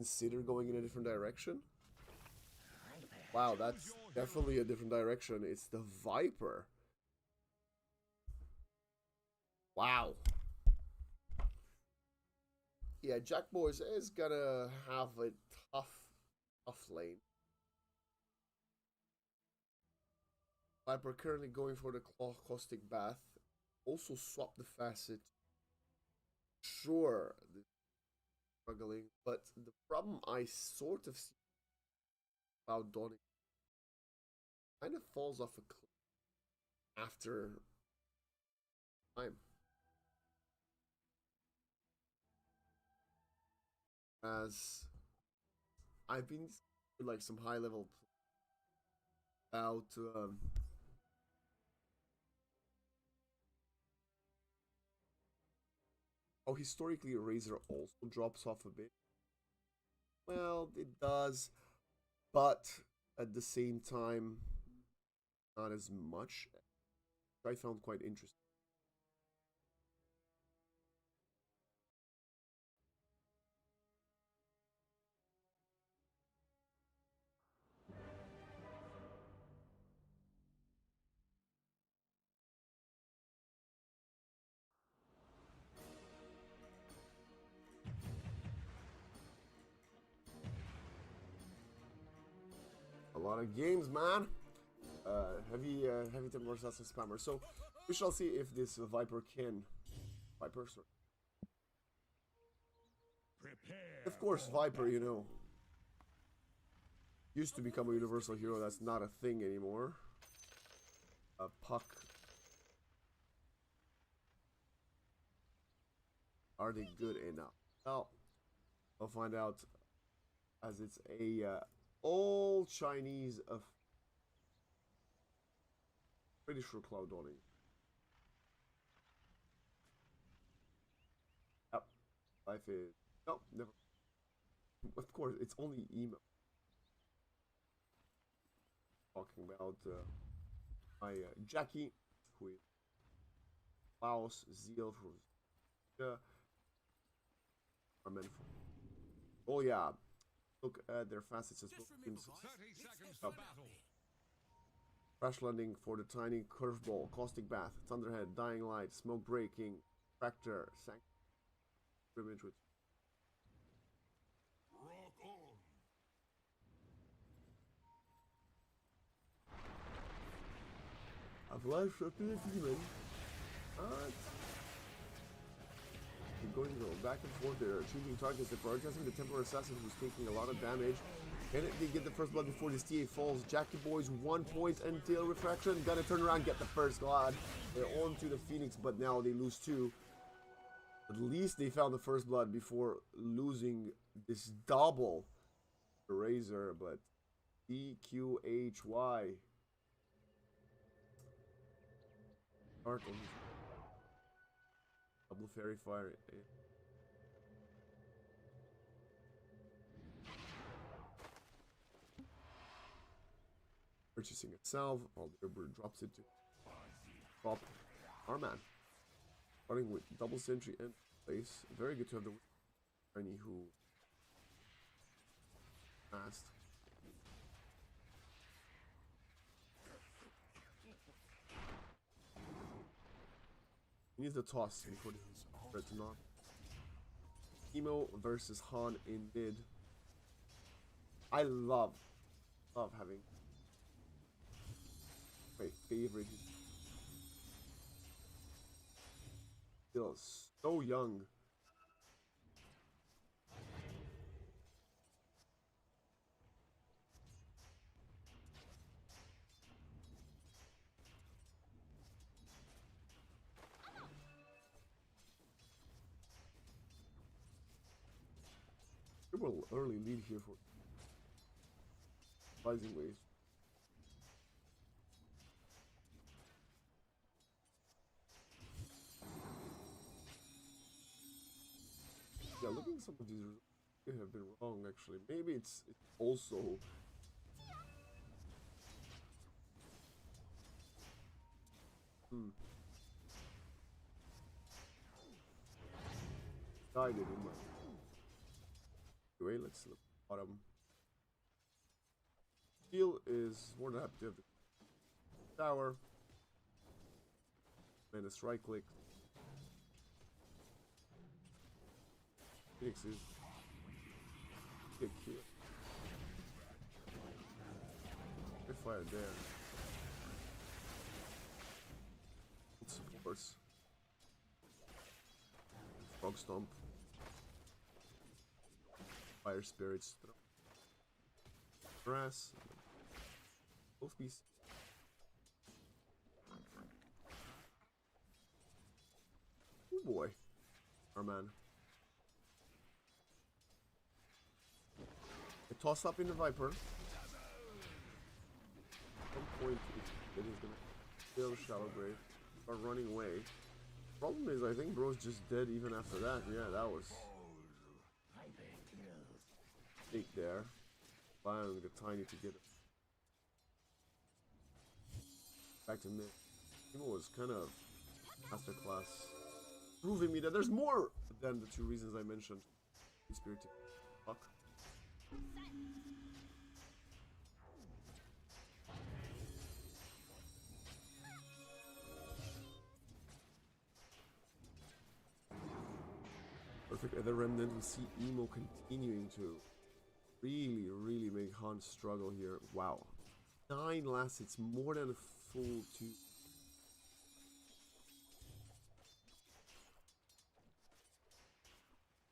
consider going in a different direction. Wow, that's definitely a different direction. It's the Viper. Wow. Yeah, Jack Boys is gonna have a tough lane. Viper currently going for the caustic bath. Also swap the facet. Sure, struggling, but the problem I sort of see about Donning kind of falls off a cliff after time. As I've been like some high level about how historically Razor also drops off a bit. Well, it does, but at the same time, not as much. I found quite interesting. A lot of games, man. Heavy temper assassin spammer. So we shall see if this Viper can. Viper, sorry. Of course, Viper, you know, used to become a universal hero. That's not a thing anymore. Puck. Are they good enough? Well, I'll find out, as it's a all Chinese of pretty sure Cloud Donning. Yep. Life is no, never. Of course, it's only email. Talking about my Jackie, who is Klaus Zeal from oh yeah, look at their facets as well. Crash landing for the tiny curveball, caustic bath, thunderhead, dying light, smoke breaking, tractor, sank, image with. I've life shocking a demon. Going back and forth there, choosing targets, they're prioritizing the temporary assassin who's taking a lot of damage. Can they get the first blood before this TA falls? Jackie Boys 1 point until refraction. Gonna turn around, get the first blood. They're on to the Phoenix, but now they lose 2. At least they found the first blood before losing this double Razor, but EQHY. Double Fairy Fire. Purchasing a salve, while the Herber drops it to drop Arman. Starting with double sentry and place. Very good to have the Tiny who fast. He needs the toss before the red to knock. Emo versus Han in mid. I love having my favorite. Still so young. Triple early lead here for surprising ways. Yeah, looking at some of these have been wrong actually. Maybe it's also guided in my let's look at the bottom. Steel is more than happy to have the tower. Menace right click. Phoenix is get kill. Good fire there. Supports. Frog Stomp. Fire Spirits. Grass. Both pieces. Oh boy. Our man. A toss up in the Viper. At some point it is gonna kill Shallow Grave. Start running away. Problem is, I think bro's just dead even after that. Yeah, that was big there. Lion got tiny to get it. Back to mid. Timo was kind of masterclass, proving me that there's more than the two reasons I mentioned. Spirit fuck. Perfect Other Remnant. We see Emo continuing to really make Han struggle here. Wow. 9 last hits, more than a full 2.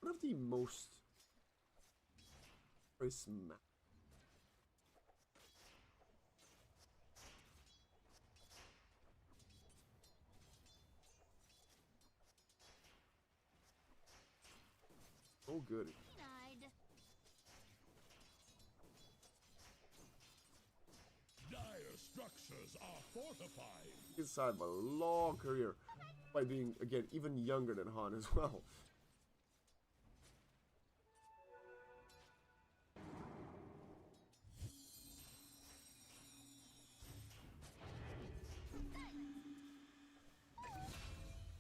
One of the most charismatic. Oh good. Dire structures are fortified. Inside of a long career by being again even younger than Han as well.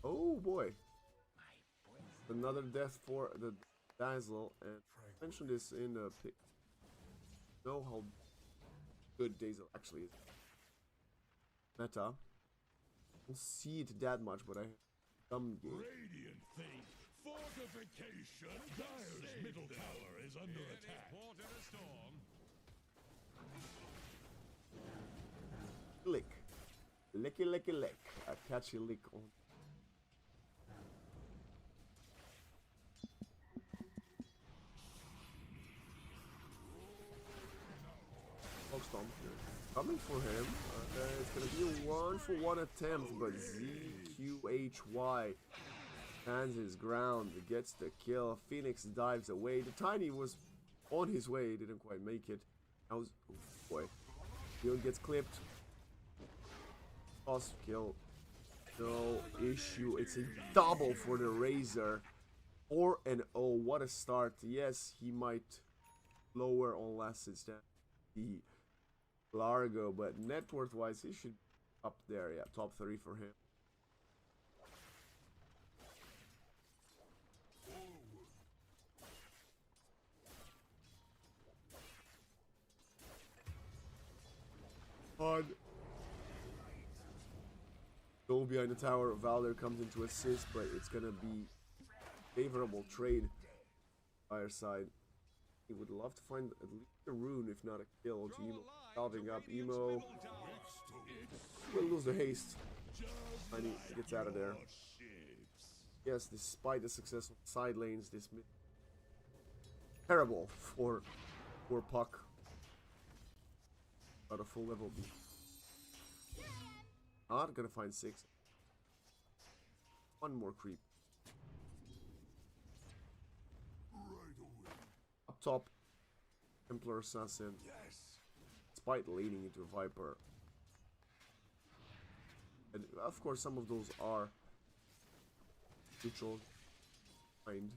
Oh boy. Another death for the Dazzle, and I mentioned this in the pick. Know how good Dazzle actually is. Meta. I don't see it that much, but I have some game. Radiant think fortification. Dire's middle tower is under attack. Lick. Licky licky lick. A catchy lick on. Stomp coming for him. It's gonna be a 1-for-1 attempt, but ZQHY stands his ground, gets the kill. Phoenix dives away. The Tiny was on his way, didn't quite make it. Now, oh boy, Field gets clipped. Toss kill, no issue. It's a double for the Razor. 4-0. What a start! Yes, he might lower on last hits than the Largo, but net worth wise, he should be up there. Yeah, top 3 for him. Hard. Go behind the tower. Valor comes into assist, but it's gonna be favorable trade. Fire side. He would love to find at least a rune, if not a kill, to Emo. Salving up Emo. He'll lose the haste. Tiny gets out of there. Yes, despite the successful side lanes, this mid terrible for Puck. About a full level B. Not gonna find 6. One more creep. Up top, Templar Assassin. Despite leading into Viper. And of course, some of those are neutral. Mind.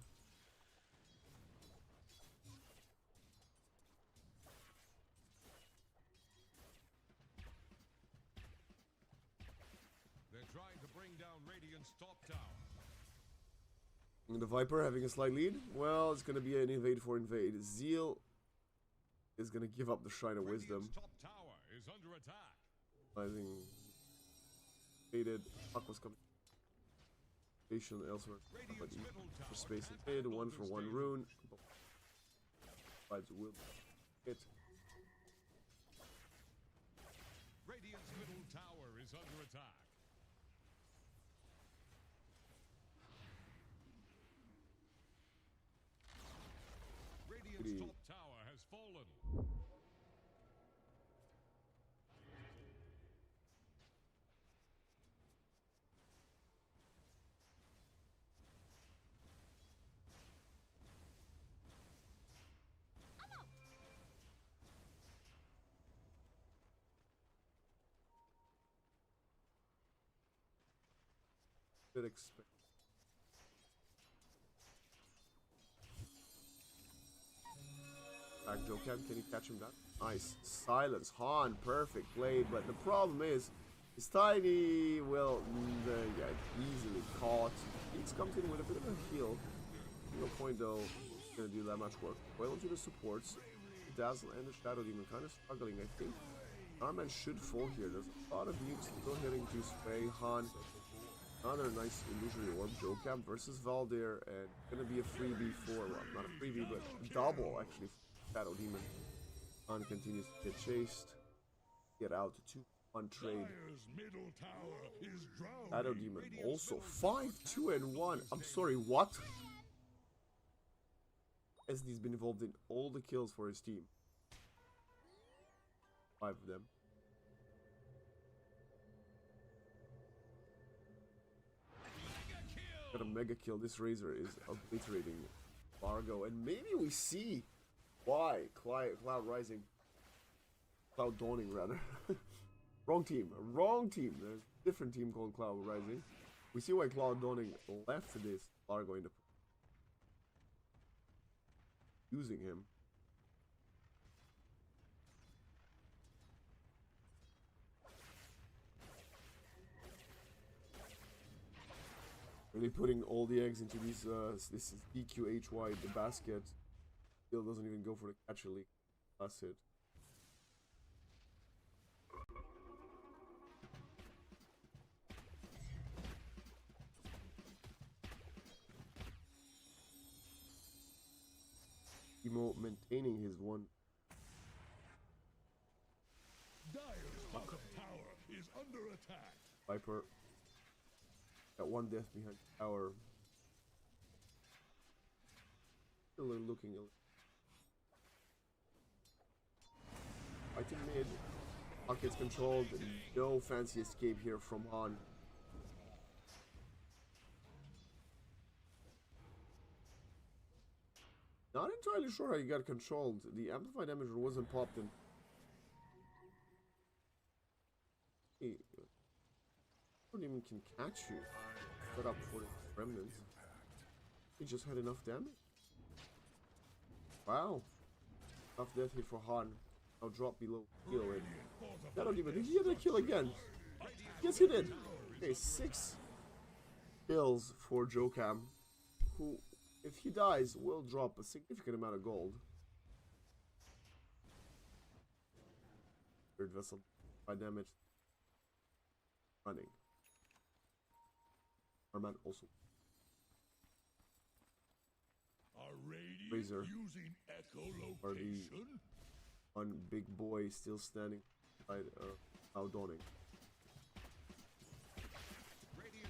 They're trying to bring down Radiant's top tower. And the Viper having a slight lead. Well, it's going to be an invade for invade. Zeal is going to give up the Shrine of Wisdom. Top tower is under attack. Realizing faded. Puck was coming. Station elsewhere. But for space invade. 1 for 1 rune. Provides will hit. Radiant's middle tower is under attack. Radiant's top tower has fallen. Did expect. Back Joe can he catch him down? Nice. Silence. Han, perfect play, but the problem is Tiny will get easily caught. He's comes in with a bit of a heal. No point though, gonna do that much work. Well into the supports. Dazzle and the Shadow Demon kind of struggling, I think. Arman should fall here. There's a lot of nukes still hitting to spray. Han. Another nice illusory orb. Jokam versus Valdir, and gonna be a freebie for, well, not a freebie, but a double actually. Shadow Demon. Han continues to get chased. Get out to 2-1 trade. Middle tower is drowning. Shadow Demon also 5-2-1. I'm sorry, what? SD's been involved in all the kills for his team. 5 of them. Got a mega kill. This Razor is obliterating Largo, and maybe we see why Cloud Rising, Cloud Dawning rather. Wrong team. There's a different team called Cloud Rising. We see why Cloud Dawning left this Largo in the using him. Really putting all the eggs into these, this is EQHY, the basket. Still doesn't even go for the catcher league. That's it. Emo maintaining his one. Dire's bottom tower is under attack. Viper. Got one death behind the tower. Still looking a little. Fighting mid. Pockets controlled. No fancy escape here from Han. Not entirely sure how you got controlled. The amplified damage wasn't popped in. Hey, even can catch you. Set up for the remnants. He just had enough damage. Wow. Enough death here for Han. I'll drop below kill it. I don't even. Did he get a kill again? Yes, he did. Okay, 6 kills for Jokam, who, if he dies, will drop a significant amount of gold. Third vessel by damage. Running. Arman also. Razor. Using Or the one big boy still standing beside Cloud Dawning.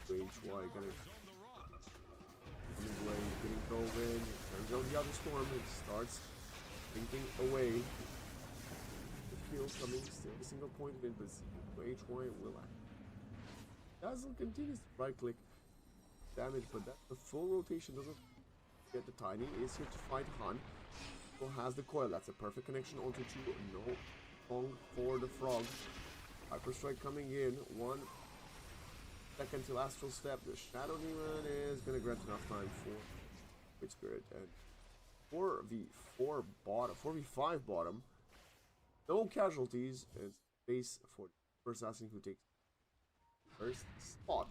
HY gonna coming away, getting drove in, turns on the other storm, it starts thinking away. The kills coming, still a single point in, but HY will act. Dazzle continues to right click damage, but that the full rotation doesn't get the Tiny. Is here to fight Han. Who has the coil? That's a perfect connection onto 2. No long for the frog. Hyper Strike coming in. 1 second till Astral Step. The Shadow Demon is gonna grant enough time for Great Spirit, and 4v4 bottom, 4v5 bottom. No casualties. It's base for the first assassin who takes first spot.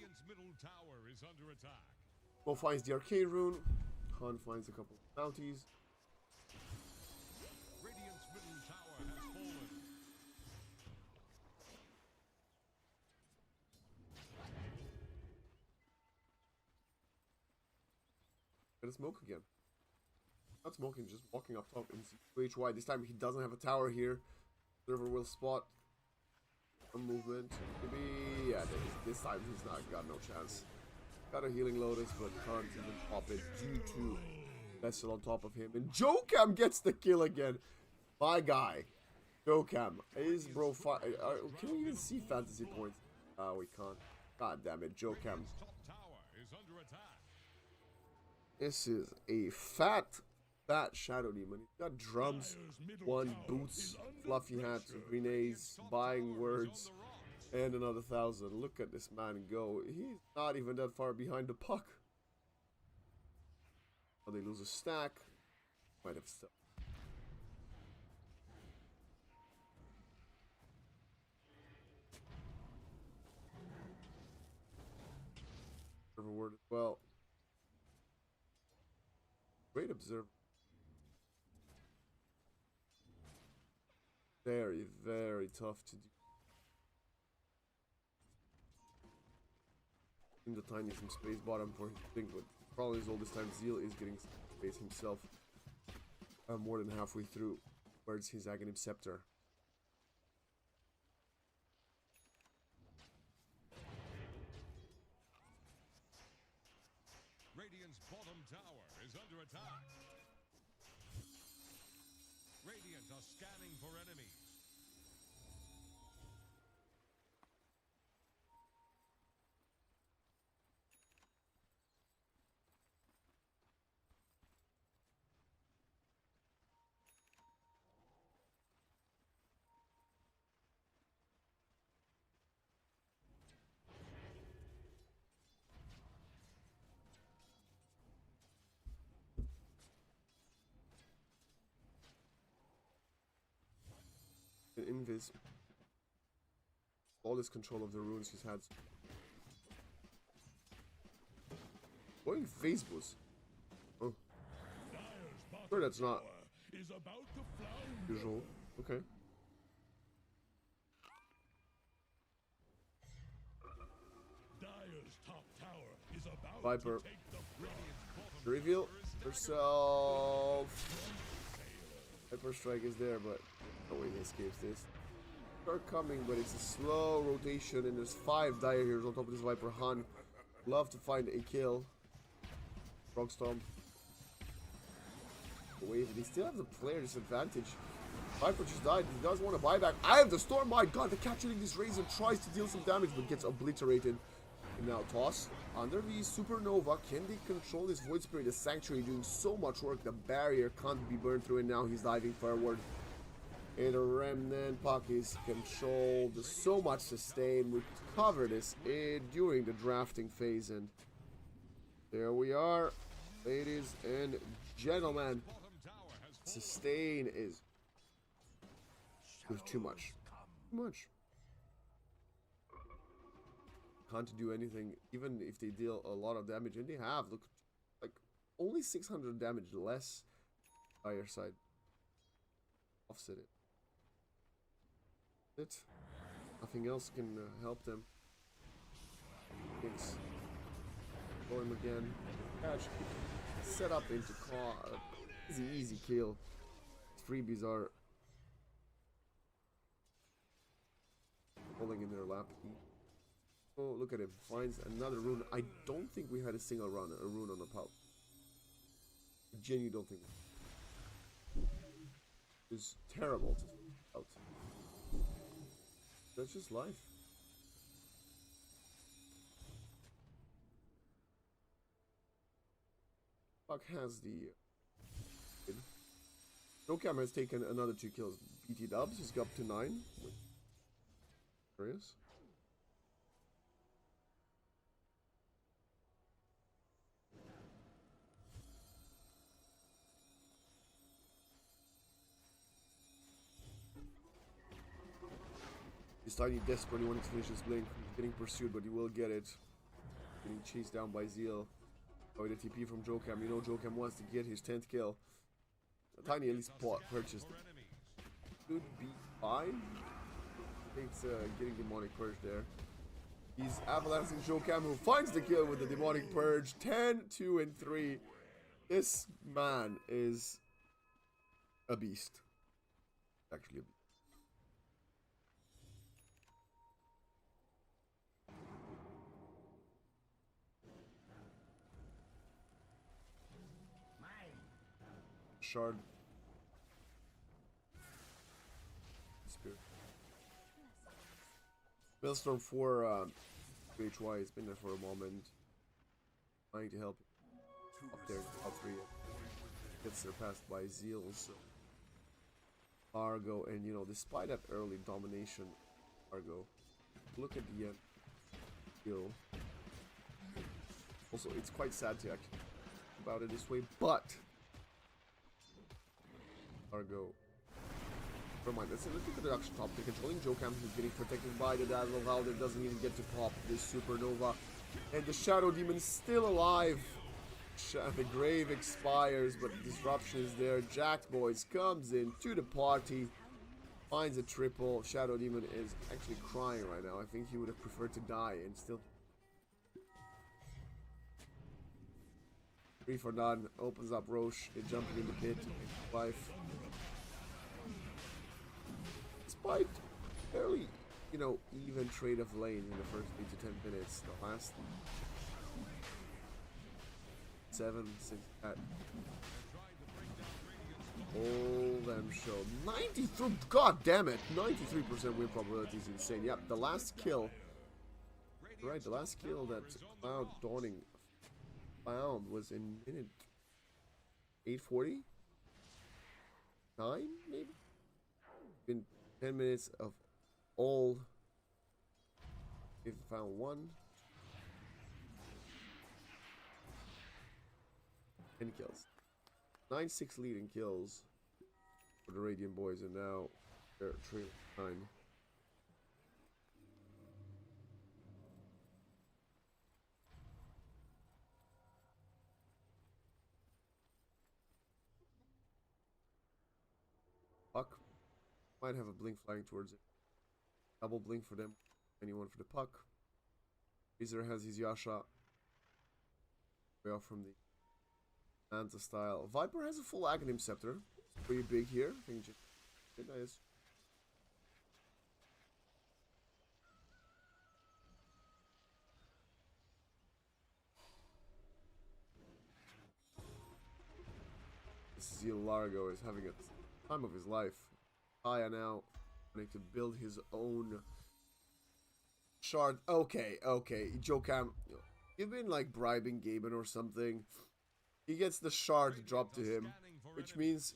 Radiant's middle tower is under attack. Bo finds the arcane rune. Han finds a couple of bounties. Radiant's middle tower has fallen. Gonna smoke again. Not smoking, just walking up top in GLYPH. This time he doesn't have a tower here. Server will spot a movement. Maybe, yeah, this time he's not got no chance. Got a healing Lotus, but can't even pop it due to Vessel on top of him. And Jokam gets the kill again. My guy. Jokam. Is bro can we even see fantasy points? We can't. God damn it, Jokam. Top tower is under attack. This is a fat Shadow Demon. He's got drums, one boots, fluffy hat, grenades, buying words, and another 1,000. Look at this man go. He's not even that far behind the puck. Oh, they lose a stack. Might have stuff. Word as well. Great observer. Very, very tough to do. In the tiny some space bottom for his thing, but probably is all this time Zeal is getting space himself. More than halfway through. Where's his Aghanim Scepter? Radiant's bottom tower is under attack. Radiant are scanning for enemies. Invis. All this control of the runes he's had. Going phase boost. Oh. Sure, that's not usual. Okay. Dire's top tower is about Viper. to take the Reveal herself. Viper strike is there, but no way he escapes this. Start coming, but it's a slow rotation, and there's 5 Dire Heroes on top of this Viper. Han, love to find a kill. Frog Stomp. Wave. They still have the player disadvantage. Viper just died. He does want to buy back. I have the Storm. My god, the capturing this Razor tries to deal some damage, but gets obliterated. And now toss under the Supernova. Can they control this Void Spirit? The Sanctuary doing so much work. The barrier can't be burned through, and now he's diving forward. And the Remnant puck is controlled. So much sustain. We covered this during the drafting phase, and there we are, ladies and gentlemen. Sustain is too much. Too much. Can't do anything, even if they deal a lot of damage, and they have, look, like, only 600 damage less fire side. Offset it. Nothing else can help them. Kicks. Throw him again. Catch. Set up into car. Easy kill. Freebies are falling in their lap. Oh, look at him. Finds another rune. I don't think we had a single rune on the pulp. I genuinely don't think. It's terrible to out. That's just life. Puck has the... Dokam has taken another 2 kills. BT dubs, he's got up to 9. Curious. He's starting desperately wanting to finish his blink. He's getting pursued, but he will get it. Getting chased down by Zeal. Oh, the TP from Jokam. You know Jokam wants to get his 10th kill. Tiny at least purchased it. Could be fine. I think it's getting Demonic Purge there. He's avalancing Jokam, who finds the kill with the Demonic Purge. 10, 2, and 3. This man is a beast. Actually a beast. Shard. Spirit. Maelstrom for GLYPH has been there for a moment. Trying to help up there, top 3. Gets surpassed by Zeal, so Argo, and you know, despite that early domination, Argo, look at the kill. Also, it's quite sad to actually think about it this way, but Argo. Never mind, let's look at the Deduction top. They're controlling Jokam, who's getting protected by the Dazzle Valder, doesn't even get to pop this Supernova. And the Shadow Demon is still alive. The Grave expires, but Disruption is there. Jacked Boys comes in to the party, finds a triple. Shadow Demon is actually crying right now. I think he would have preferred to die and still. 3 for none. Opens up Roche. They jump in the pit. Life. Despite fairly, you know, even trade of lane in the first 8 to 10 minutes, the last 7, 6, all them show 93. God damn it, 93% win probability is insane. Yep, the last kill. Right, the last kill that Cloud Dawning found was in minute 8:40, 9 maybe. Been 10 minutes of all. If found one. 10 kills. 9-6 leading kills for the Radiant Boys, and now they're trailing 9. Puck might have a blink flying towards it. Double blink for them. Anyone for the puck. Freezer has his Yasha. Way off from the Manta style. Viper has a full Aghanim Scepter. It's pretty big here. I think just nice. Zeal Largo is having a time of his life. Aya now wanting to build his own shard. Okay, Jokam, you've been like bribing Gaben or something. He gets the shard dropped to him, which means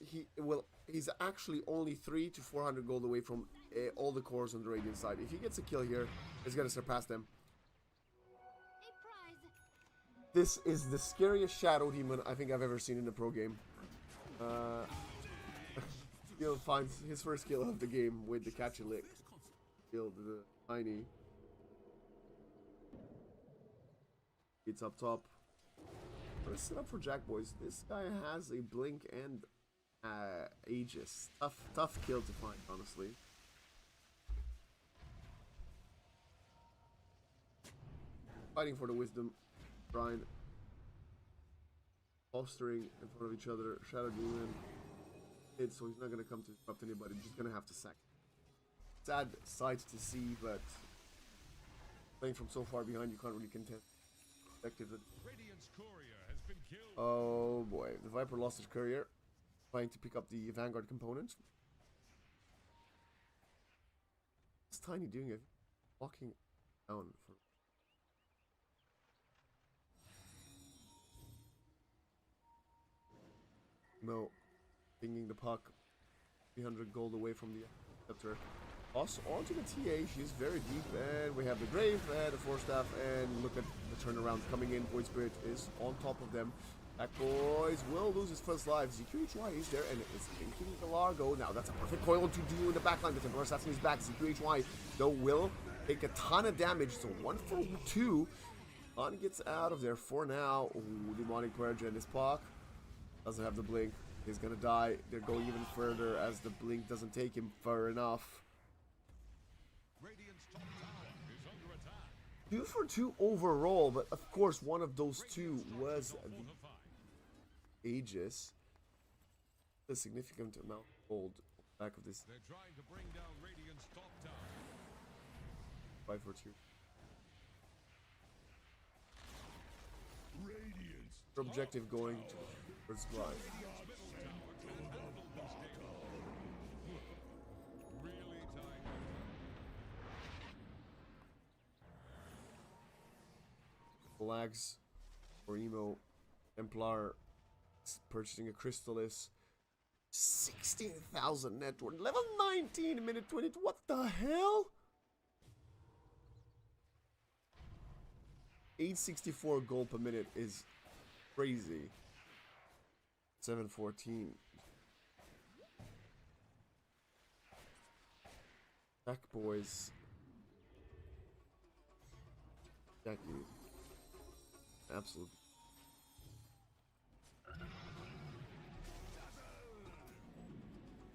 he's actually only 300 to 400 gold away from all the cores on the Radiant side. If he gets a kill here, he's gonna surpass them. This is the scariest Shadow Demon I think I've ever seen in a pro game. He'll find his first kill of the game with the catch a lick. Killed the Tiny. It's up top. What a setup for Jack Boys. This guy has a blink and Aegis. Tough kill to find, honestly. Fighting for the wisdom. Brian. Fostering in front of each other. Shadow Demon. So he's not going to come to disrupt anybody. Just going to have to sack. Sad sight to see, but playing from so far behind, you can't really contend. Oh boy, the Viper lost his courier, trying to pick up the Vanguard component. What's Tiny doing it? Walking down for. No, pinging the puck. 300 gold away from the scepter. Also onto the TA, she's very deep, and we have the Grave and the Force Staff, and look at the turnaround coming in. Void Spirit is on top of them. Back Boys will lose his first life. ZQHY is there, and it's thinking the Largo. Now that's a perfect coil to do in the backline. The Templar Assassin is back. ZQHY, though, will take a ton of damage, so 1 for 2. On gets out of there for now. Ooh, Demonic Purge and his Pock. Doesn't have the blink. He's gonna die. They're going even further as the blink doesn't take him far enough. Radiant's top tower is under attack. 2 for 2 overall, but of course one of those two was the Aegis. A significant amount of gold on the back of this They're trying to bring down Radiant's top tower. 5 for 2. Radiant's Objective going to the first line. middle tower can't handle this game. Really tight. Flags for Emo. Templar purchasing a Crystallis. 16,000 net worth. Level 19, minute 22. What the hell? 864 gold per minute is crazy. 714. Jack boys. Jackie. Absolutely.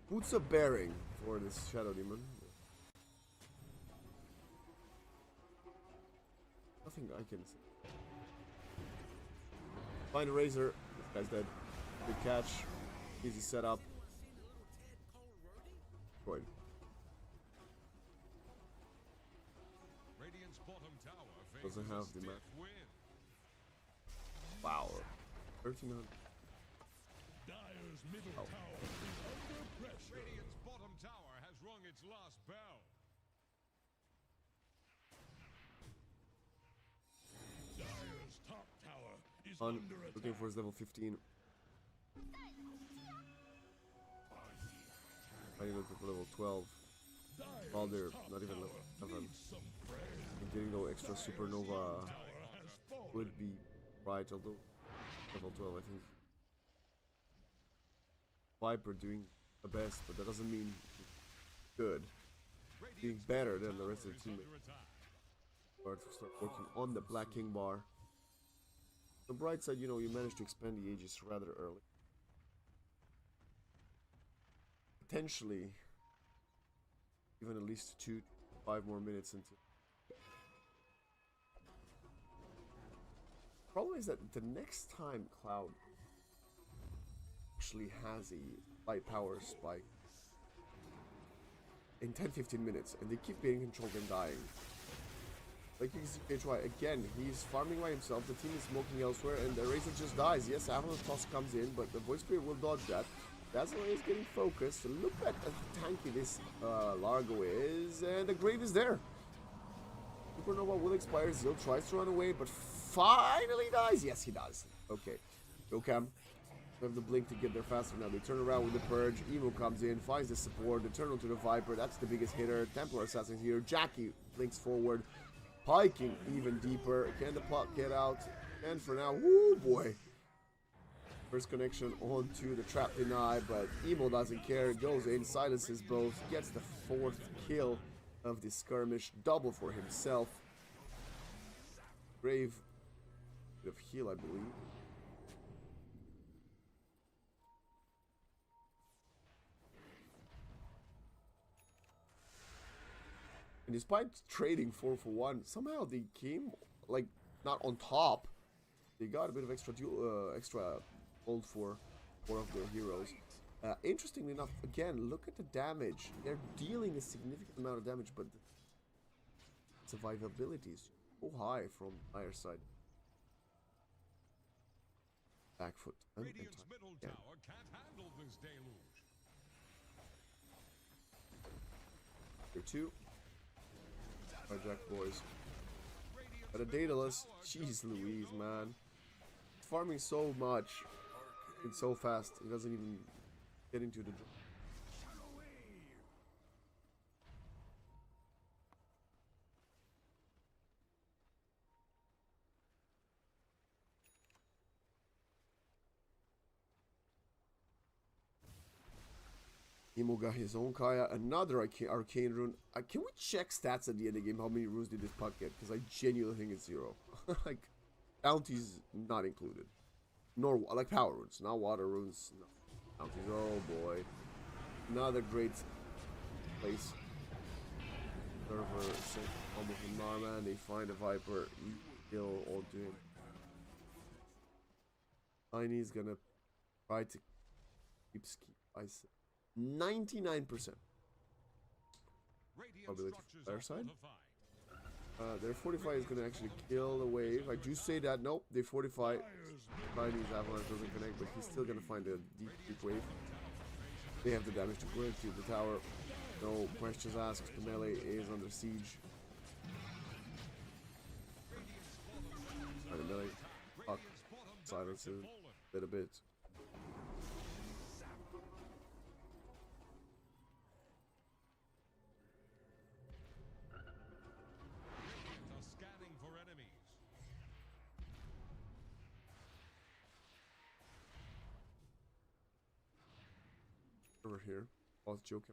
Boots of bearing for this Shadow Demon. Nothing I can see. Find a Razor. This guy's dead. Good catch. Easy setup. Destroyed. Radiant's bottom tower Doesn't faces a have the stiff map. win. Wow. 1300. Dire's middle tower is under pressure. Radiant's bottom tower has rung its last bell. Dire's top tower is On under looking attack. for his level 15. I need to look for level 12. Dire's While they're top not even level tower 7. needs some prayer. And getting no extra supernova Tower has fallen. would be right, although level 12 I think. Viper doing the best, but that doesn't mean good. Being better than the rest of the team. Under attack. Start working on the Black King bar. The bright side, you know, you managed to expand the Aegis rather early. Potentially, even at least 2 to 5 more minutes into. Problem is that the next time Cloud actually has a light power spike in 10-15 minutes, and they keep getting controlled and dying. Like you can see GLYPH again, he's farming by himself, the team is smoking elsewhere, and the Razor just dies. Yes, Avalanche Toss comes in, but the Void Spirit will dodge that. Dazzle is getting focused. Look at how tanky this Largo is, and the Grave is there. Supernova will expire. Zil tries to run away, but finally dies. Yes, he does. Okay, go Cam. They have the blink to get there faster now. They turn around with the Purge. Emo comes in, finds the support. They turn onto the Viper. That's the biggest hitter. Templar Assassin here. Jackie blinks forward. Piking even deeper. Can the puck get out? And for now, woo boy. First connection onto the trap deny, but Emo doesn't care. Goes in, silences both. Gets the 4th kill of the skirmish. Double for himself. Grave. Bit of heal, I believe. And despite trading 4 for 1, somehow they came, like, not on top. They got a bit of extra gold for 4 of their heroes. Interestingly enough, again, look at the damage. They're dealing a significant amount of damage, but the survivability is so high from either side. Back foot. Radiant's middle tower can't handle this deluge. Tier 2. Jack boys. But a Daedalus, jeez Louise, man. He's farming so much. It's so fast. He doesn't even get into the. Emo got his own Kaya, another arcane rune. Can we check stats at the end of the game? How many runes did this puck get? Because I genuinely think it's 0. Like, bounties not included. Nor, like, power runes, not water runes. No. Bounties, oh boy. Another great place. Server, almost a Narman, they find a Viper, you kill onto him. Tiny's gonna try to keep ice. 99% probability for their side. Their fortify is gonna actually kill the wave. I do say that. Nope, they fortify. Tiny's avalanche doesn't connect, but he's still gonna find a deep wave. They have the damage to break through the tower. No questions asked. The melee is under siege. The melee fuck silences a little bit. Scanning for enemies. Over here, boss joke.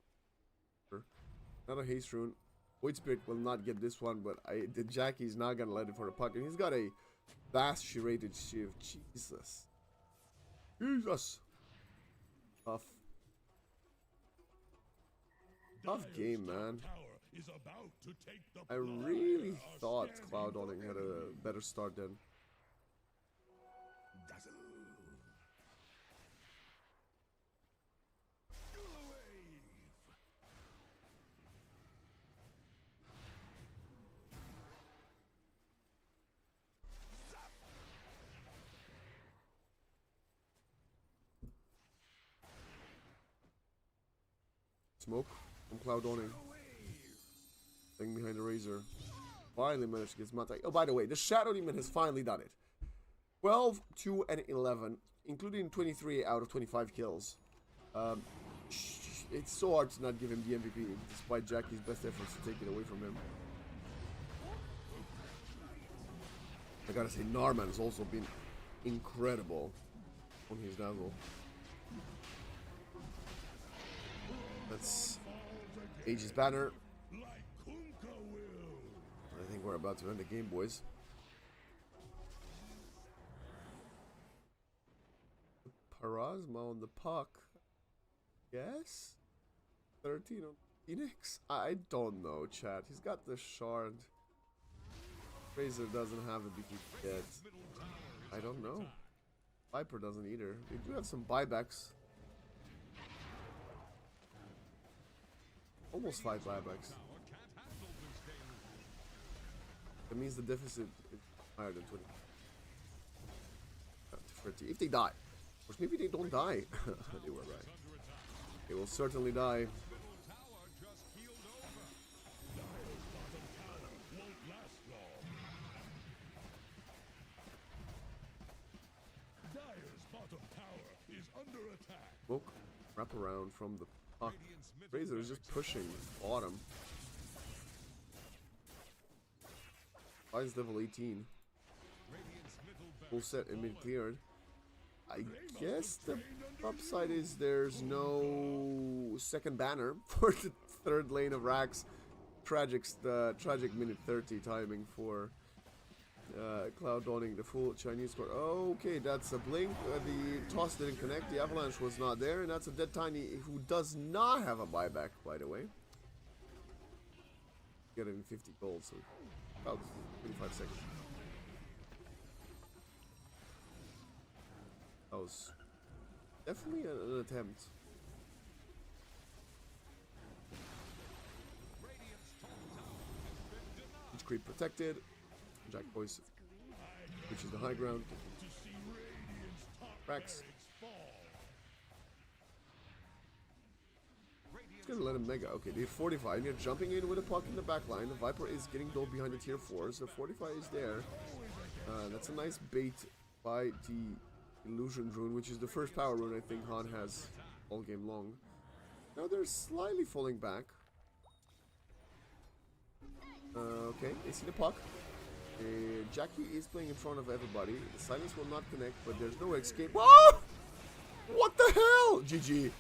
Not a haste rune. Void Spirit will not get this one, but the Jackie's not gonna let it for the puck, and he's got a vast shirated shiv. Jesus. Tough game, man. I really thought Cloud Dawning had a better start than. Smoke from Cloud Dawning. Thing behind the Razor. Finally managed to get Smatai. Oh, by the way, the Shadow Demon has finally done it. 12, 2, and 11, including 23 out of 25 kills. It's so hard to not give him the MVP, despite Jackie's best efforts to take it away from him. I gotta say, Narman has also been incredible on his dazzle. That's Age's banner. I think we're about to end the game, boys. Parasma on the puck. Yes? 13 on Phoenix? I don't know, chat. He's got the shard. Razor doesn't have a BT yet. I don't know. Viper doesn't either. They do have some buybacks. Almost 5 buybacks. That means the deficit is higher than 20. 30. If they die. Or maybe they don't die. They were right. They will certainly die. Smoke wrap around from the puck. Razor is just pushing bottom. Fine's level 18. Full set and mid cleared. I guess the upside is there's no second banner for the third lane of racks. Tragic minute 30 timing for Cloud Dawning, the full Chinese score. Okay, that's a blink. The toss didn't connect. The avalanche was not there, and that's a dead Tiny who does not have a buyback, by the way. Getting 50 gold, so about 25 seconds. That was definitely an attempt. Each creep protected. Jack Boyce, which is the high ground. Cracks. It's gonna let him mega. Okay, they 45. They're jumping in with a puck in the back line. The Viper is getting dulled behind the tier 4, so 45 is there. That's a nice bait by the Illusion Rune, which is the first power rune I think Han has all game long. Now they're slightly falling back. Okay, they see the puck. Jackie is playing in front of everybody. The silence will not connect, but there's no escape. Whoa! What the hell? GG.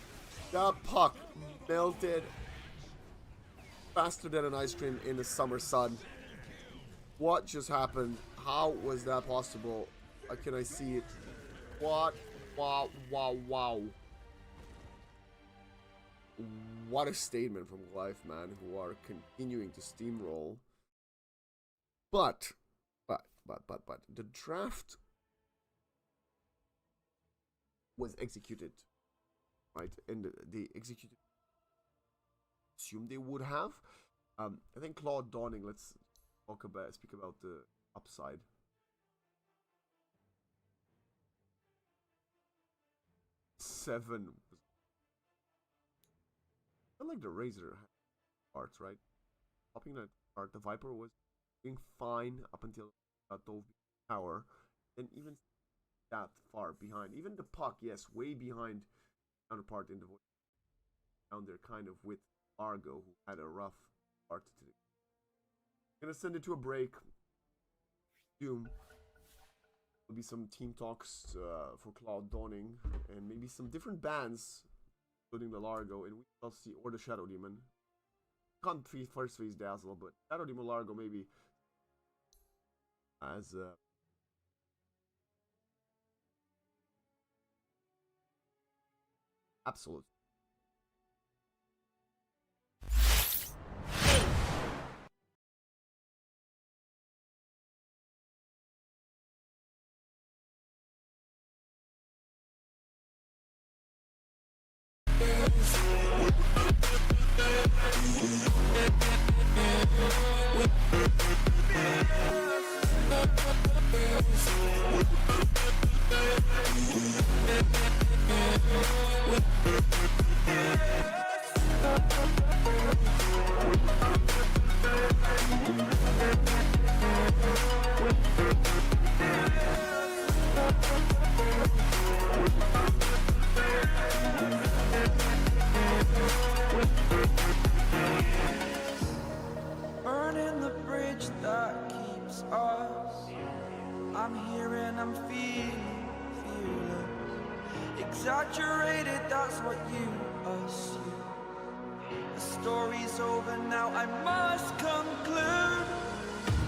The puck melted faster than an ice cream in the summer sun. What just happened? How was that possible? How can I see it? What? Wow, wow, wow. What a statement from GLYPH, man, who are continuing to steamroll. But, the draft was executed, right? And they executed, assume they would have. I think Claude Dawning, let's speak about the upside. Seven. I like the Razor parts, right? Popping that part, the Viper was doing fine up until dove tower, and even that far behind. Even the puck, yes, way behind counterpart in the voice. Down there, kind of with Argo, who had a rough start to the. Gonna send it to a break. Doom. There'll be some team talks for Cloud Dawning, and maybe some different bands, including the Largo, and we shall see, or the Shadow Demon. Can't first phase Dazzle, but Shadow Demon Largo maybe as absolute. Burning the bridge that keeps us. I'm here and I'm feeling fearless. Exaggerated, that's what you assume. The story's over now, I must conclude.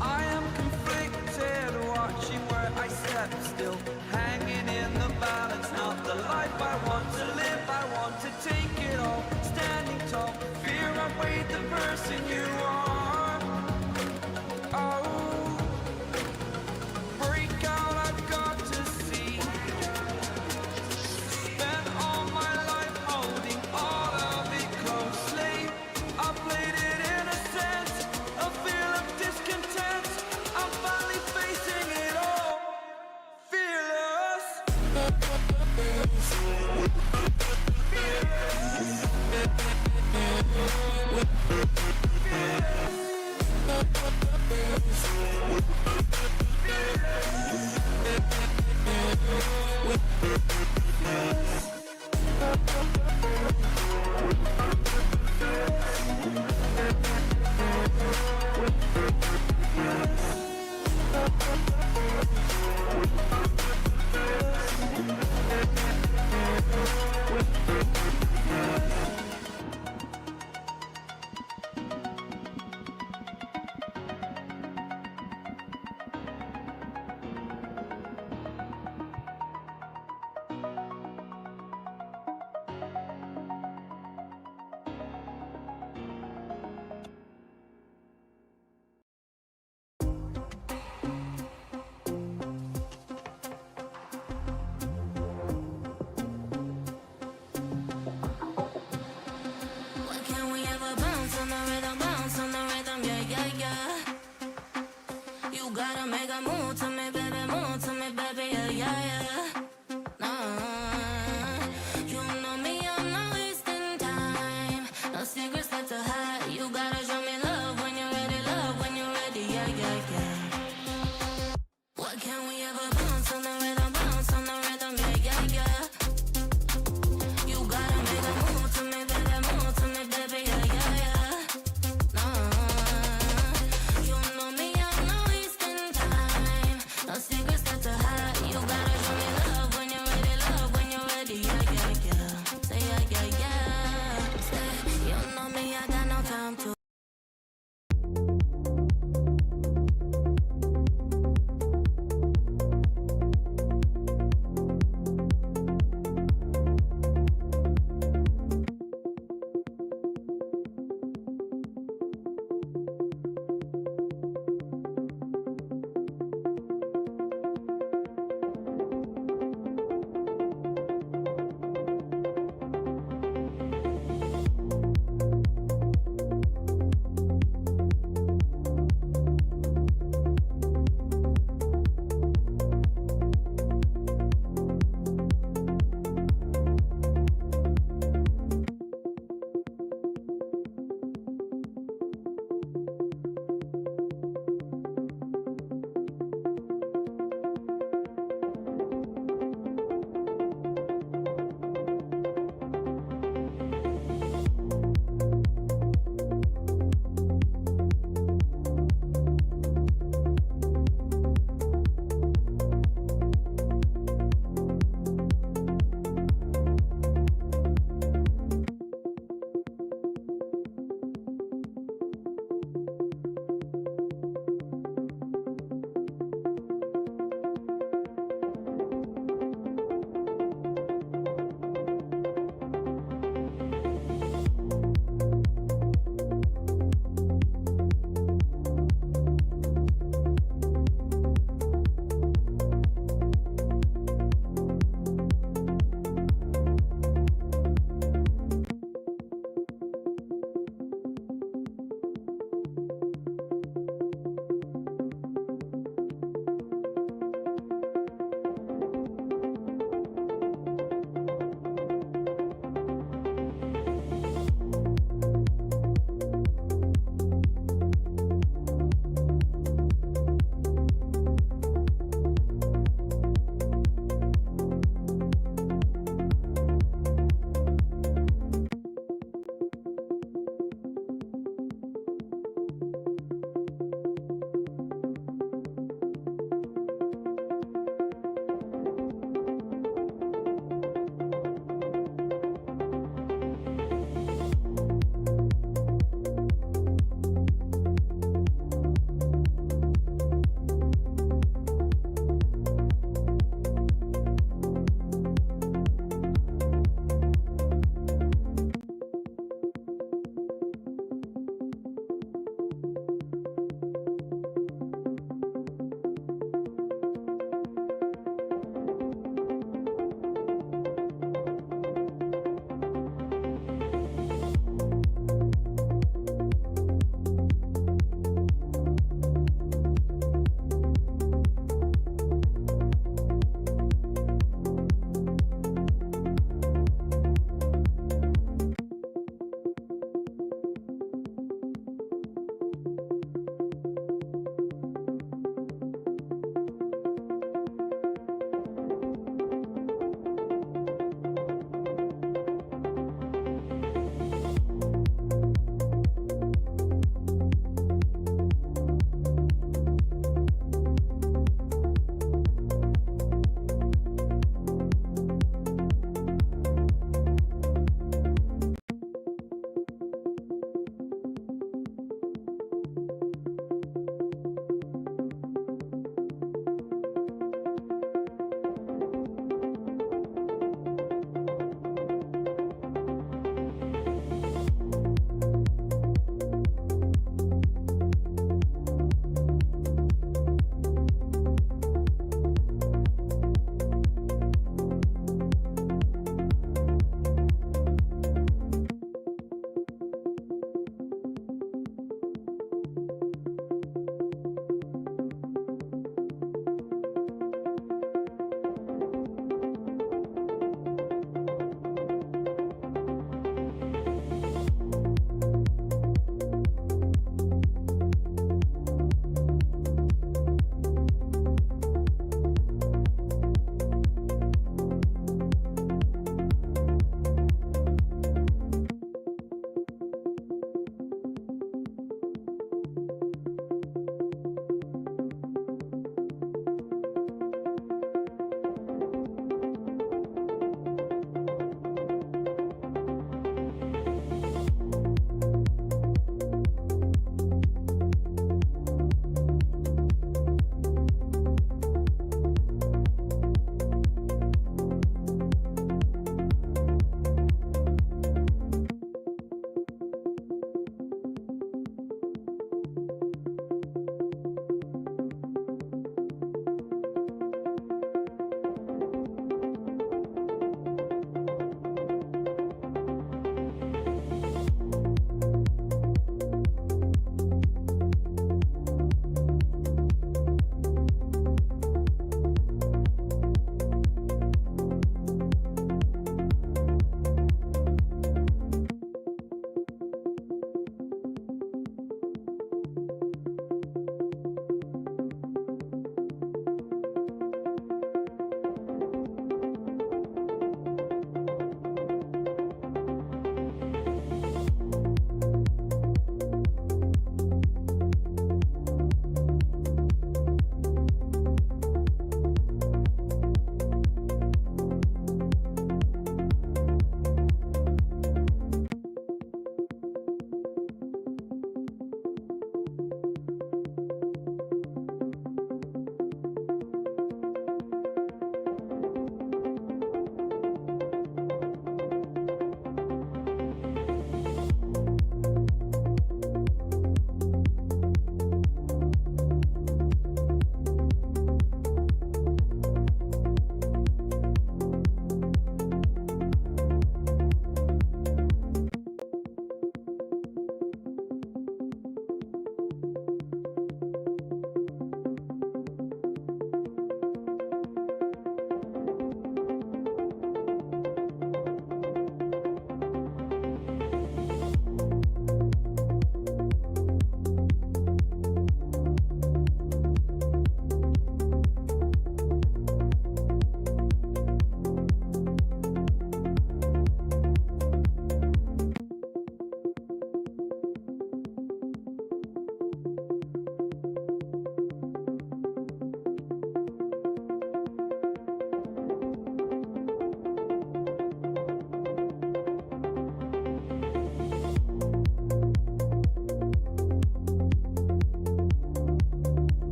I am conflicted, watching where I step still, hanging in the balance. Not the life I want to live, I want to take it all. Standing tall, fear outweighed the person you are. Oh, break out, I've got to see. Spent all my life holding all of it closely. I played it in a sense, a feel of discontent. I'm finally facing it all, fearless.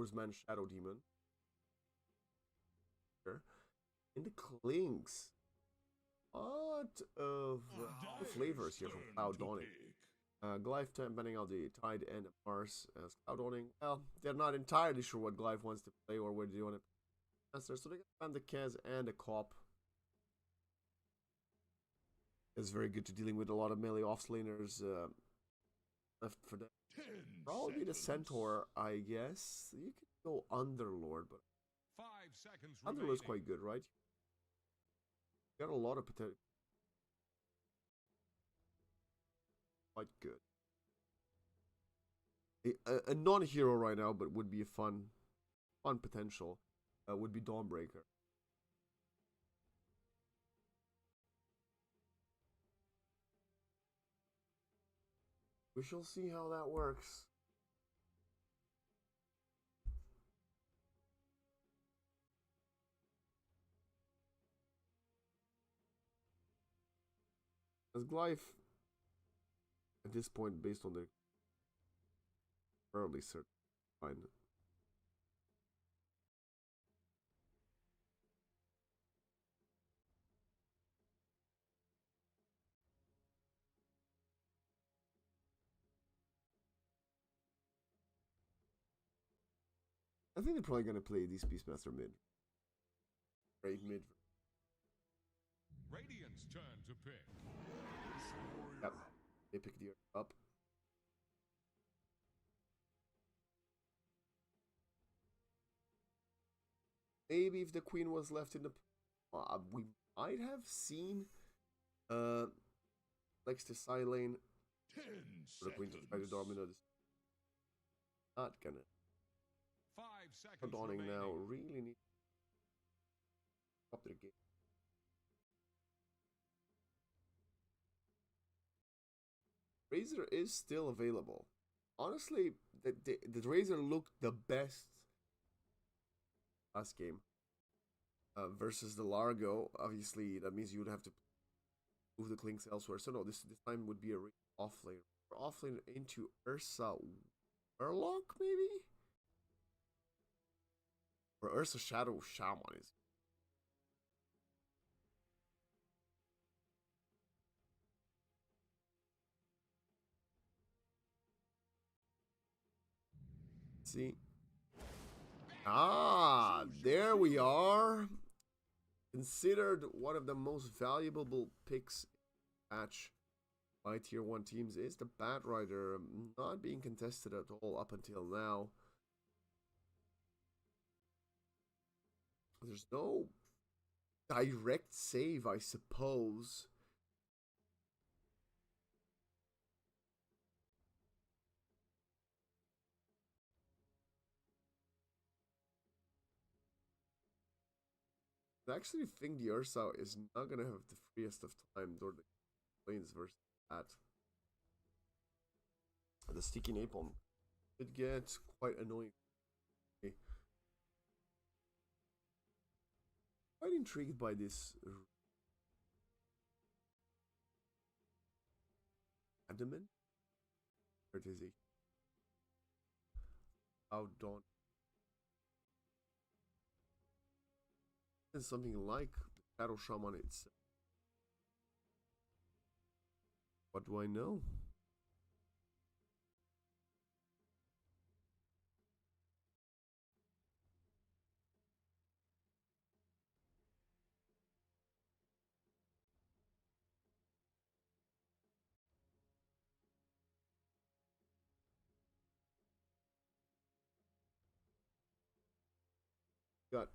Swordsman Shadow Demon. And the Clinks. Lot of flavors here from Cloud Dawning. GLYPH banning out the Tide and Mars as Cloud Dawning. Well, they're not entirely sure what GLYPH wants to play or where they want to play. So they can ban the Kez and the Cop. It's very good to dealing with a lot of melee offlaners left for them. Probably the Centaur, I guess. You could go Underlord, but 5 seconds Underlord's quite good, right? Got a lot of potential. Quite good. A non-hero right now, but would be a fun potential. Would be Dawnbreaker. We shall see how that works. As GLYPH, at this point, based on the early certain fine. I think they're probably gonna play these Beastmaster mid. Right mid. Radiant's turn to pick. Yep. They pick the up. Maybe if the queen was left in the we might have seen next to side lane 10 for the queen to try to dominate. Not gonna. 5 seconds Dawning remaining. now really need to up their game. Razor is still available. Honestly, the Razor looked the best last game versus the Largo. Obviously, that means you would have to move the Clinks elsewhere. So no, this time would be a offlane. Offlane into Ursa Warlock, maybe? Or Ursa Shadow Shaman is. See? Ah, there we are. Considered one of the most valuable picks match by tier 1 teams is the Bat Rider, not being contested at all up until now. There's no direct save, I suppose. I actually think the Ursa is not gonna have the freest of time during the lanes versus that. The sticky napalm could get quite annoying. Quite intrigued by this adamant prioritization. Outdone. And something like the Shadow Shaman itself. What do I know? Got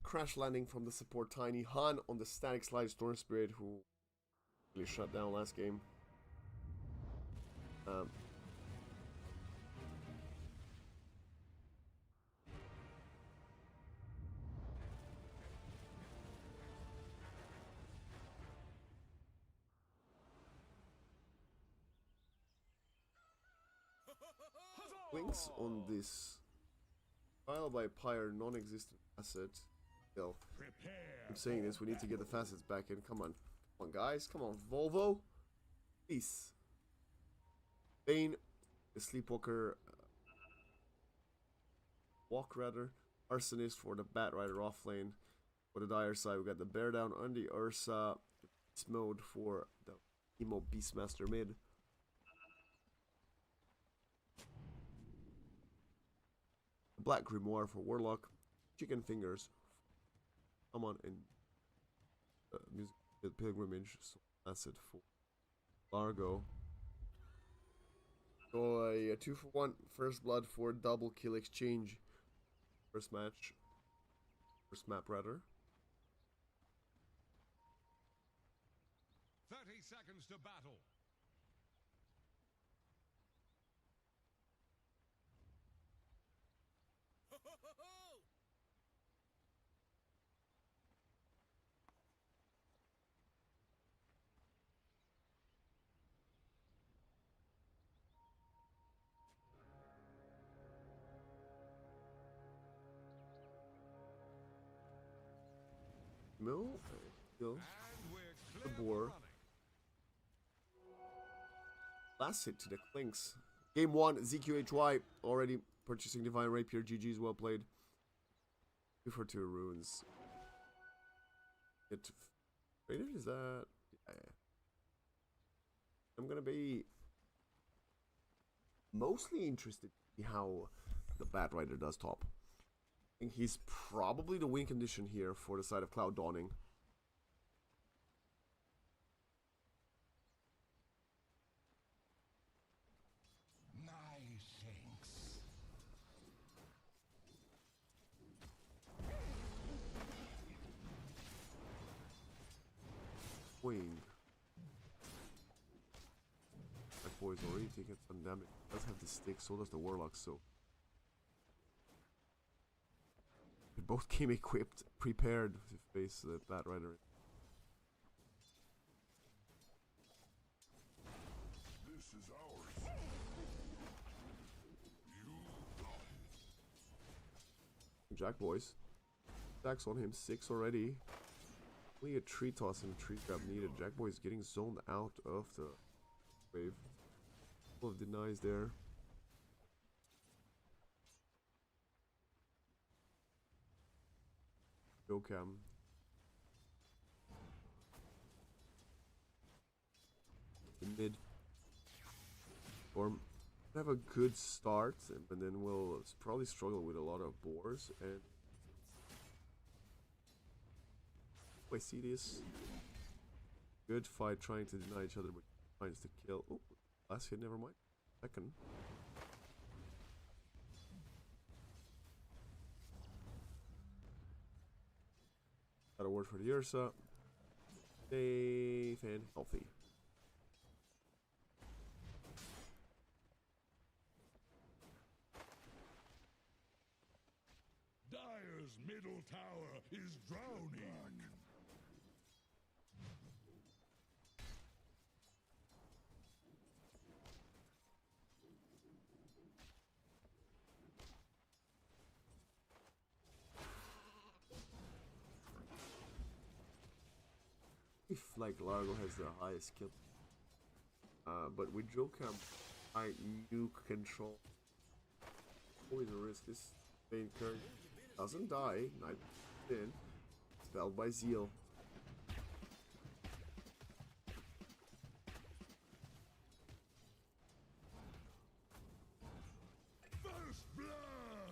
crash landing from the support Tiny Han on the static slide Storm Spirit, who really shut down last game. Links on this trial by Pyre non-existent asset. Still, I'm saying this, we need to get the facets back in. Come on. Come on, guys. Come on, Volvo. Please. Bane, the Sleepwalker. walk rather. Arsonist for the Bat Rider off lane. For the Dire side, we got the Bear down on the Ursa. Beast mode for the Emo Beastmaster mid. Black Grimoire for Warlock. Chicken Fingers. Come on, and music pilgrimage. So that's it for Largo. So a 2-for-1 first blood for double kill exchange. First match. First map rather. 30 seconds to battle. Mill. Kill. And we're The clear boar. for running. Last hit to the Clinks. Game 1, ZQHY already purchasing Divine Rapier. GG's, well played. 2 for 2 runes. Get rated? Is that? Yeah. I'm gonna be mostly interested to see how the Bat Rider does top. I think he's probably the win condition here for the side of Cloud Dawning. Nice thanks. Wing. That boy's already taking some damage. Does have the stick, so does the Warlock, so they both came equipped, prepared to face the Bat Rider. This is ours. Jack boys. Jack's on him, 6 already. Only a tree toss and a tree grab needed. Jack boy is getting zoned out of the wave. Couple of denies there. Go cam. In mid. Or have a good start, and then we'll probably struggle with a lot of boars. And I see this. Good fight trying to deny each other, but finds the kill. Oh, last hit, never mind. Second. Got a word for the Ursa. Safe and healthy. Dire's middle tower is drowning. If like Largo has the highest kill, but with Jokam, I nuke control. Always a risk. This Bane Kirk doesn't die. Night in. Spelled by Zeal.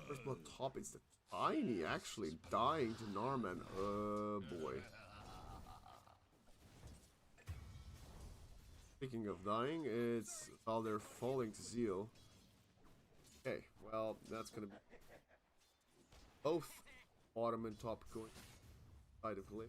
First blood top is the Tiny actually dying to Narman. Oh boy. Speaking of dying, it's while they're falling to Zeal. Okay, well, that's gonna be both bottom and top going side of Glyph.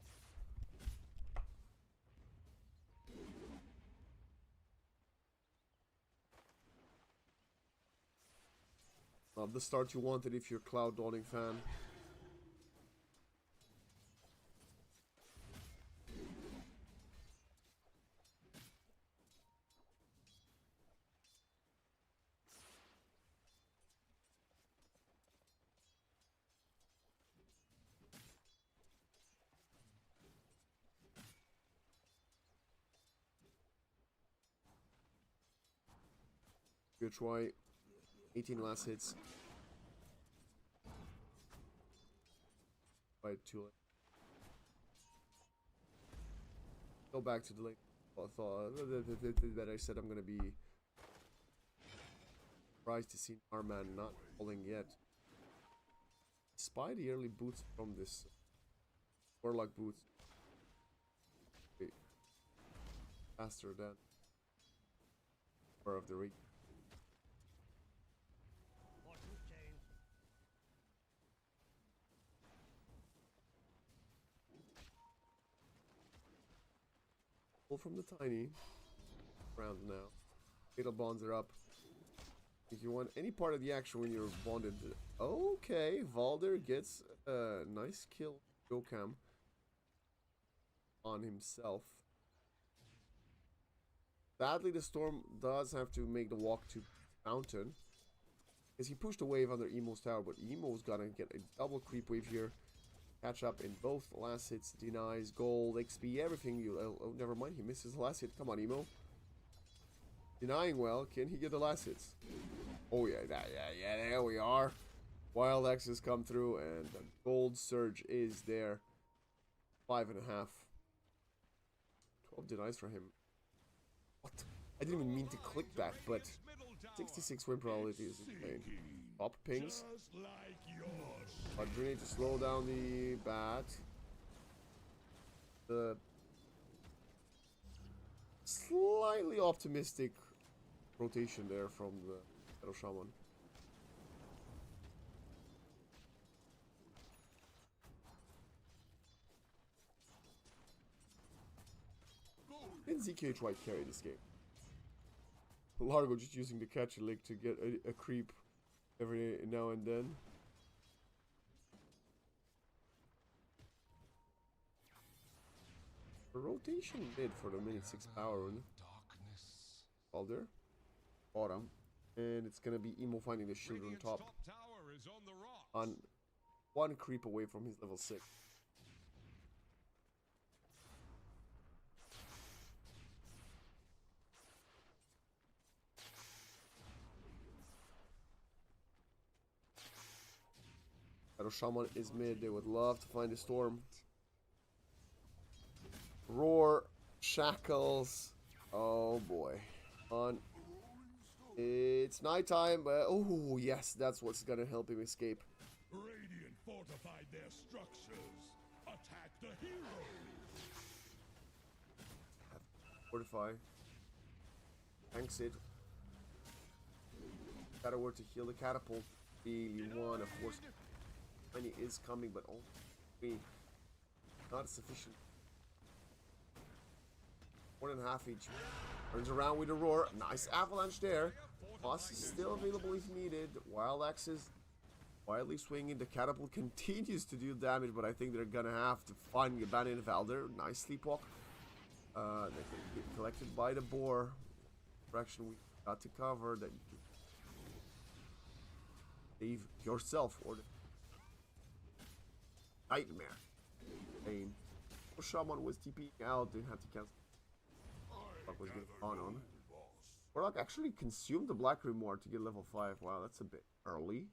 Not the start you wanted if you're a Cloud Dawning fan. Good try. 18 last hits. Right, too late. Go back to the late thought that I said I'm gonna be surprised to see Arman not falling yet. Despite the early boots from this Warlock boots. Wait. Faster than of the ring. Pull from the tiny round now. Fatal bonds are up. If you want any part of the action when you're bonded, okay, Valder gets a nice kill, Gokam, on himself. Sadly, the Storm does have to make the walk to Mountain, because he pushed a wave under Emo's tower, but Emo's gonna get a double creep wave here. Catch up in both last hits, denies, gold, XP, everything. Oh, never mind, he misses the last hit. Come on, Emo. Denying well, can he get the last hits? Oh yeah, there we are. Wild Axes come through, and the gold surge is there. 5.5. 12 denies for him. What? I didn't even mean to click that, but 66 win probability is insane. Pop pings. Grenade to slow down the bat. The slightly optimistic rotation there from the Shadow Shaman. Can ZKH White carry this game? Largo just using the catch a lick to get a creep every now and then. A rotation mid for the minute 6 power run. Balder. Bottom. And it's gonna be Emo finding the shield on top. On one creep away from his level 6. Shadow Shaman is mid. They would love to find a storm. Roar, shackles. Oh boy. On. It's nighttime, but oh yes, that's what's gonna help him escape. Radiant fortified their structures. Attack the heroes. Fortify. Tanks it. Gotta work to heal the catapult. Really wanna force. Money is coming, but only not sufficient. More than half each. Turns around with a roar. Nice avalanche there. Boss is still available if needed. Wild Axes wildly swinging. The catapult continues to do damage, but I think they're gonna have to find Abandon Valder. Nice sleepwalk. They can get collected by the boar. Fraction we got to cover that you can save yourself or the nightmare. Pain. Shaman was TPing out. They had to cancel. What was going on? Warlock actually consumed the Black Grimoire to get level 5. Wow, that's a bit early.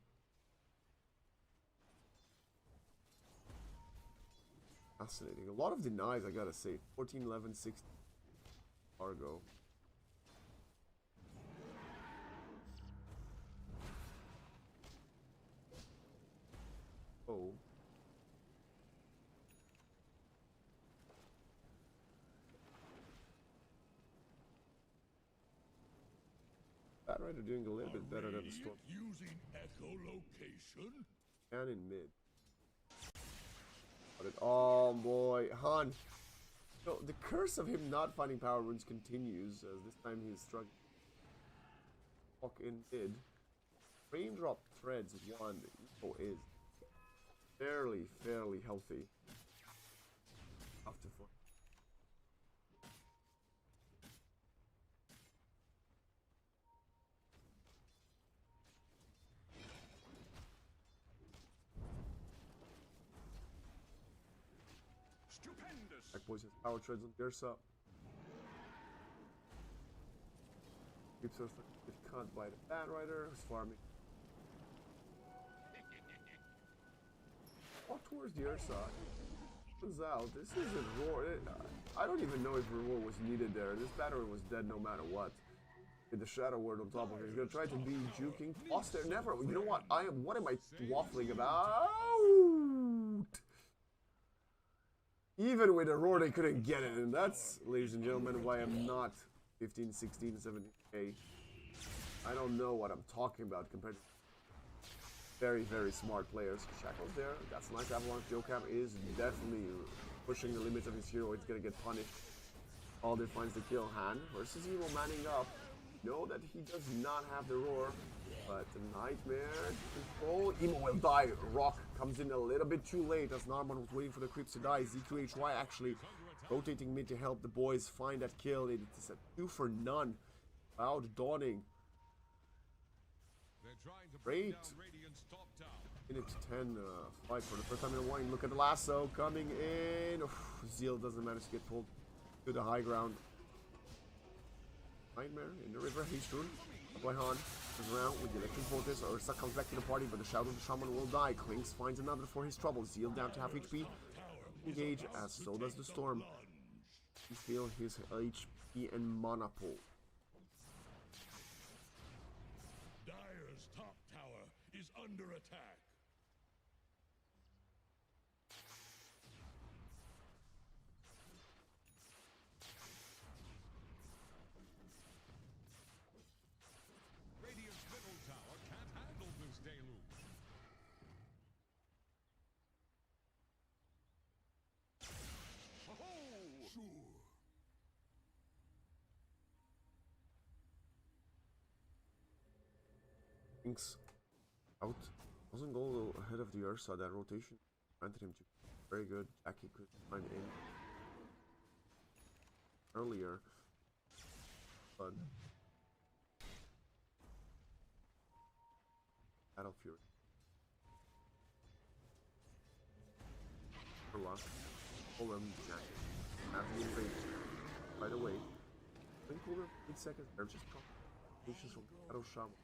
Fascinating. A lot of denies, I gotta say. 14, 11, 16. Argo. Oh. Batrider doing a little bit better than the Storm. Using echolocation. And in mid. Oh boy, Han. No, the curse of him not finding power runes continues as this time he's struggling. Walk in mid. Raindrop threads one. Eco is fairly healthy. After foot. Black Boys has power treads on Gersa. Keeps us get cut by the Batrider who's farming. walk towards the other side. Turns out, this isn't roar. I don't even know if a roar was needed there. This battery was dead no matter what. With the shadow word on top of it. He's gonna try to be juking. Toss there, never. You know what? What am I waffling about? Even with a roar, they couldn't get it. And that's, ladies and gentlemen, why I'm not 15, 16, 17K. I don't know what I'm talking about compared to very, very smart players. Shackles there. That's a nice avalanche. Jokam is definitely pushing the limits of his hero. He's gonna get punished. Alder finds the kill. Han versus Emo manning up. Know that he does not have the roar, but the nightmare control. Emo will die. Rock comes in a little bit too late as Narman was waiting for the creeps to die. ZQHY actually rotating mid to help the boys find that kill. It is a 2 for none. Cloud dawning. Great. Minute 10 fight for the first time in a while. Look at the lasso coming in. Zeal doesn't manage to get pulled to the high ground. Nightmare in the river. Hastrun. Apply Han. Turns around with the electric voltage. Ursa comes back to the party, but the Shadow of the Shaman will die. Clinks finds another for his trouble. Zeal down to half HP. Engage as so does the Storm. He feels his HP and mana pull. Dire's top tower is under attack. Radiant's middle tower can't handle this deluge. Oh, sure. Inks out. Doesn't go ahead of the Ursa. That rotation granted him to very good. Jackie could find in earlier, but Battle Fury. For luck. Pull him, Jackie. After the invasion. By the way, think over 8 seconds. They're just complications from Battle Shaman.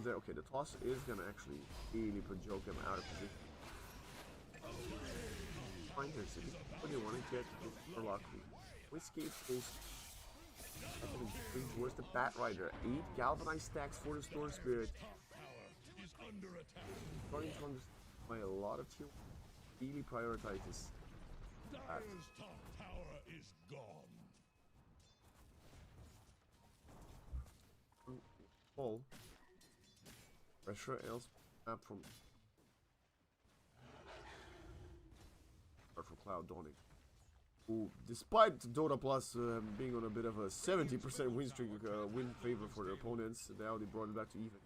There. Okay, the toss is gonna actually really put Jokem out of position. Fine here, City. What do you want to get for luck? Whiskey post. Where's the Bat Rider? 8 galvanized stacks for the Storm Spirit. Starting to understand why a lot of teams really prioritize this. Dire's top tower is gone. Full. Pressure else map from Cloud Dawning. Who, despite Dota Plus being on a bit of a 70% win streak, win favor for their opponents, now they brought it back to even.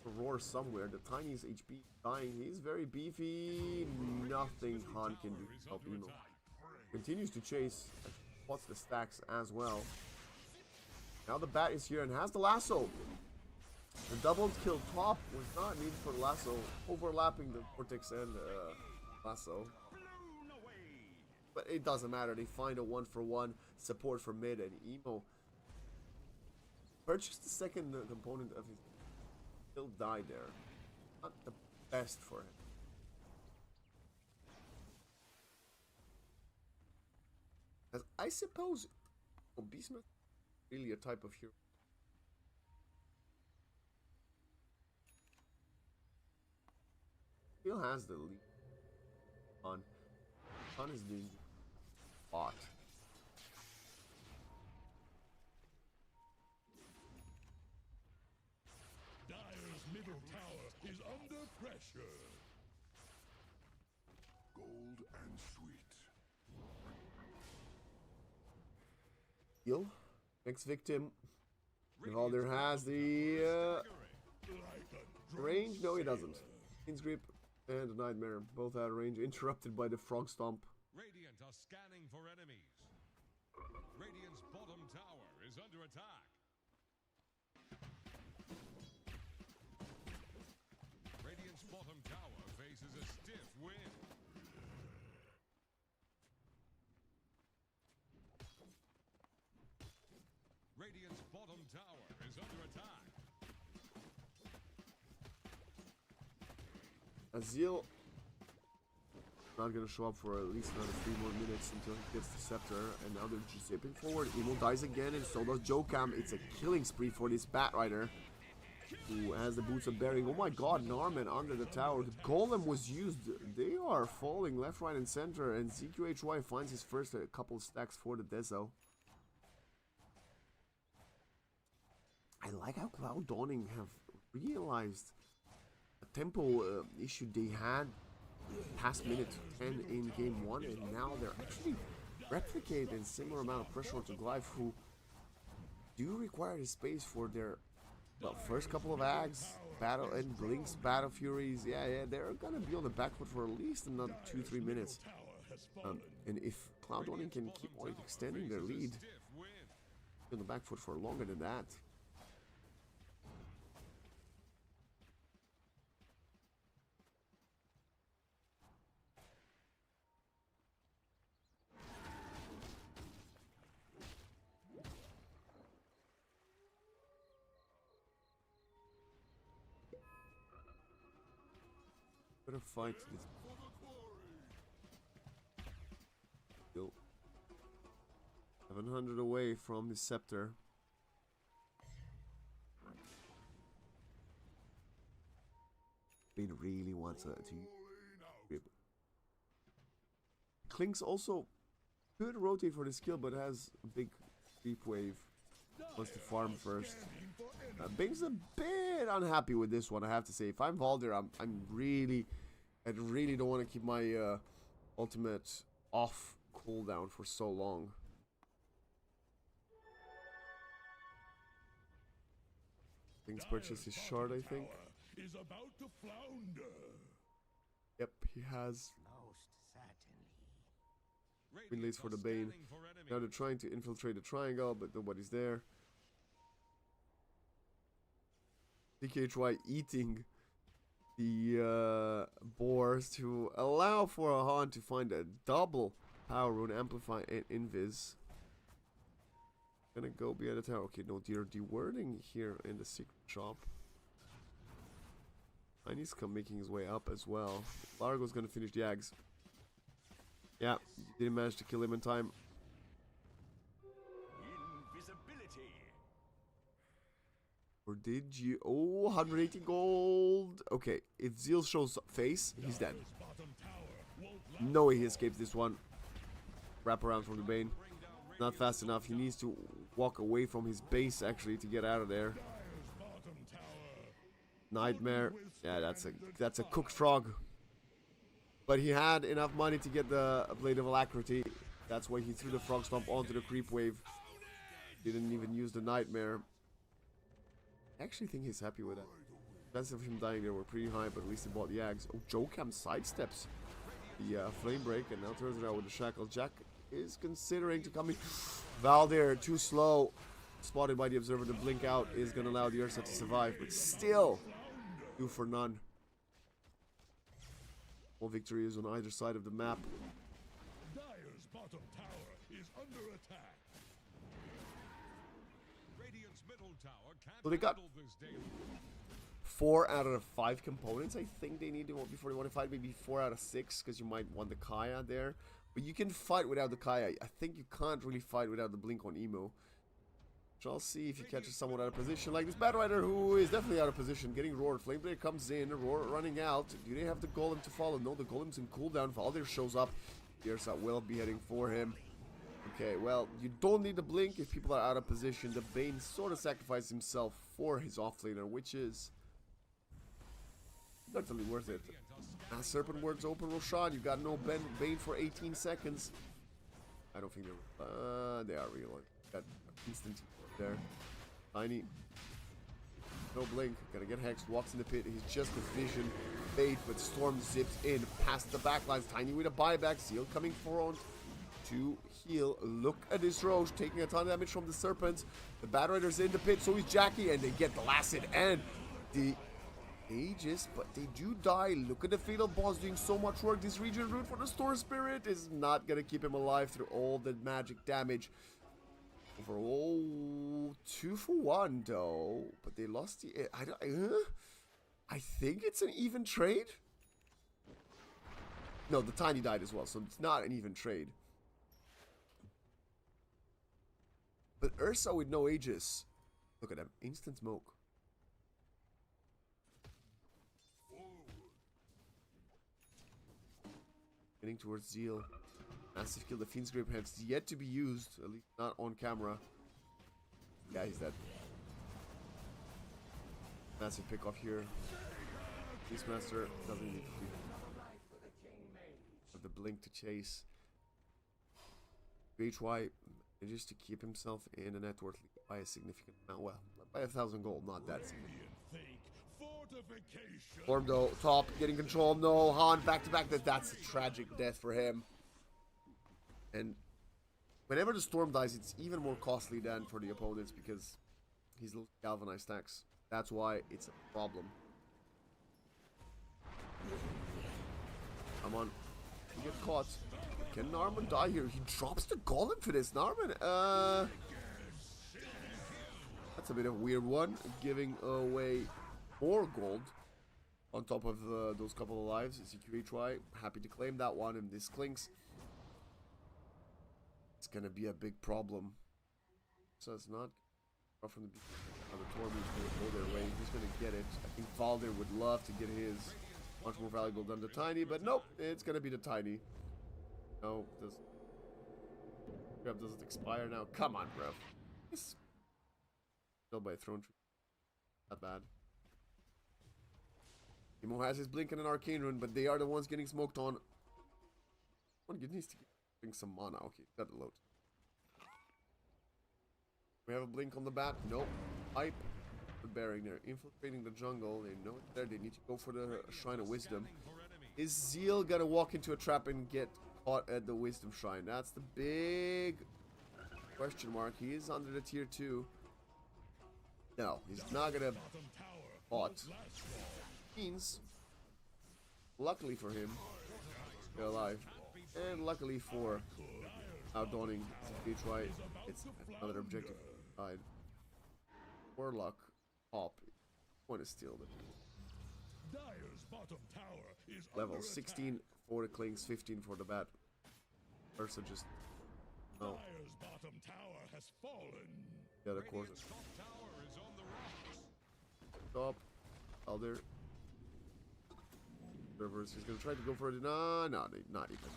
A roar somewhere. The tiniest HP dying. He's very beefy. Nothing Han can do to help Emo. Continues to chase. Spots the stacks as well. Now the bat is here and has the lasso. The double kill top was not needed for the lasso, overlapping the Vortex and lasso. But it doesn't matter, they find a 1-for-1 support for mid, and Emo purchased the second component of his, still died there. Not the best for him. As I suppose, Beastman is really a type of hero. Still has the lead on is doing a lot. Dire's middle tower is under pressure. Gold and sweet. Heal. Next victim. Valder has the range. No, he doesn't. King's Grip and a Nightmare both out of range, interrupted by the Frog Stomp. Radiant are scanning for enemies. Radiant's bottom tower is under attack. Radiant's bottom tower faces a stiff wind. Radiant's bottom tower is under attack. Azil not gonna show up for at least another 3 more minutes until he gets the scepter, and now they're just zipping forward. Emo dies again, and so does Jokam. It's a killing spree for this Bat Rider, who has the boots of bearing. Oh my god, Narman under the tower. The golem was used. They are falling left, right, and center, and ZQHY finds his first couple stacks for the Deso. I like how Cloud Dawning have realized a tempo issue they had past minute 10 in game 1, and now they're actually replicating a similar amount of pressure onto Glyph, who do require the space for their first couple of Ags, Battle and Blinks, Battle Furies. Yeah, they're gonna be on the back foot for at least another 2-3 minutes. And if Cloud Dawning can keep on extending their lead, on the back foot for longer than that. Better fight this. Still 700 away from the scepter. Bane really wants to grip. Klink's also could rotate for the skill, but has a big creep wave. Wants to farm first. Bane's a bit unhappy with this one, I have to say. If I'm Valdir, I really don't want to keep my ultimate off cooldown for so long. Things purchased his shard, I think. Is about to flounder. Yep, he has. Win lays for the Bane. Now they're trying to infiltrate the triangle, but nobody's there. DKHY eating the boars to allow for a Han to find a double power rune, amplify and invis. Gonna go behind the tower. Okay, no, they're dewording here in the secret shop. Tiny's come making his way up as well. Largo's gonna finish the Ags. Yeah, didn't manage to kill him in time. Invisibility. Or did you? Oh, 180 gold. Okay, if Zeal shows face, he's dead. No way he escapes this one. Wrap around from the Bane. Not fast enough. He needs to walk away from his base actually to get out of there. Nightmare. Yeah, that's a cooked frog. But he had enough money to get the Blade of Alacrity. That's why he threw the Frog Stomp onto the creep wave. Didn't even use the Nightmare. I actually think he's happy with that. Chances of him dying there were pretty high, but at least he bought the Ags. Oh, Jokam sidesteps the Flame Break and now turns it out with the Shackle. Jack is considering to come in. Valdir, too slow. Spotted by the Observer. The blink out is going to allow the Ursa to survive, but still 2 for none. All victories on either side of the map. Dire's bottom tower is under attack. Radiant's middle tower can't So they got handle this daily. 4 out of 5 components I think they need to before they want to fight. Maybe 4 out of 6 because you might want the Kaya there. But you can fight without the Kaya. I think you can't really fight without the Blink on Emo. So I'll see if he catches someone out of position, like this Bat Rider, who is definitely out of position, getting roared. Flameblade comes in, Roar running out. Do they have the Golem to follow? No, the Golem's in cooldown. Valdir shows up. Ursa will be heading for him. Okay, well, you don't need the Blink if people are out of position. The Bane sort of sacrificed himself for his offlaner, which is certainly worth it. Serpent Words open, Roshan. You got no Bane for 18 seconds. I don't think they are real. Got instant there. Tiny. No blink. Gonna get hexed. Walks in the pit. He's just a vision bait, but Storm zips in past the backlines. Tiny with a buyback. Seal coming front to heal. Look at this Roche taking a ton of damage from the Serpents. The Bat Rider's in the pit. So is Jackie, and they get the Lacid and the Aegis, but they do die. Look at the Fatal Boss doing so much work. This region root for the Storm Spirit is not gonna keep him alive through all the magic damage. Overall, 2 for 1 though, but they lost the. I think it's an even trade. No, the Tiny died as well, so it's not an even trade. But Ursa with no Aegis. Look at him. Instant smoke. Getting towards Zeal. Massive kill. The Fiend's Grip has yet to be used. At least not on camera. Yeah, he's dead. Massive pick off here. Beastmaster doesn't need to have the blink to chase. HY just to keep himself in the net worth by a significant amount. Well, by 1,000 gold, not that significant. Storm though, top, getting control. No, Han back to back. That's a tragic death for him. And whenever the Storm dies, it's even more costly than for the opponents because he's losing galvanized stacks. That's why it's a problem. Come on. You get caught. Can Narman die here? He drops the golem for this. Narman, that's a bit of a weird one. Giving away more gold on top of those couple of lives. CQHY, happy to claim that one. And this clinks. It's gonna be a big problem. So it's not from the Torby's gonna go their way. He's gonna get it. I think Valdir would love to get his. Much more valuable than the Tiny, but nope, it's gonna be the Tiny. No, this grab doesn't expire now. Come on, bro. Yes. Killed by a throne tree. Not bad. Timo has his blink and an arcane rune, but they are the ones getting smoked on. One needs to bring some mana. Okay, got the load. We have a blink on the bat. Nope. Hype. The bearing there. Infiltrating the jungle. They know it's there. They need to go for the Shrine of Wisdom. Is Zeal gonna walk into a trap and get caught at the Wisdom Shrine? That's the big question mark. He is under the tier 2. No, he's not gonna caught. Means, luckily for him, they're alive. And luckily for Outdawning CHY, it's another objective side. Warlock, top, want to steal them. Level 16 for the Clings, 15 for the bat. Ursa just no. Yeah, of course. Top, Elder. Reverse. He's gonna try to go for it. No, not even.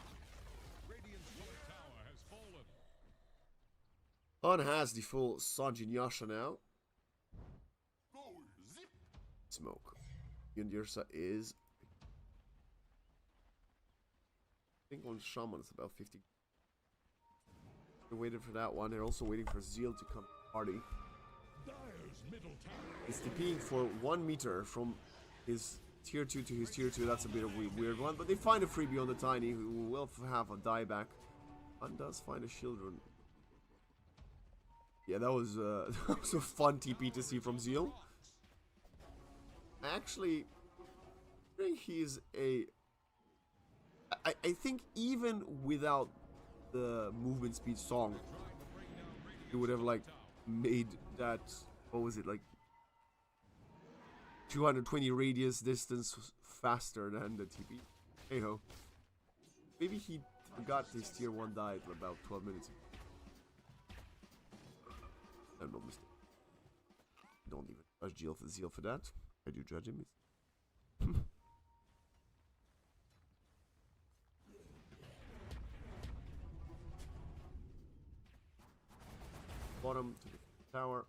Han has the full Sanjin Yasha now. Smoke. Yundirsa is. I think on Shaman it's about 50. They're waiting for that one. They're also waiting for Zeal to come to the party. He's TPing for 1 meter from his tier 2 to his tier 2. That's a bit of a weird one. But they find a freebie on the Tiny who will have a dieback. Han does find a shield rune. Yeah, that was a fun TP to see from Zeal. Actually, I think he's a... I think even without the movement speed song, he would have like made that, what was it, like 220 radius distance faster than the TP. Hey ho. Maybe he forgot his tier 1 died about 12 minutes ago. I'm not mistaken. Don't even judge Zeal for that. I do judge him. Bottom to the tower.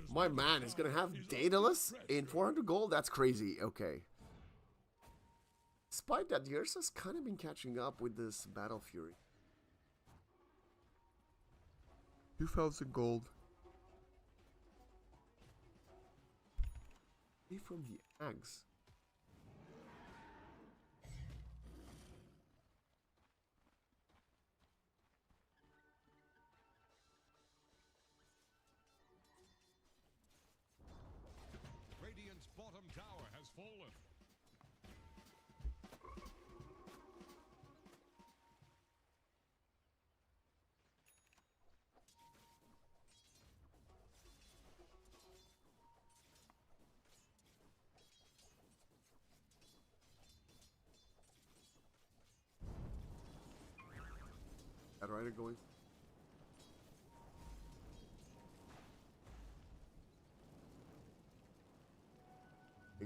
My man is gonna have Daedalus in 400 gold? That's crazy. Okay. Despite that, the Ursa's kind of been catching up with this Battle Fury. 2,000 gold. From the eggs. Radiant's bottom tower has fallen. That rider going.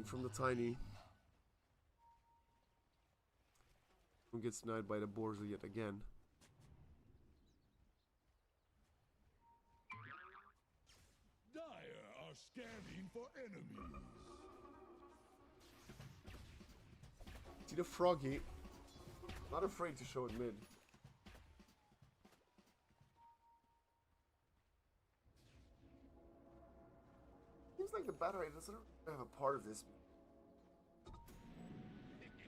From the tiny. Who gets denied by the Borza yet again. Dire are scanning for enemies. See the Froggy. Not afraid to show it mid. Seems like the battery doesn't have a part of this.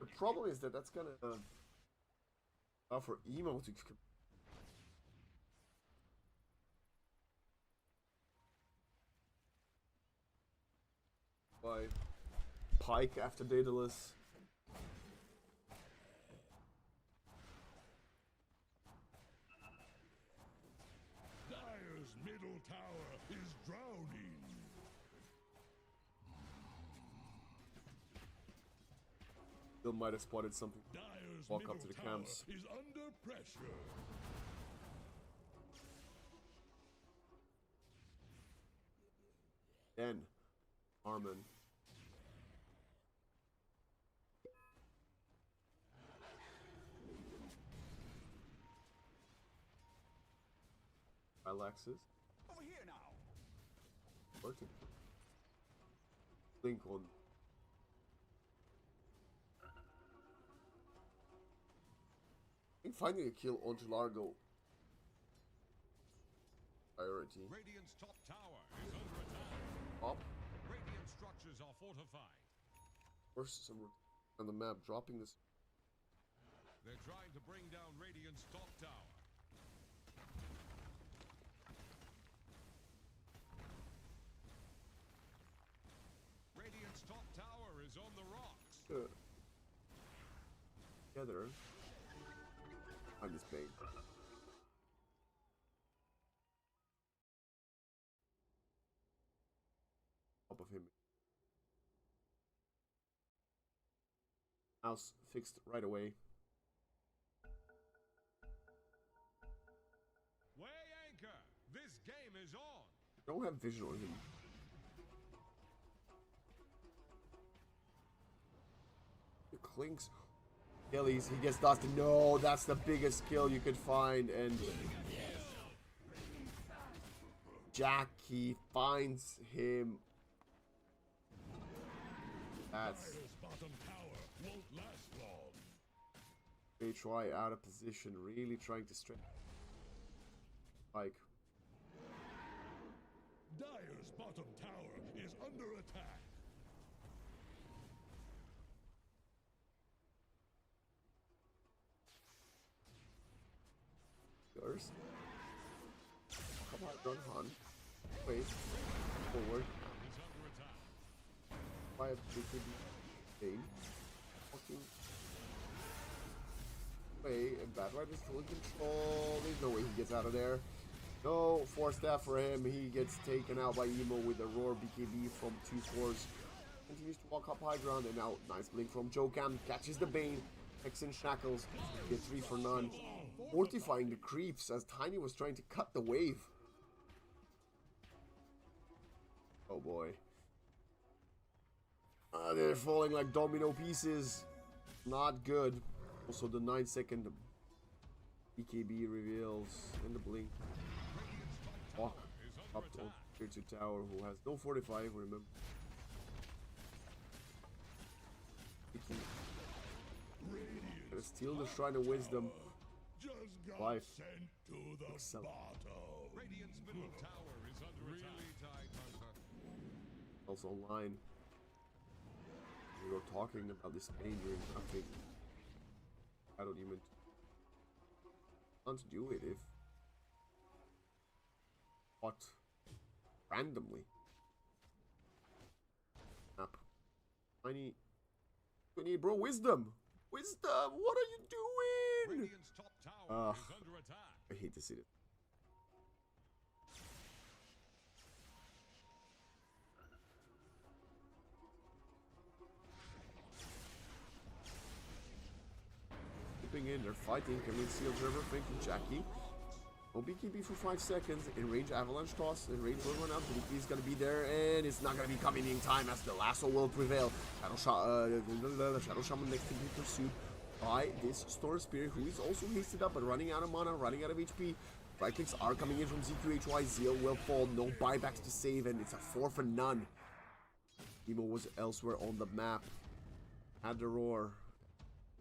The problem is that that's gonna offer emo to by Pike after Daedalus. Dire's middle tower is drowning. Still might have spotted something. Dire's Walk middle up to the tower camps. is under pressure. Then Armin. Alexis. Over here now. Working. Link on. I think finding a kill onto Largo. Priority. Radiant's top tower is under attack. Up. Radiant structures are fortified. First, some on the map dropping this. They're trying to bring down Radiant's top tower. Radiant's top tower is on the rocks. Together. I'm just paid. Top of him. House fixed right away. Weigh anchor. This game is on. Don't have vision on him. He clinks. Kelly's, he gets dusted. No, that's the biggest kill you could find. And Jackie finds him. That's. Dire's bottom tower won't last long. They try out of position, really trying to stretch. Like. Dire's bottom tower is under attack. Yours. Come on, run Han. Wait. Forward. Is under attack. By a big thing. Fucking. Wait, and Bad Rider's still in control. There's no way he gets out of there. No, 4-staff for him. He gets taken out by Emo with a Roar BKB from 2-4s. Continues to walk up high ground, and now nice blink from Jokam. Catches the Bane. Hexen Shackles. Get 3 for none. Mortifying the creeps as Tiny was trying to cut the wave. Oh boy. They're falling like domino pieces. Not good. Also the 9-second BKB reveals in the blink. Walk up to tier 2 tower who has no 45, remember. Gonna steal the Shrine of Wisdom. Just got Life. sent to the Excel. bottom. Radiant's middle tower is under attack. Really tight, Hunter. Also online. We were talking about this pain during nothing. I don't even want to do it if what randomly. Up. I need bro wisdom. Wisdom, what are you doing? Radiant's top tower is under attack. I hate to see it. keeping in. They're fighting. Can we seal Trevor? Thank you, Jackie. No BKB for 5 seconds. In range, Avalanche Toss. In range, will run out. BKB is going to be there, and it's not going to be coming in time as the lasso will prevail. Shadow Shaman next to be pursued by this Storm Spirit, who is also hasted up, but running out of mana, running out of HP. Right clicks are coming in from ZQHY. Zeal will fall. No buybacks to save, and it's a 4 for none. Emo was elsewhere on the map. Had the roar.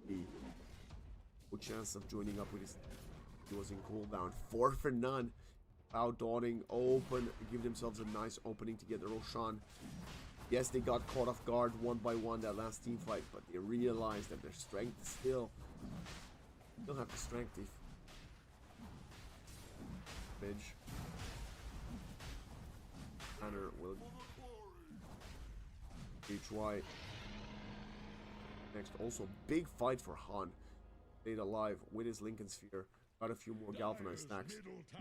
Good chance of joining up with his. He was in cooldown. 4 for none. Cloud Dawning open. Give themselves a nice opening to get the Roshan. Yes, they got caught off guard one by one that last team fight, but they realized that their strength still have the strength if Bench. Banner will HY. Next, also big fight for Han. Stayed alive with his Lincoln Sphere. Got a few more galvanized stacks.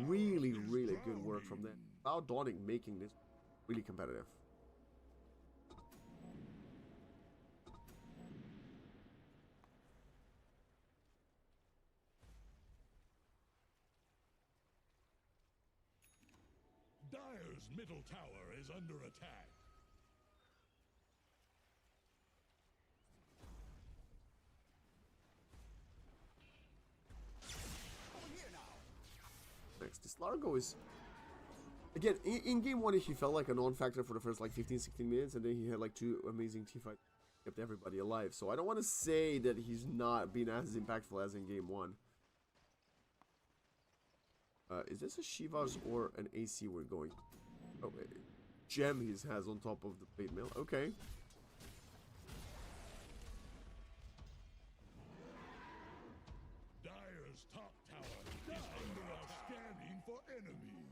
Really good work from them. Cloud Dawning making this really competitive. Dire's middle tower is under attack. Next, this Largo is again in game 1 he felt like a non-factor for the first like 15-16 minutes, and then he had like 2 amazing team fights, kept everybody alive. So I don't want to say that he's not been as impactful as in game 1. Is this a Shivas or an AC we're going? Oh, gem he has on top of the plate mail. Okay. Dire's top tower is under attack. Scanning for enemies.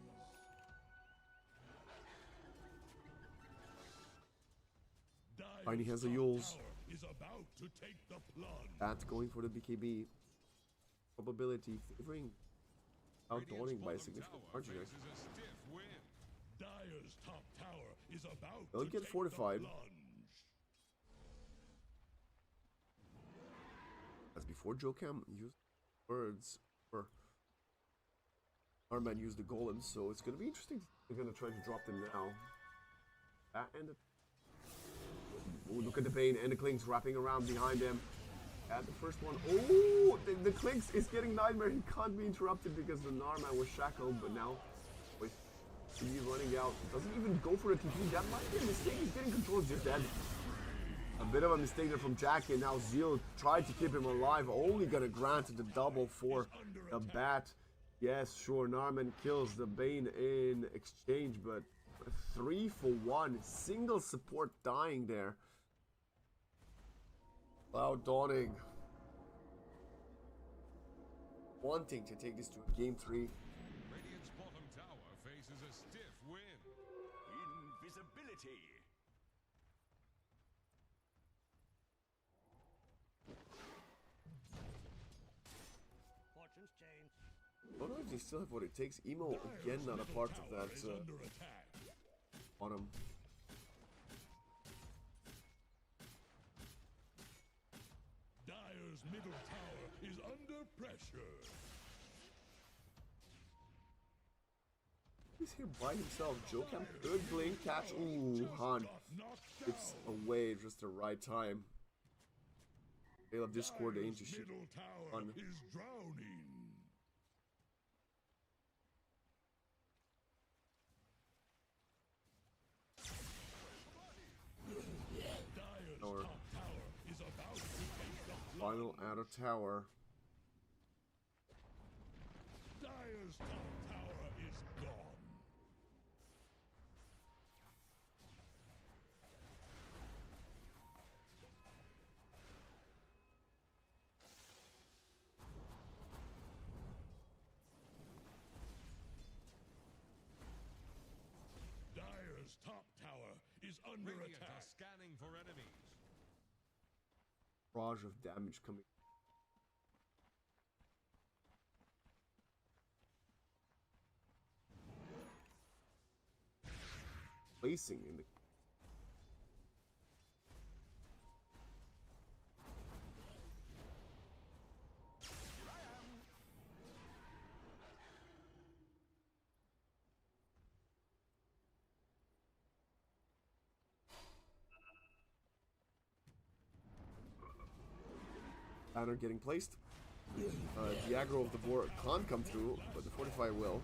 Tiny has a Dire's Yules. top tower is about to take the plunge. That's going for the BKB. Probability favoring Cloud Dawning by a significant margin. Dire's top tower is about They'll to get take fortified. the plunge. As before, Jokam used words, or Arman used the golems, so it's gonna be interesting. They're gonna try to drop them now. That and the... Ooh, look at the Bane and the Clinks wrapping around behind them. At the first one, oh, the Clinks is getting Nightmare. He can't be interrupted because the Narman was shackled, but now with TP running out, doesn't even go for a TP. That might be a mistake. He's getting control, he's just dead. A bit of a mistake there from Jackie, and now Zeal tried to keep him alive, only gonna grant the double for the bat. Yes, sure, Narman kills the Bane in exchange, but 3 for 1, single support dying there. Cloud Dawning wanting to take this to game 3. Radiant's bottom tower faces a stiff wind. Invisibility. Fortune's changed. I don't know if they still have what it takes. Emo again not a part of that Is under attack. bottom. Dire's middle tower is under pressure. He's here by himself. Jokam could blink catch. Ooh, Han gets away just the right time. Veil of Discord Dire's into shit. middle tower Fun. is drowning. Dire's Tower. top tower is about to take the plunge. Final outer tower. Dire's top tower is gone. Dire's top tower is under attack. Scanning for enemies. Barrage of damage coming. Placing in the banner getting placed. The aggro of the board can't come through, but the Fortify will.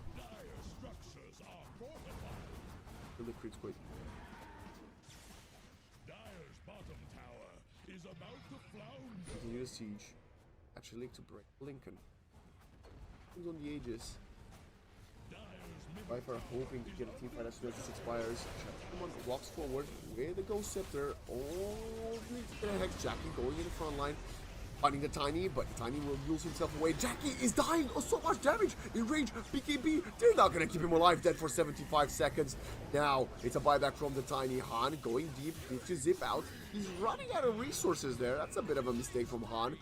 And the creeps quick. Dyer's bottom tower is about to flounder. Continue the siege. Actually, to break Lincoln. Who's on the Aegis? GLYPH are hoping to get a team fight as soon as this expires. Someone walks forward with the Ghost Scepter. Only to the Hex. Jackie going in the front line. Finding the Tiny, but Tiny will lose himself away. Jackie is dying! Oh, so much damage! In range, BKB, they're not gonna keep him alive, dead for 75 seconds. Now, it's a buyback from the Tiny. Han going deep, needs to zip out. He's running out of resources there. That's a bit of a mistake from Han.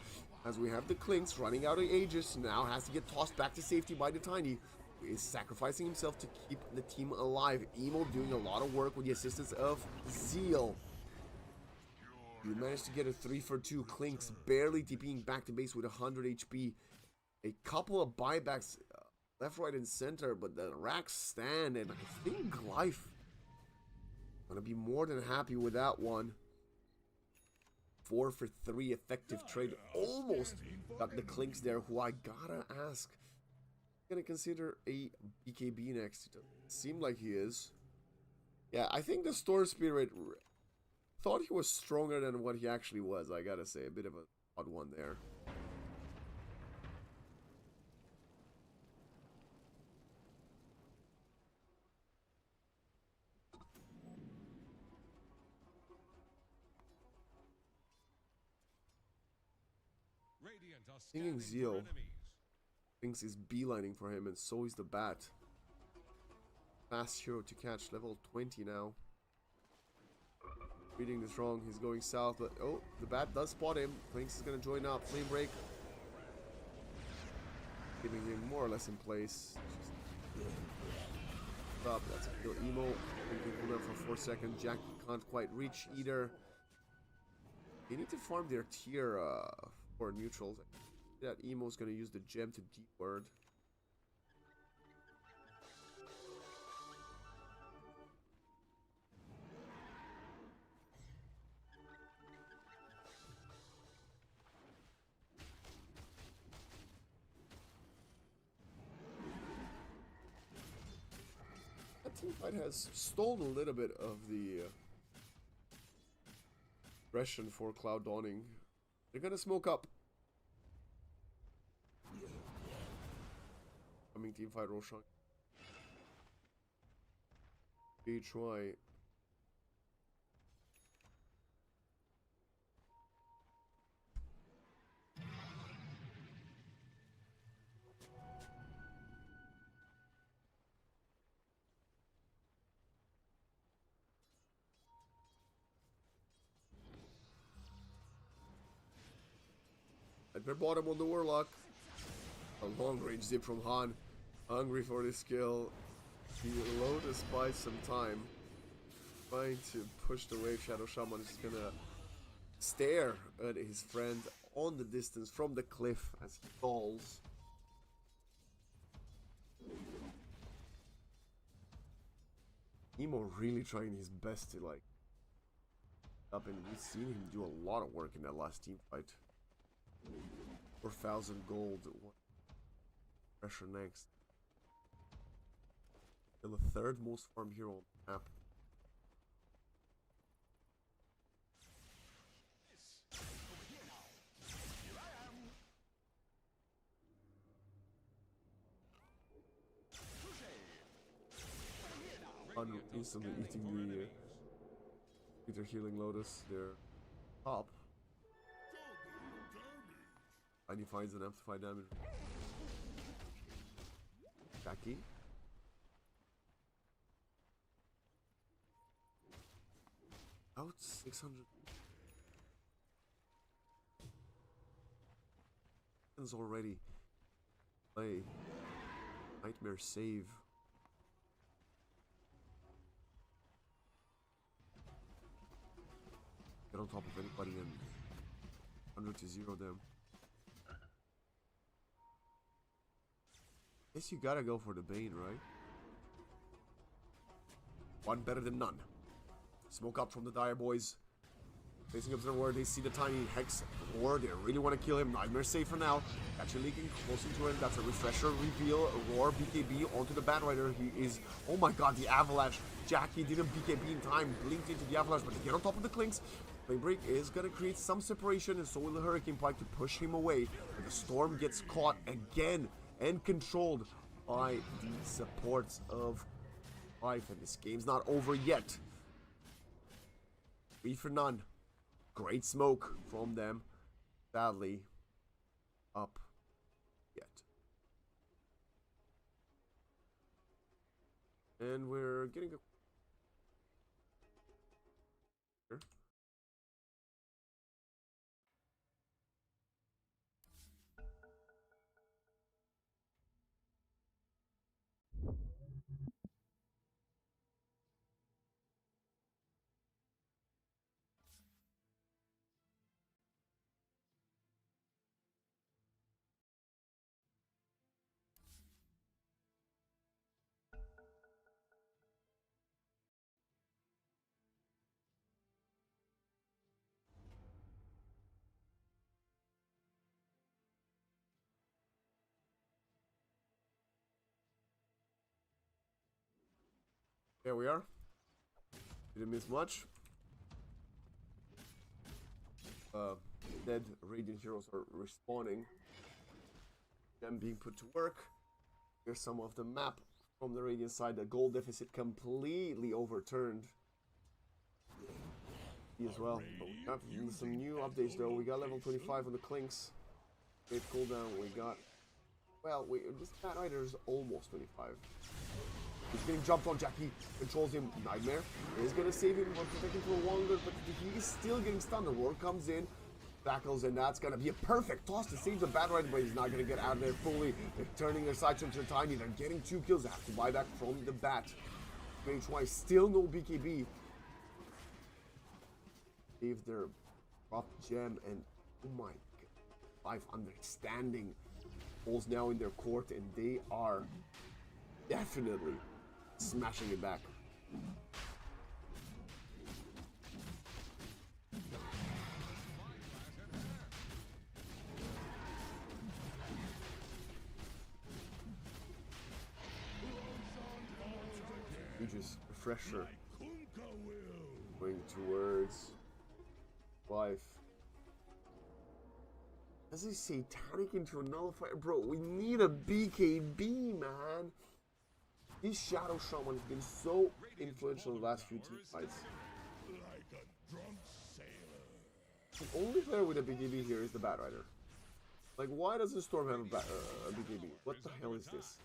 As we have the Clinks running out of Aegis, now has to get tossed back to safety by the Tiny, who is sacrificing himself to keep the team alive. Emo doing a lot of work with the assistance of Zeal. You managed to get a 3-for-2. Clinks barely TPing back to base with 100 HP. A couple of buybacks left, right, and center, but the racks stand, and I think GLYPH gonna be more than happy with that one. 4-for-3 effective trade. Almost got the Clinks there, who I gotta ask. Gonna consider a BKB next. It doesn't seem like he is. Yeah, I think the Store Spirit thought he was stronger than what he actually was, I gotta say. A bit of an odd one there. Radiant are Singing scanning Zeal for enemies. thinks is beelining for him, and so is the Bat. Fast hero to catch, level 20 now. Reading this wrong, he's going south, but oh, the Bat does spot him. Clinks is gonna join up. Flame break, keeping him more or less in place. Up, that's a kill. Emo can hold up for 4 seconds. Jackie can't quite reach either. They need to farm their tier for neutrals. That Emo's gonna use the gem to deep word. That teamfight has stolen a little bit of the aggression for Cloud Dawning. They're gonna smoke up. Coming teamfight, Roshan. BO3. At their bottom on the Warlock. A long range zip from Han. Hungry for this kill. The Lotus buys some time. Trying to push the wave. Shadow Shaman is gonna stare at his friend on the distance from the cliff as he falls. Emo really trying his best to like up, and we've seen him do a lot of work in that last team fight. 4,000 gold. Pressure next. And the third most farm hero on the map. Instantly eating the Peter Healing Lotus, their top. And he finds an amplified damage. Jackie. Out 600. Already. Play. Nightmare save. Get on top of anybody and 100 to 0 them. Guess you gotta go for the Bane, right? One better than none. Smoke up from the Dire boys. Facing Observer, they see the tiny Hex Roar. They really want to kill him. Nightmare safe for now. Actually leaking close into him. That's a refresher reveal. Roar BKB onto the Batrider. He is, oh my god, the Avalanche. Jackie didn't BKB in time, blinked into the Avalanche, but to get on top of the Clinks, Flame Break is going to create some separation, and so will the Hurricane Pike to push him away. But the Storm gets caught again and controlled by the supports of Life, and this game's not over yet. 3 for none. Great smoke from them. Sadly, up yet. And we're getting a... Here. There we are. Didn't miss much. Dead Radiant heroes are respawning. Them being put to work. Here's some of the map from the Radiant side. The goal deficit completely overturned. As well. But we got some new updates though. We got level 25 on the Clinks. Great cooldown. We got... Well, this Batrider is almost 25. He's getting jumped on. Jackie controls him. Nightmare is going to save him, but protecting for longer, but he is still getting stunned. The Roar comes in, tackles, and that's going to be a perfect toss to save the Batrider, but he's not going to get out of there fully. They're turning their sights into Tiny. They're getting 2 kills. They have to buy back from the Bat. HY still no BKB. Save their drop gem, and oh my god, Life understanding falls now in their court, and they are definitely smashing it back. Aegis refresher going towards Life. As he satanic into a nullifier, bro. We need a BKB, man. This Shadow Shaman has been so influential in the last few team fights. Like a drunk sailor. The only player with a BKB here is the Batrider. Like, why does the Storm have a BKB? What the hell is this?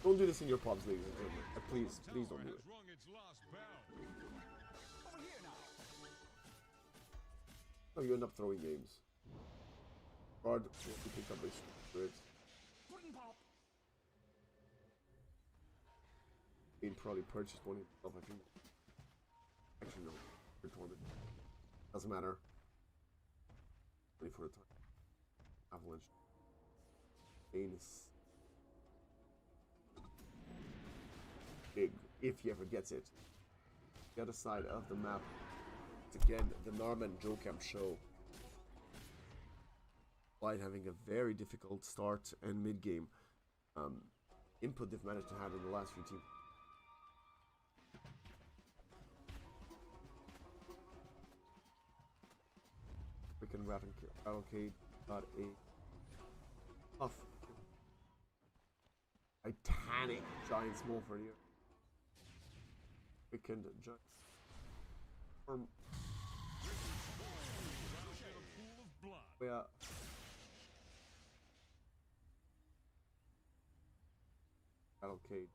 Don't do this in your pubs, ladies and gentlemen. Please, please don't do it. Oh, you end up throwing games. Guard will be picked up by Spirit. He probably purchased one himself, I think. Actually, no. Retorted. Doesn't matter. Only for a time. Avalanche. Anus. Big, if he ever gets it. The other side of the map. It's again the Norman Joe Camp show. Despite having a very difficult start and mid game input they've managed to have in the last few teams. Freaking Rattlecade got a tough Titanic giant small for you. Weekend giant yeah. Rattlecade.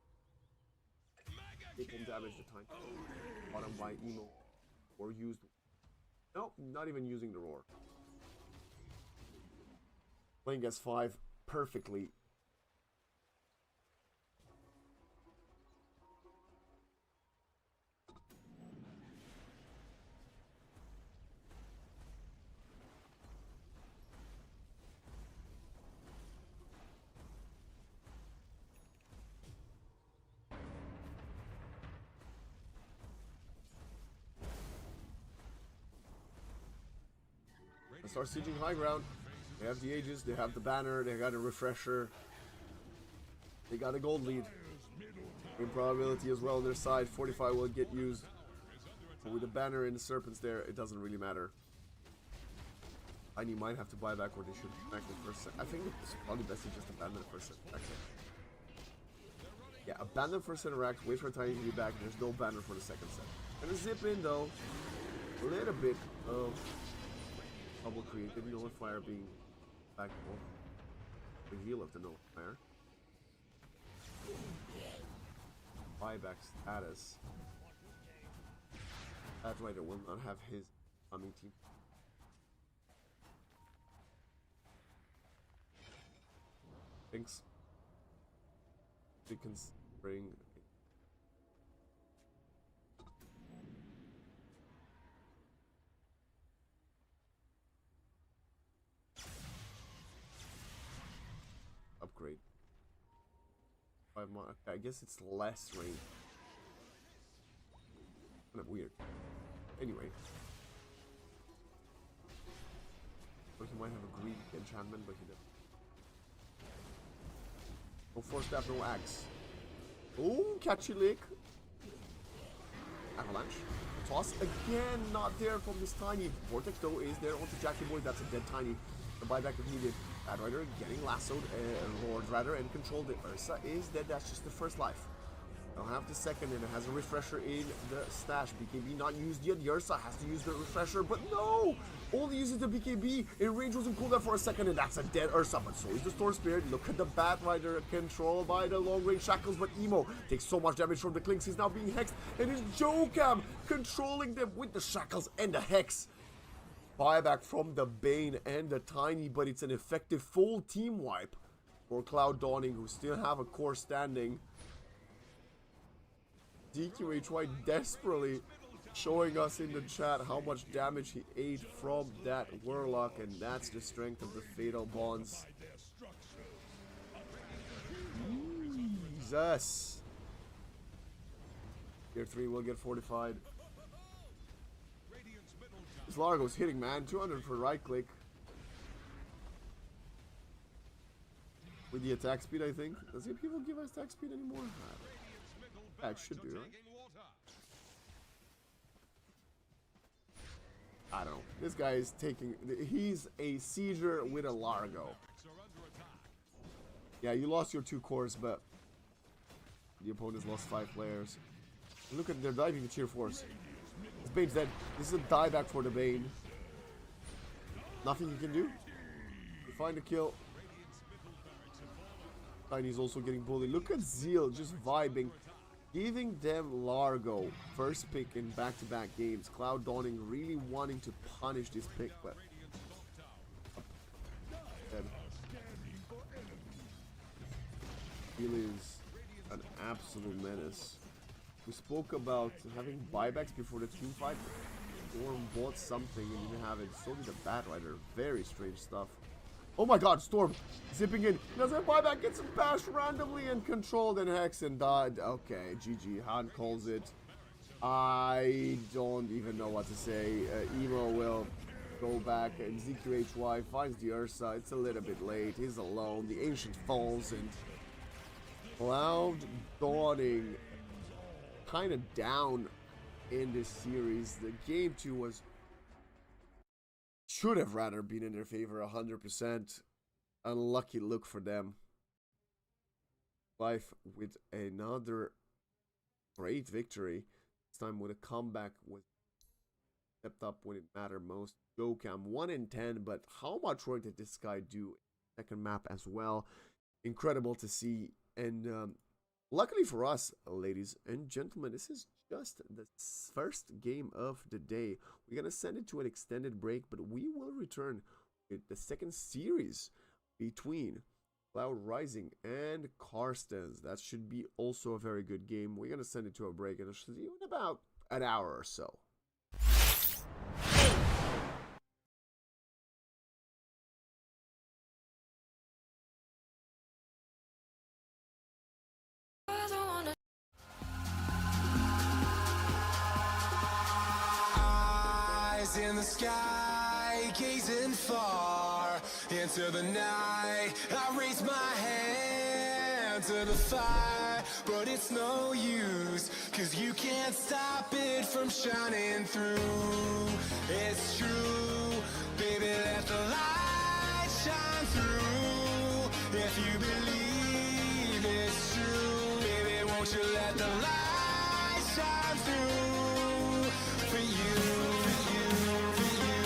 It can damage the tank. Bottom by emo. Or used. Nope, not even using the Roar. Playing S5 perfectly. Start sieging high ground. They have the Aegis, they have the banner, they got a refresher. They got a gold lead. In probability as well on their side. 45 will get used. But with the banner and the serpents there, it doesn't really matter. Tiny might have to buy back, or they should actually first. I think it's probably best to just abandon it first. Actually. Yeah, abandon first interact, wait for Tiny to be back. There's no banner for the second set. Gonna zip in though. A little bit of trouble created. Nullifier being back off. The heal of the nullifier. Buyback status. That Rider will not have his coming team. Thanks. We can bring. Upgrade. 5 more. Okay, I guess it's less range. Kind of weird. Anyway. But he might have a greed enchantment, but he doesn't. No force staff, no axe. Oh, catchy lick. Avalanche. Toss again, not there from this Tiny. Vortex though is there onto Jackie Boy. That's a dead Tiny. The buyback if needed. Bad Rider getting lassoed. Lord Rider and controlled. The Ursa is dead. That's just the first life. They'll have the second, and it has a refresher in the stash. BKB not used yet. The Ursa has to use the refresher, but no! Only uses the BKB. In range wasn't cooldown for a second, and that's a dead Ursa. But so is the Storm Spirit. Look at the Bat Rider controlled by the long range shackles, but Emo takes so much damage from the clinks. He's now being hexed, and it's Jokam controlling them with the shackles and the hex. Buyback from the Bane and the Tiny, but it's an effective full team wipe for Cloud Dawning, who still have a core standing. GLYPH desperately showing us in the chat how much damage he ate from that Warlock, and that's the strength of the Fatal Bonds. Jesus. Tier 3 will get fortified. This Largo's hitting, man. 200 for right click. With the attack speed, I think. Does people give us attack speed anymore? Yeah, it should do, right? I don't know. This guy is taking... He's a seizure with a Largo. Yeah, you lost your 2 cores, but... The opponent's lost 5 players. Look at their diving tier 4s. This Bane's dead. This is a dieback for the Bane. Nothing you can do. You find a kill. Tiny's also getting bullied. Look at Zeal just vibing. Giving them Largo, first pick in back-to-back games. Cloud Dawning really wanting to punish this pick, but Zeal is an absolute menace. We spoke about having buybacks before the team fight. Storm bought something and didn't have it. So did the Bat Rider. Very strange stuff. Oh my god, Storm zipping in. He doesn't have buyback, gets him bashed randomly and controlled and hex and died. Okay, GG. Han calls it. I don't even know what to say. Emo will go back and GLYPH finds the Ursa. It's a little bit late. He's alone. The Ancient falls and Cloud Dawning kind of down in this series. The game 2 was should have rather been in their favor 100%. Unlucky look for them. Life with another great victory. This time with a comeback, was stepped up when it mattered most. Jokam 1 in 10, but how much work did this guy do in the second map as well? Incredible to see. And luckily for us, ladies and gentlemen, this is just the first game of the day. We're gonna send it to an extended break, but we will return with the second series between Cloud Rising and Karstens. That should be also a very good game. We're gonna send it to a break, and I'll see you in about an hour or so. In the sky, gazing far into the night. I raise my hand to the fire, but it's no use, 'cause you can't stop it from shining through. It's true, baby, let the light shine through. If you believe it's true, baby, won't you let the light shine through for you, for you, for you,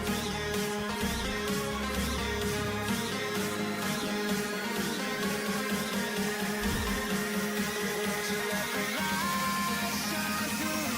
for you, for you, for you, for you, won't you let the light shine through?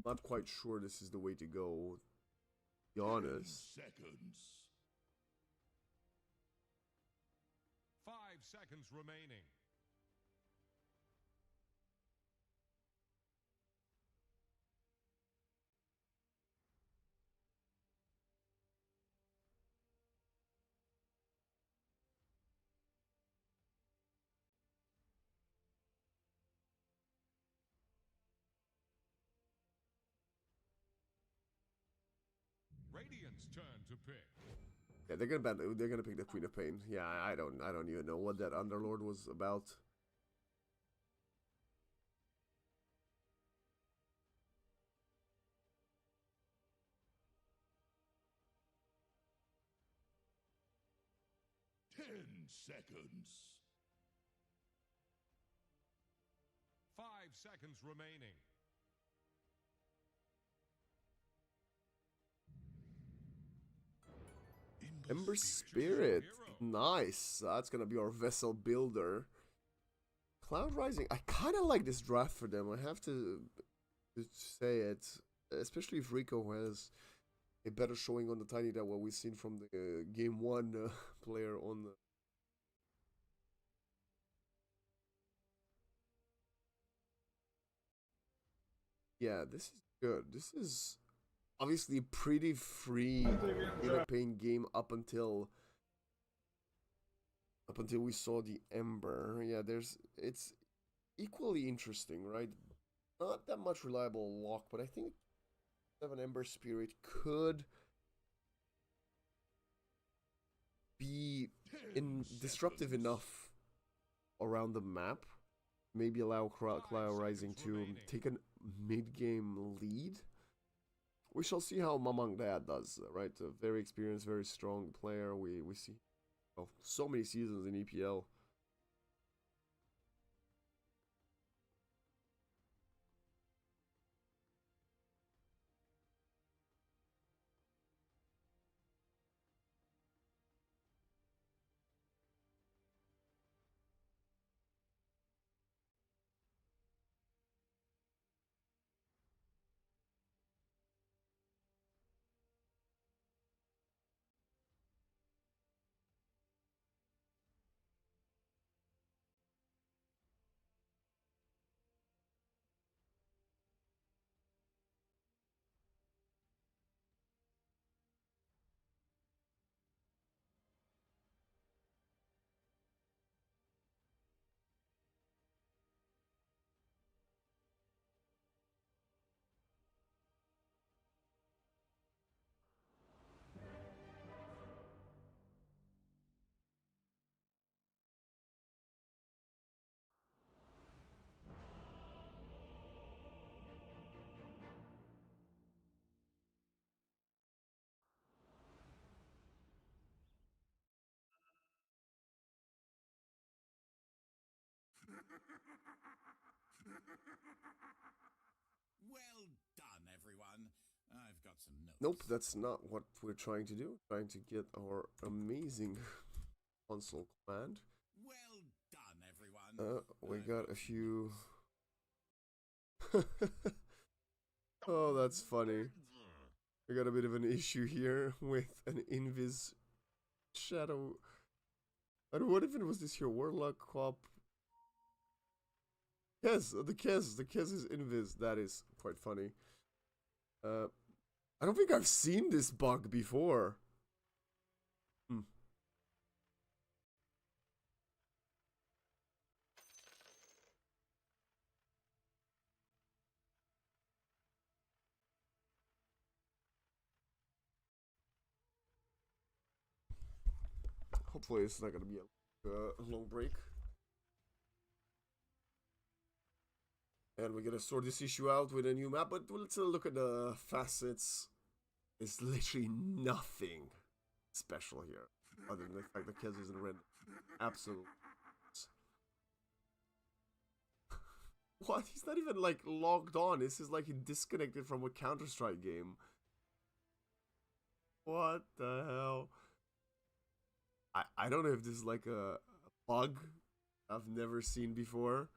Not quite sure this is the way to go, to be honest. 10 seconds. 5 seconds remaining. Radiant's turn to pick. Yeah, they're gonna pick the Queen of Pain. Yeah, I don't even know what that Underlord was about. Ten seconds. 5 seconds remaining. Ember Spirit. Nice. That's gonna be our vessel builder. Cloud Rising. I kind of like this draft for them. I have to say it. Especially if Rico has a better showing on the Tiny than what we've seen from the Game 1 player on the... Yeah, this is good. This is obviously pretty free in a pain game up until we saw the Ember. Yeah, it's equally interesting, right? Not that much reliable lock, but I think 7 Ember Spirit could be disruptive enough around the map. Maybe allow Cloud Rising to take a mid-game lead. We shall see how Mamang Dad does, right? A very experienced, very strong player. We see so many seasons in EPL. Well done, everyone. I've got some notes. Nope, that's not what we're trying to do. We're trying to get our amazing console command. Well done, everyone. We got a few... Oh, that's funny. We got a bit of an issue here with an Invis shadow. And what even was this here? Warlock Cop. Yes, the Kez is Invis. That is quite funny. I don't think I've seen this bug before. Hopefully it's not gonna be a long break. And we're gonna sort this issue out with a new map, but let's look at the facets. It's literally nothing special here, other than the fact that Kez is in red. Absolutely. What? He's not even like logged on. This is like he disconnected from a Counter-Strike game. What the hell? I don't know if this is like a bug I've never seen before.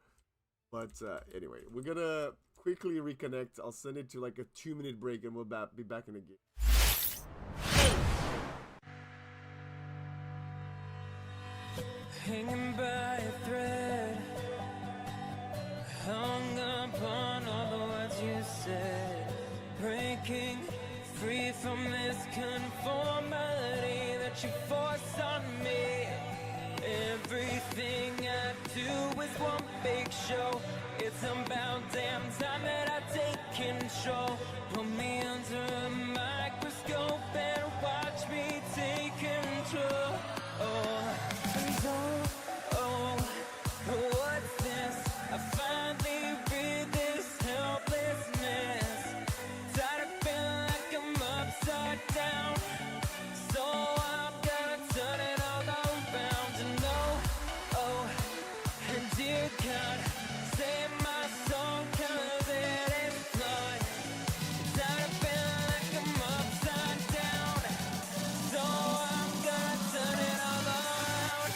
But anyway, we're gonna quickly reconnect. I'll send it to like a 2-minute break and we'll be back in a game. Hanging by a thread, hung up on all the words you said, breaking free from this conformity that you force on me. Everything I do is one big show. It's about damn time that I take control. Put me under a microscope and watch me take control. What's this? I finally read this helplessness. Tired of feeling like I'm upside down, so I'm gonna turn it all around. And and dear God, save my soul 'cause it is flawed. Tired of feeling like I'm upside down, so I'm gonna turn it all around.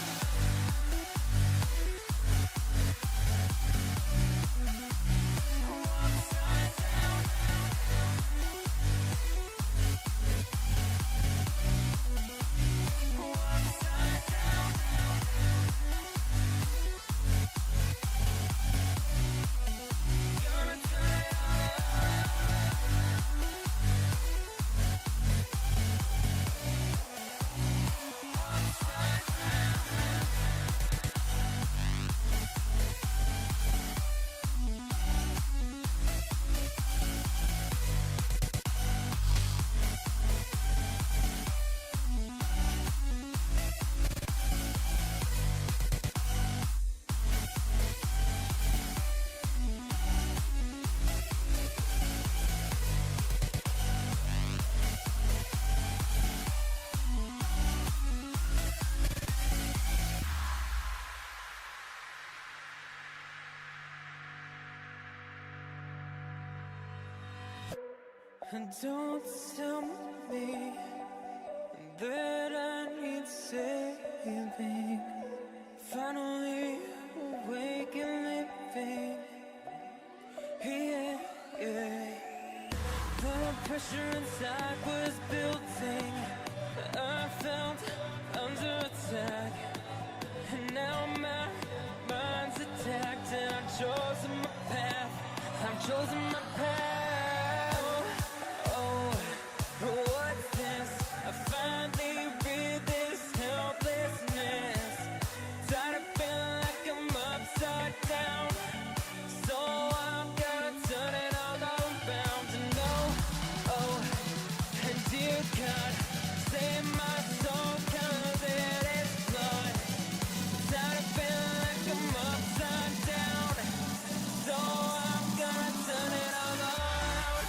And don't tell me that I need saving. Finally awake and living. Yeah, yeah. The pressure inside was building. I felt under attack, and now my mind's attacked. And I've chosen my path. I've chosen my path. What's this? I finally read this helplessness. Tired of feeling like I'm upside down, so I'm gonna turn it all around. And and dear God, save my soul 'cause it is flawed. Tired of feeling like I'm upside down, so I'm gonna turn it all around.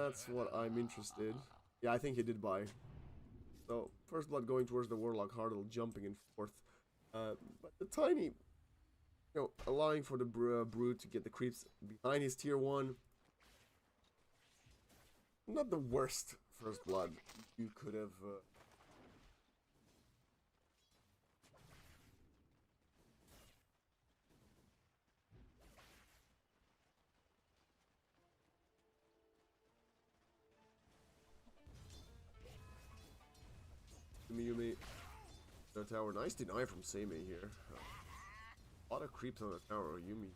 That's what I'm interested. Yeah, I think he did buy. So, first blood going towards the Warlock Hardle, jumping in fourth. But the tiny, allowing for the Brute to get the creeps behind his tier 1. Not the worst first blood you could have... Yumi. The tower. Nice deny from Seimei here. A lot of creeps on the tower. Yumi.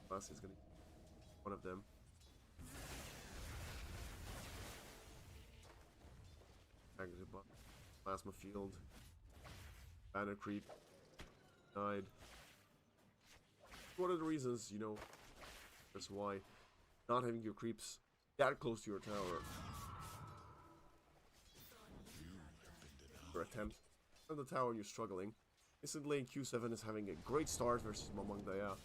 Plus is gonna be one of them. Plasma field. Banner creep. Died. One of the reasons, that's why not having your creeps that close to your tower. Attempt on the tower and you're struggling. Instant lane Q7 is having a great start versus Mamang Daya.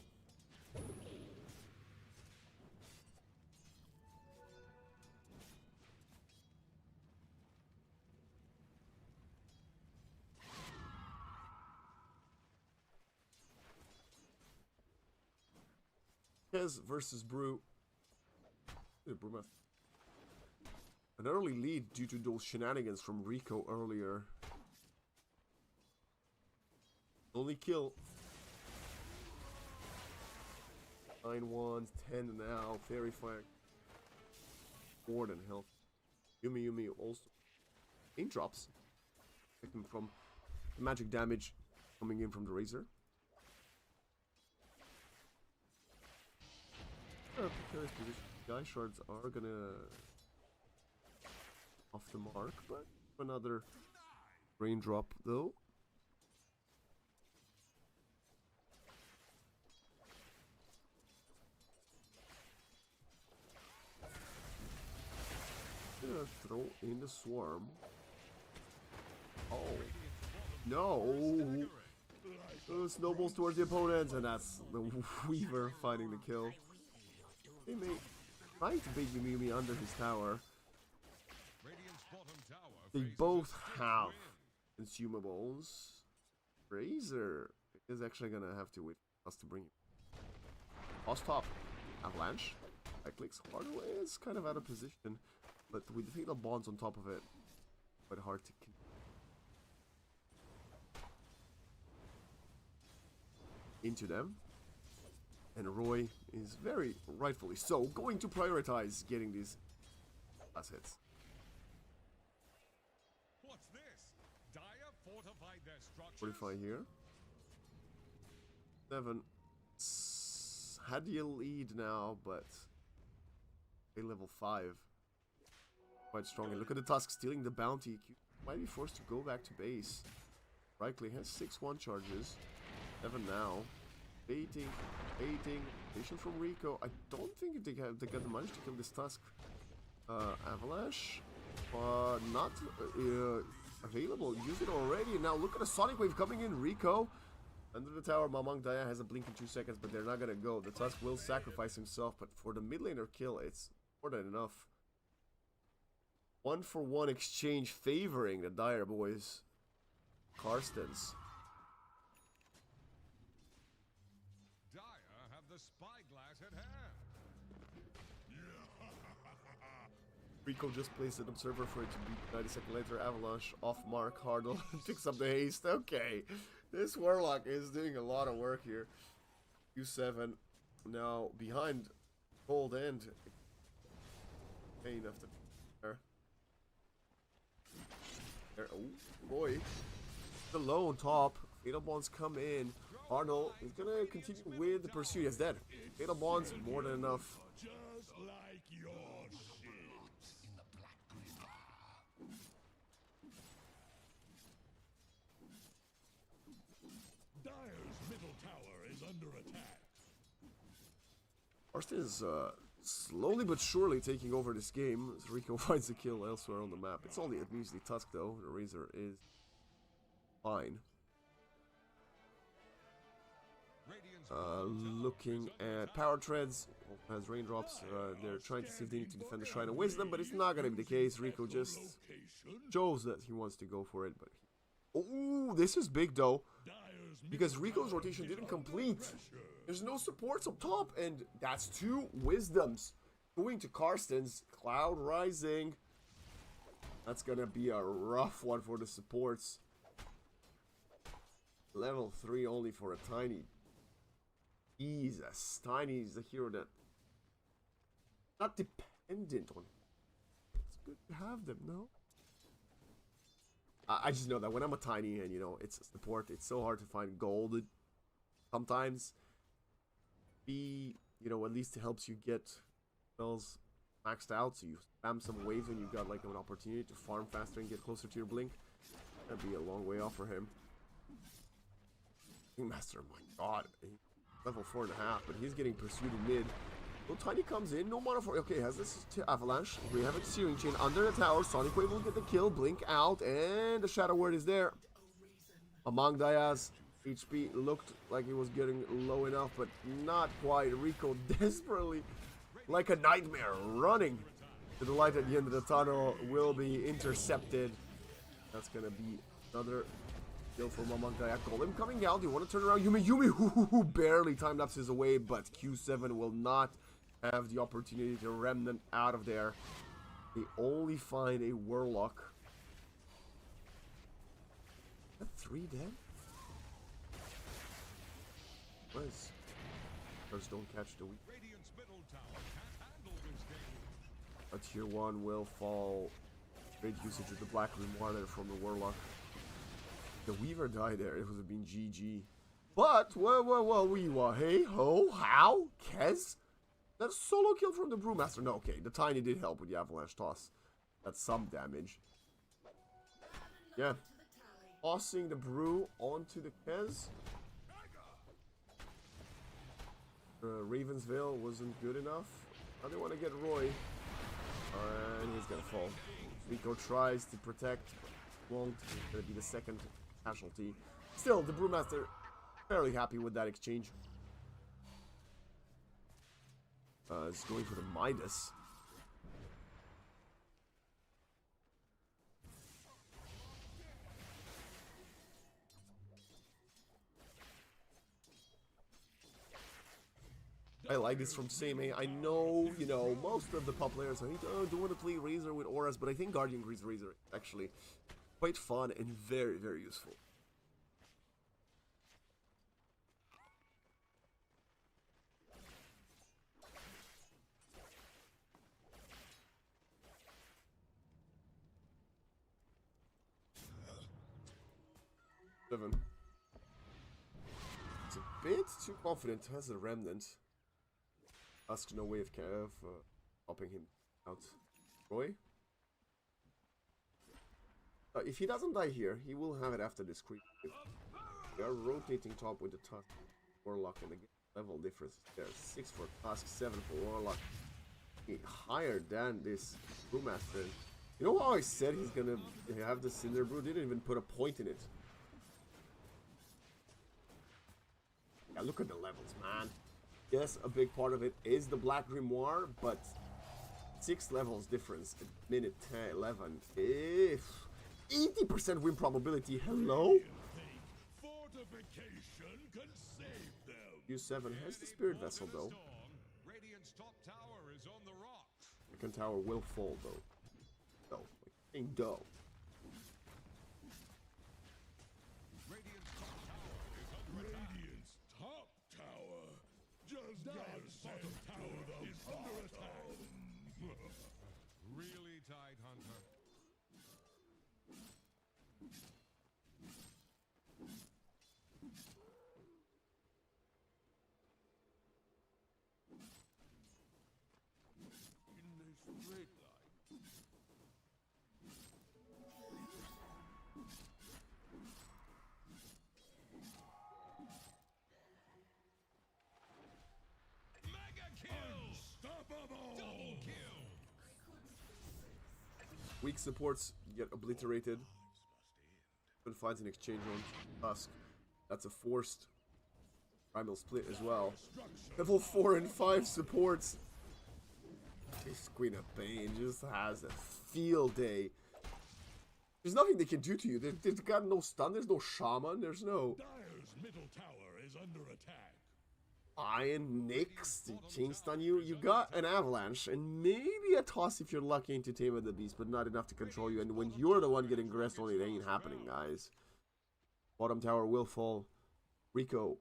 Kez versus Brew. An early lead due to those shenanigans from Rico earlier. Only kill. 9 1s, 10 now. Fairy Fire. More than health. Yumi also. Aim drops. Protect him from magic damage coming in from the Razor. Precarious position. Guy shards are gonna off the mark, but another raindrop though. Gonna throw in the swarm. Oh no! Snowballs towards the opponent, and that's the Weaver finding the kill. They may try to bait Yumi under his tower. They both have consumables. Razor is actually gonna have to wait for us to bring him. Boss top. Avalanche. Right clicks. Hardle is kind of out of position, but with the fatal bonds on top of it, quite hard to kill. Into them. And Roy is very rightfully so going to prioritize getting these last hits. What's this? Dire fortified their structures. Fortify here. 7. Had the lead now, but a level 5. Quite strong. And look at the Tusk stealing the bounty. Might be forced to go back to base. Rightly has 6-1 charges. 7 now. Baiting. Patient from Rico. I don't think if they get the money to kill this Tusk. Avalanche. Not available. Use it already. Now look at the Sonic Wave coming in. Rico. Under the tower, Mamang Daya has a blink in 2 seconds, but they're not gonna go. The Tusk will sacrifice himself, but for the mid laner kill, it's more than enough. 1-for-1 exchange favoring the Dire boys. Karstens. The spyglass at hand. Rico just placed an observer for it to be 90 seconds later. Avalanche off mark. Hardle picks up the haste. Okay, this Warlock is doing a lot of work here. Q7 now behind Cold End. Okay, enough to there. Oh boy, the low on top. Fatal Bonds come in. Arnold is gonna continue with the pursuit. He's dead. Fatal Bonds, more than enough. Just like your ships. Dire's middle tower is under attack. Karsten is slowly but surely taking over this game as Rico finds a kill elsewhere on the map. It's only a measly Tusk though. The Razor is fine. Looking at power treads, has raindrops. They're trying to see if they need to defend the Shrine of Wisdom, but it's not going to be the case. Rico just shows that he wants to go for it, but oh, this is big though, because Rico's rotation didn't complete. There's no supports up top, and that's 2 wisdoms going to Karsten's. Cloud Rising. That's gonna be a rough one for the supports. Level 3 only for a Tiny. Jesus, Tiny is a hero that not dependent on. It's good to have them, no? I just know that when I'm a Tiny and, you know, it's a support, it's so hard to find gold sometimes. You know, at least it helps you get spells maxed out, so you spam some waves when you got like an opportunity to farm faster and get closer to your blink. That'd be a long way off for him. Master, my god, level 4.5, but he's getting pursued in mid. So Tiny comes in, no mana for. Okay, has this Avalanche. We have a Searing Chain under the tower. Sonic Wave will get the kill, blink out, and the Shadow Word is there. Among Diaz, HP looked like it was getting low enough, but not quite. Rico desperately, like a nightmare, running to the light at the end of the tunnel, will be intercepted. That's gonna be another kill from Among Diaz. Golem coming down. Do you want to turn around? Yumi, who barely time lapses away, but Q7 will not have the opportunity to remnant out of there. They only find a Warlock. Is that 3 dead? Nice. First, don't catch the weak. A tier 1 will fall. Great usage of the Black Grimoire there from the Warlock. The Weaver died there. It would have been GG. But, well, hey, ho, how? Kez? That's a solo kill from the Brewmaster. No, okay, the Tiny did help with the Avalanche Toss. That's some damage. Yeah. Tossing the Brew onto the Kez. Ravensvale wasn't good enough. I didn't want to get Roy. And he's gonna fall. Rico tries to protect. Won't. Gonna be the second casualty. Still, the Brewmaster fairly happy with that exchange. Is going for the Midas. I like this from Same. I know, you know, most of the top players don't want to play Razor with auras, but I think Guardian Grease Razor is actually quite fun and very, very useful. It's a bit too confident. Has a remnant. Asks no way of helping him out. Roy? If he doesn't die here, he will have it after this creep. We are rotating top with the Tusk Warlock, and again, level difference there. 6 for Tusk, 7 for Warlock. Higher than this Brewmaster. You know how I said he's gonna have the Cinder Brew? Didn't even put a point in it. Yeah, look at the levels, man. Yes, a big part of it is the Black Grimoire, but 6 levels difference at minute 10, 11. If 80% win probability, hello? Fortification can save them. U7 has the Spirit Vessel, though. Radiant's top tower is on the rocks. Second tower will fall, though. No, like, go. Radiant's top tower is under attack. Radiant's top tower just got bottom tower is under attack. Really tight, Hunter. In a straight line. Mega kill! Unstoppable! Double kill! Weak supports get obliterated. But finds an exchange on Tusk. That's a forced Primal Split as well. Level 4 and 5 supports. This Queen of Pain just has a field day. There's nothing they can do to you. They've got no stun, there's no shaman, there's no... Dire's middle tower is under attack. Iron Nix to chain stun you. You got an Avalanche and maybe a toss if you're lucky into Tame of the Beast, but not enough to control you. And when you're the one getting grassed on, it ain't happening, guys. Bottom tower will fall. Rico.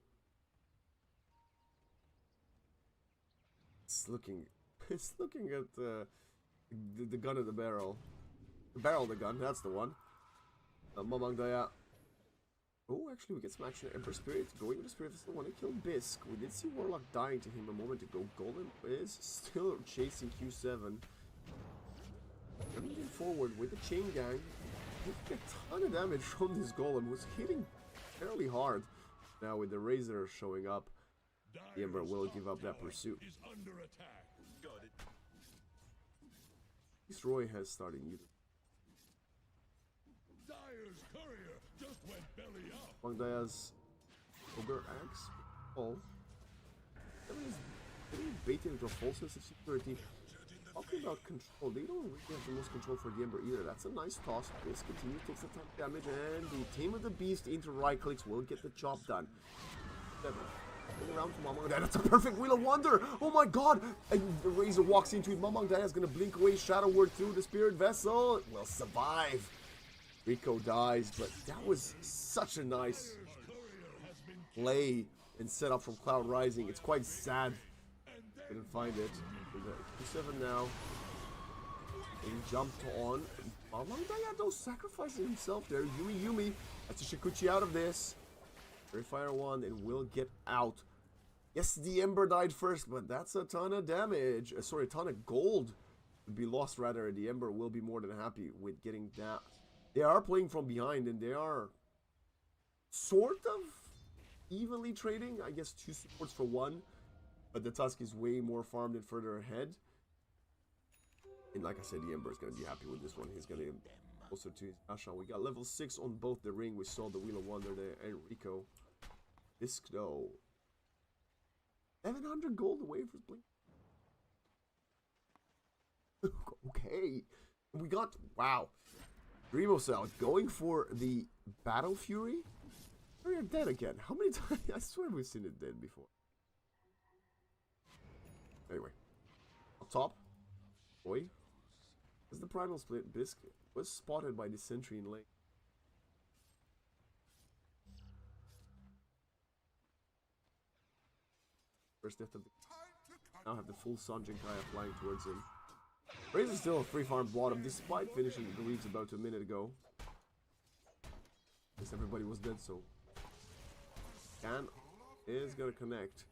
It's looking at the gun in the barrel. The barrel of the gun, that's the one. Mamang Daya. Oh, actually, we get some action. Emperor Spirit going with the Spirit is the one to kill Bisk. We did see Warlock dying to him a moment ago. Golem is still chasing Q7. Moving forward with the chain gang. He took a ton of damage from this Golem, who's hitting fairly hard. Now with the Razor showing up, the Ember will give up that pursuit. Is under attack. This Roy has started using. Dire's courier just went belly up. Wang Daya's Ogre Axe. Oh. Getting baited into a false sense of security. Talking about control, they don't really have the most control for the Ember either. That's a nice toss. This continues, takes a ton of damage, and the Tame of the Beast into right clicks will get the job done. 7. Around to Mamang Daya. That's a perfect Wheel of Wonder. Oh my god! And the Razor walks into it. Mamang Daya is gonna blink away, Shadow Word through the Spirit Vessel. It will survive. Rico dies, but that was such a nice play and setup from Cloud Rising. It's quite sad. Didn't find it. Q7 now. He jumped on. Mamang Daya though sacrificing himself there. Yumi. That's a Shikuchi out of this. Fire 1 and will get out. Yes, the Ember died first, but that's a ton of damage. Sorry, a ton of gold would be lost rather. The Ember will be more than happy with getting that. They are playing from behind and they are sort of evenly trading. I guess 2 supports for 1, but the Tusk is way more farmed and further ahead. And like I said, the Ember is going to be happy with this one. He's going to closer to his Asha. We got level 6 on both the ring. We saw the Wheel of Wonder there and Rico. This though. 700 gold away for Blink. Okay. We got, wow. Dreamocell going for the Battle Fury. We're dead again. How many times? I swear we've seen it dead before. Anyway. Up top. Boy. Is the Primal Split. Bisk was spotted by the sentry in lane. First death of the... Now have the full Sanjin Kaya flying towards him. Razor's still a free farm bottom despite finishing the Greaves about a minute ago. Guess everybody was dead, so... Can is gonna connect.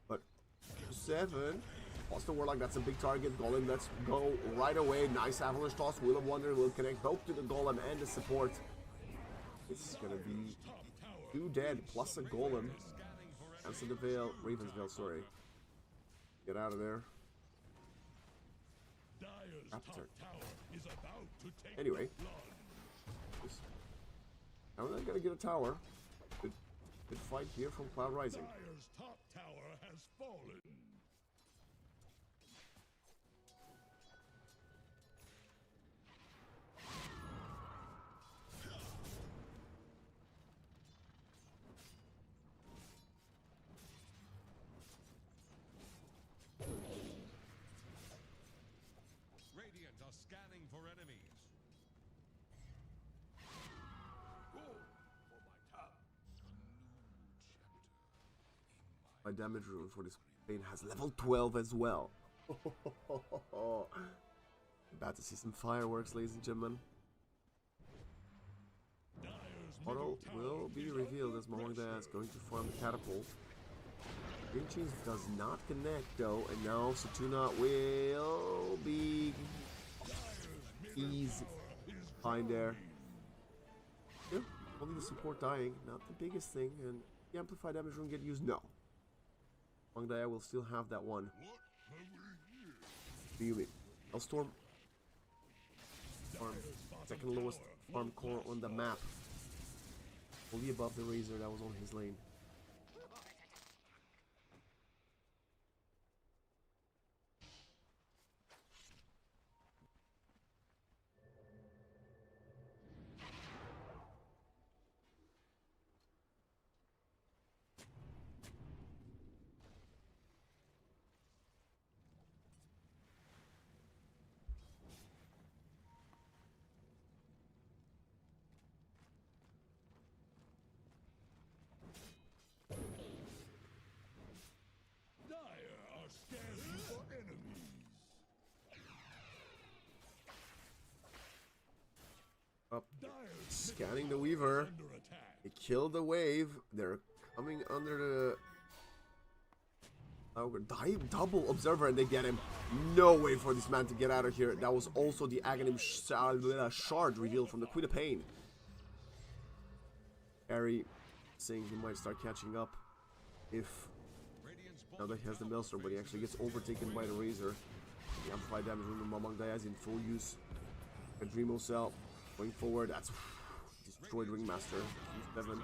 But 7. Lost the Warlock, that's a big target. Golem, let's go right away. Nice Avalanche toss. Wheel of Wonder will connect both to the Golem and the support. This is gonna be 2 dead plus a Golem. Answer the Veil, Raven's Veil, sorry. Get out of there. Anyway. Now we're not gonna get a tower. Good fight here from Cloud Rising. Dire's top tower has fallen. Radiant are scanning for enemies. My damage rune for this pain has level 12 as well. About to see some fireworks, ladies and gentlemen. Auto will be revealed as Mamang Daya is going to farm the catapult. Green Chains does not connect though, and now Satuna will be easy fine there. Yeah, only the support dying, not the biggest thing, and the amplified damage rune get used. No. Mamang Daya will still have that one. Really. Hellstorm. Farm. Second lowest farm core on the map. Only above the Razor that was on his lane. scanning the Weaver. They kill the wave. They're coming under the... Oh, double Observer, and they get him. No way for this man to get out of here. That was also the Aghanim shard revealed from the Queen of Pain. Harry saying he might start catching up if... Now that he has the Maelstrom, but he actually gets overtaken by the Razor. The amplified damage from the Mamang Daya is in full use. Adremo Cell going forward. That's destroyed Ringmaster. Q7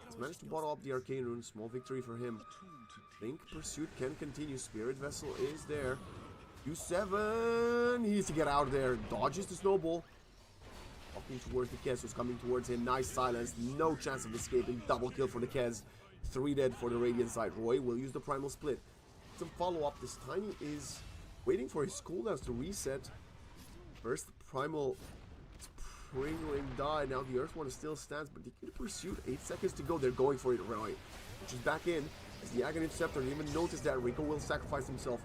has managed to bottle up the Arcane Rune. Small victory for him. Link Pursuit can continue. Spirit Vessel is there. Q7 he needs to get out of there. Dodges the Snowball. Walking towards the Kez, who's coming towards him. Nice silence. No chance of escaping. Double kill for the Kez. 3 dead for the Radiant side. Roy will use the Primal Split. Some follow-up. This Tiny is waiting for his cooldowns to reset. First Primal Springling die. Now the Earth one still stands, but they could Pursuit. 8 seconds to go. They're going for it. Roy, which is back in. As the Aghanim Scepter didn't even notice that Rico will sacrifice himself.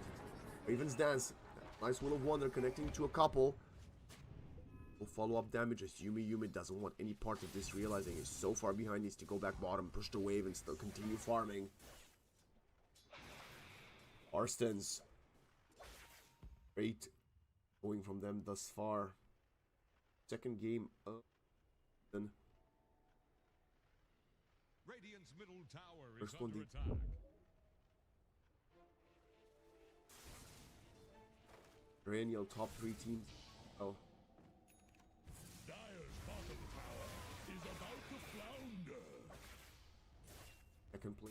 Raven's Dance. Nice Will of Wonder connecting to a couple. Will follow up damage as Yumi doesn't want any part of this, realizing he's so far behind, needs to go back bottom, push the wave, and still continue farming. Arstens. Great going from them thus far. Second game up. Then Radiant's middle tower is First one under deep. attack. perennial top 3 teams. Oh. Dire's bottom tower is about to flounder. I can play.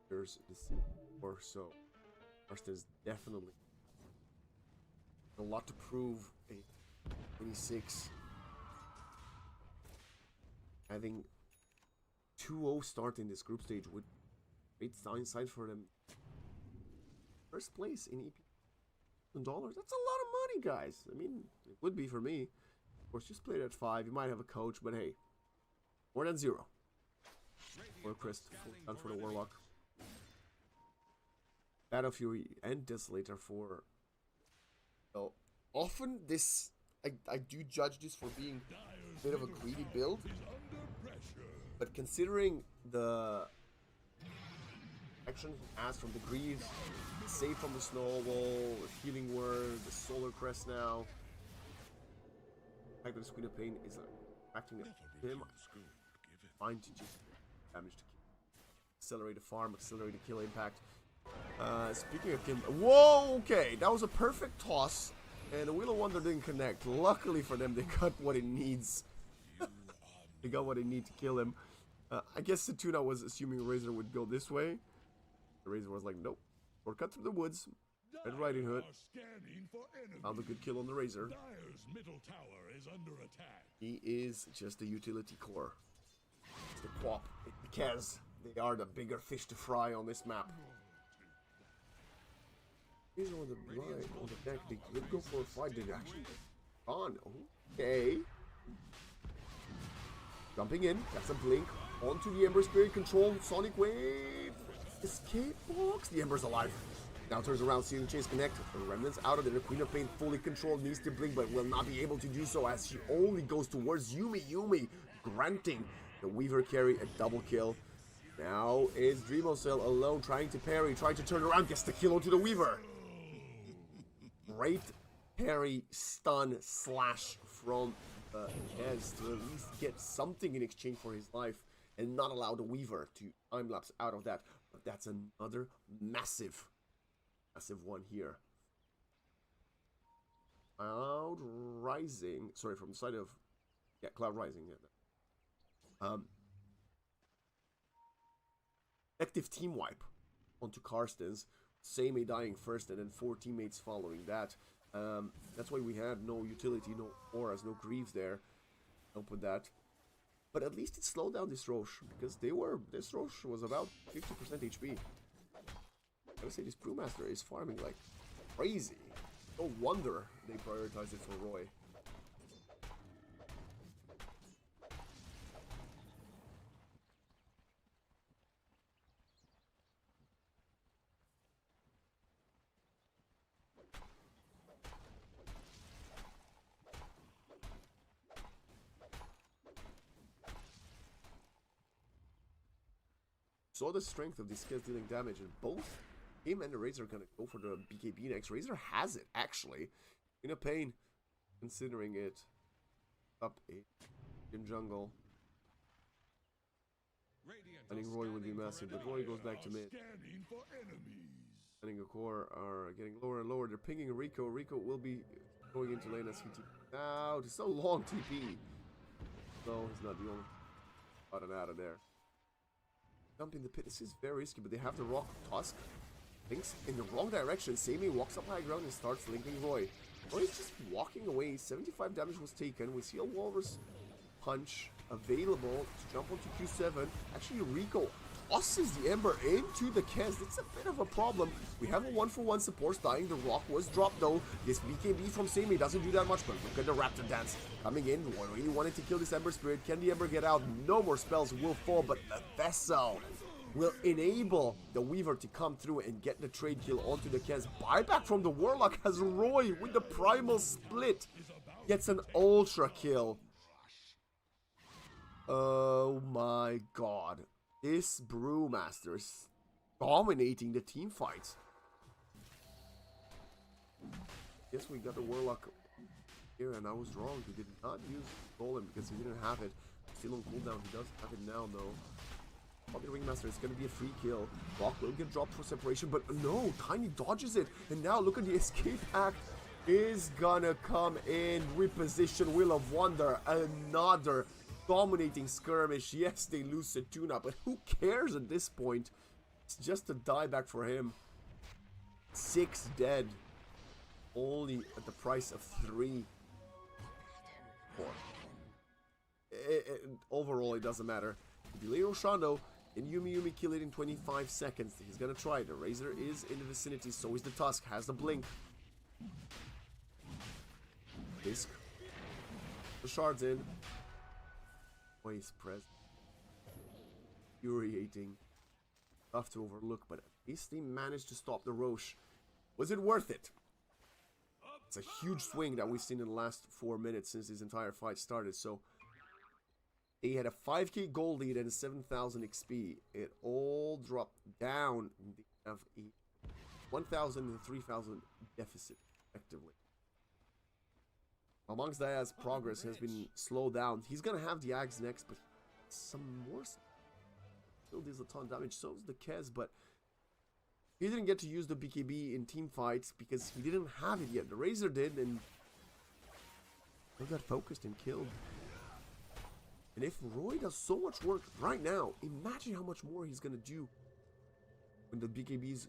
There's this or so. First, there's definitely a lot to prove. 26. Having 2-0 start in this group stage would great sign for them. First place in EPL dollars. That's a lot of money, guys. I mean, it would be for me. Of course, just played at 5. You might have a coach, but hey, more than 0. Or Chris, full done for the Warlock. Battle Fury and Desolator for. So often this, I do judge this for being a bit of a greedy build, but considering the action he has from the greed, save from the Snowball, the Healing Word, the Solar Crest now, the fact that the Queen of Pain is acting at him, fine to just damage to kill. Accelerate the farm, accelerate the kill impact. Speaking of kill, whoa, okay, that was a perfect toss, and the Wheel of Wonder didn't connect. Luckily for them, they got what it needs. They got what they need to kill him. I guess Satuna was assuming Razor would go this way. The Razor was like, nope. Or cut through the woods. Red Riding Hood. Found a good kill on the Razor. Dire's middle tower is under attack. He is just a utility core. It's the Quap. Because they are the bigger fish to fry on this map. He's on the blind, on the deck. They could go for a fight. They actually on. Okay. Jumping in. That's a blink. Onto the Ember Spirit. Control. Sonic Wave. Escape box. The Ember's alive. Now turns around. Sealing Chase connect. The Remnants out of there. The Queen of Pain fully controlled. Needs to blink, but will not be able to do so as she only goes towards Yumi. Yumi granting the Weaver carry a double kill. Now is Dreamocell alone trying to parry. Trying to turn around. Gets the kill onto the Weaver. Great parry, stun, slash from Kez to at least get something in exchange for his life and not allow the Weaver to time-lapse out of that. But that's another massive one here. Cloud Rising, sorry, from the side of, yeah, Cloud Rising. Yeah. Active team wipe onto Karstens. Same dying first and then 4 teammates following that. That's why we had no utility, no auras, no Greaves there. Open that. But at least it slowed down this Roche, because this Roche was about 50% HP. I would say this Brewmaster is farming like crazy. No wonder they prioritized it for Roy. saw the strength of these skills dealing damage, and both him and the Razor are gonna go for the BKB next. Razor has it, actually. In a pain, considering it. Up 8 in jungle. I think Roy would be massive, but Roy goes back to mid. I think the core are getting lower and lower. They're pinging Rico. Rico will be going into lane as he TP out. It's so long TP. No, he's not the only. Got an out of there. Jump in the pit. This is very risky, but they have the rock. Tusk thinks in the wrong direction. Sammy walks up high ground and starts linking Roy. Roy is just walking away. 75 damage was taken. We see a walrus punch available to jump onto Q7. Actually, Rico tosses the Ember into the Kez. It's a bit of a problem. We have a 1-for-1 support dying. The rock was dropped though. This BKB from Sammy doesn't do that much, but look at the Raptor dance coming in. Roy really wanted to kill this Ember Spirit. Can the Ember get out? No more spells will fall, but the Vessel will enable the Weaver to come through and get the trade kill onto the Kez. Buyback from the Warlock as Roy with the Primal Split gets an Ultra kill. Oh my god. This Brewmaster is dominating the team fights. Guess we got the Warlock here, and I was wrong. He did not use Golem because he didn't have it. Still on cooldown. He does have it now, though. The Ringmaster is going to be a free kill. Rock will get dropped for separation, but no, Tiny dodges it. And now look at the escape act is gonna come in. Reposition Will of Wonder. Another dominating skirmish. Yes, they lose Setuna, but who cares at this point? It's just a dieback for him. 6 dead. Only at the price of 3. 4. Overall, it doesn't matter. Delay Roshando and Yumi kill it in 25 seconds. He's gonna try. The Razor is in the vicinity, so is the Tusk. Has the blink. Disc. The shards in. Waste press. Infuriating. Tough to overlook, but at least they managed to stop the Roche. Was it worth it? It's a huge swing that we've seen in the last 4 minutes since this entire fight started, so they had a 5k gold lead and 7,000 XP. It all dropped down. They have a 1,000 and 3,000 deficit, effectively. Amongst Diaz's progress has been slowed down. He's gonna have the Axe next, but some more. Still deals a ton of damage. So is the Kez, but he didn't get to use the BKB in team fights because he didn't have it yet. The Razor did, and he got focused and killed. And if Roy does so much work right now, imagine how much more he's gonna do when the BKB's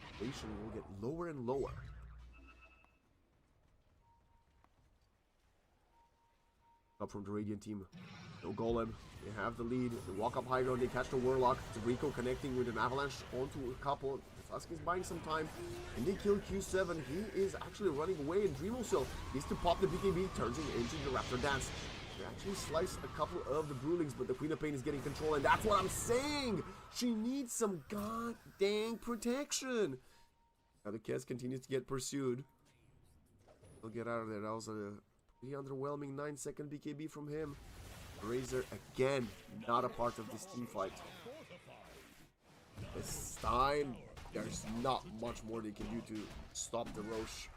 inflation will get lower and lower. Up from the Radiant team. No Golem. They have the lead. They walk up high ground. They catch the Warlock. Rico connecting with an Avalanche onto a couple. Tusk is buying some time. And they kill Q7. He is actually running away. And Dreamo still needs to pop the BKB. Turns him into the Raptor Dance. They actually slice a couple of the Brewlings, but the Queen of Pain is getting control. And that's what I'm saying. She needs some god dang protection. Now the Kez continues to get pursued. He'll get out of there. That was a pretty underwhelming 9-second BKB from him. Razor again not a part of this team fight. This time there's not much more they can do to stop the Roche.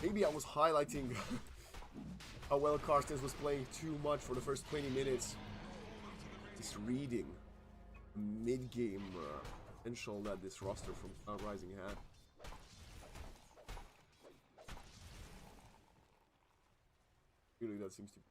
Maybe I was highlighting how well Carstens was playing too much for the first 20 minutes. Just reading mid-game potential that this roster from Cloud Rising had. Really, that seems to be.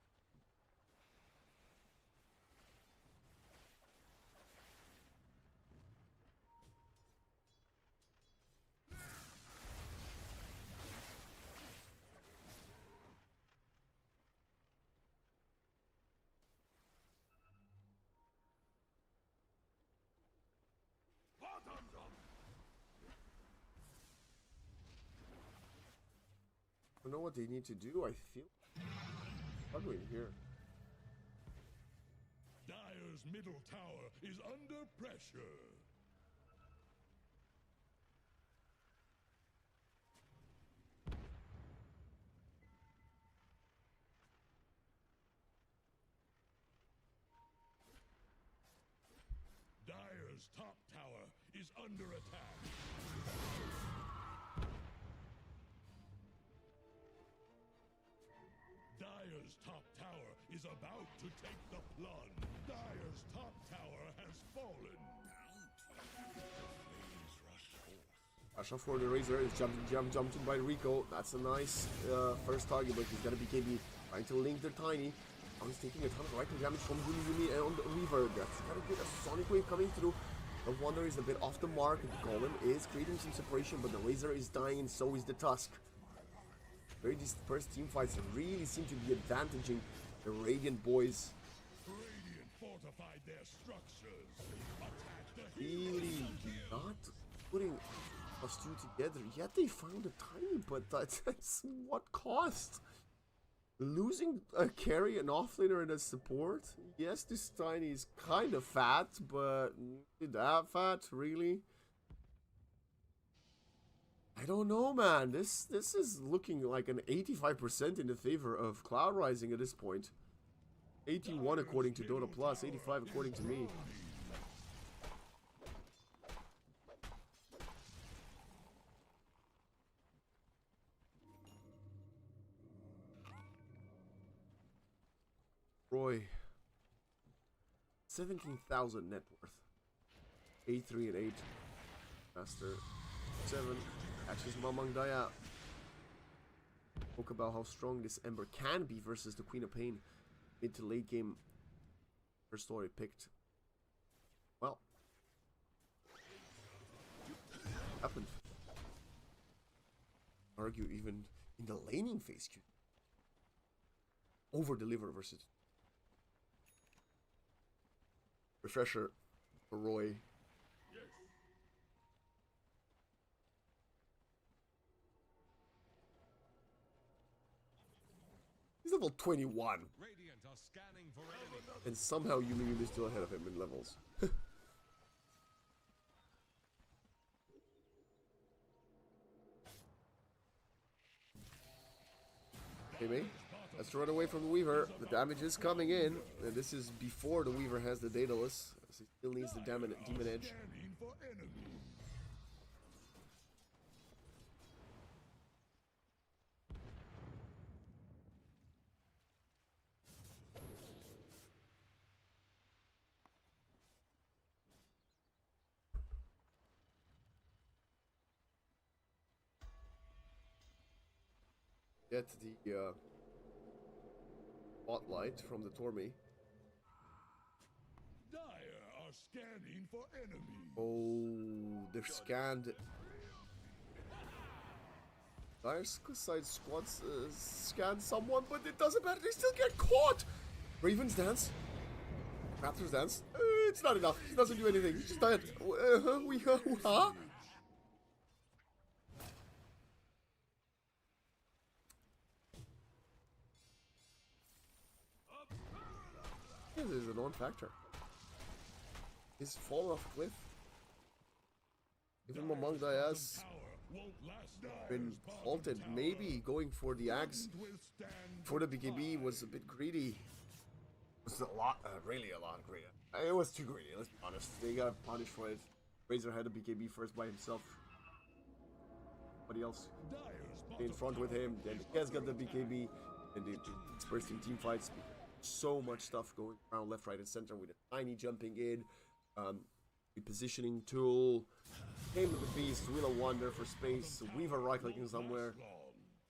I don't know what they need to do. I feel struggling here. Dire's middle tower is under pressure. Dire's top tower is under attack. Dire's top tower is about to take the plunge. Dire's top tower has fallen. Asha for the Razor is jumped by Rico. That's a nice first target, but he's gonna be KB trying to link their Tiny. Now he's taking a ton of right damage from Yumi and on the Weaver. That's gotta get a Sonic Wave coming through. The Wonder is a bit off the mark. The Golem is creating some separation, but the Razor is dying and so is the Tusk. Very dispersed team fights really seem to be advantaging the Radiant boys. Radiant fortified their structures. Attack the Really not putting us two together. Yet they found a Tiny, but that's what cost? Losing a carry, an offlaner, and a support? Yes, this Tiny is kind of fat, but that fat, really? I don't know, man. This is looking like an 85% in the favor of Cloud Rising at this point. 81 according to Dota Plus, 85 according to me. Roy, 17,000 net worth. 8-3 and 8. Master 7. Ashes Mamang Daya. Spoke about how strong this Ember can be versus the Queen of Pain. Mid to late game. Her story picked. Well. Happened. Argue even in the laning phase. Over deliver versus. Refresher for Roy. He's level 21. Radiant are scanning for enemy. And somehow Yumi is still ahead of him in levels. Okay, let's run away from the Weaver. The damage is coming in. And this is before the Weaver has the Daedalus. So he still needs the Demon Edge. scanning for enemy. Get the spotlight from the Torme. Dire are scanning for enemy. Oh, they're scanned. Dire's side squads scan someone, but it doesn't matter. They still get caught. Ravens dance. Raptors dance. It's not enough. He doesn't do anything. He's just died. Huh? This is a non-factor. He's fallen off a cliff. Even among Diaz been halted. Maybe going for the axe for the BKB was a bit greedy. It was a lot, really a lot greedy. It was too greedy, let's be honest. They got punished for it. Razor had a BKB first by himself. Nobody else in front with him. Then Kez got the BKB. And the dispersed in team fights. So much stuff going around left, right, and center with a Tiny jumping in. The positioning tool. Came with the Beast. Wheel of Wonder for space. Weaver right clicking somewhere.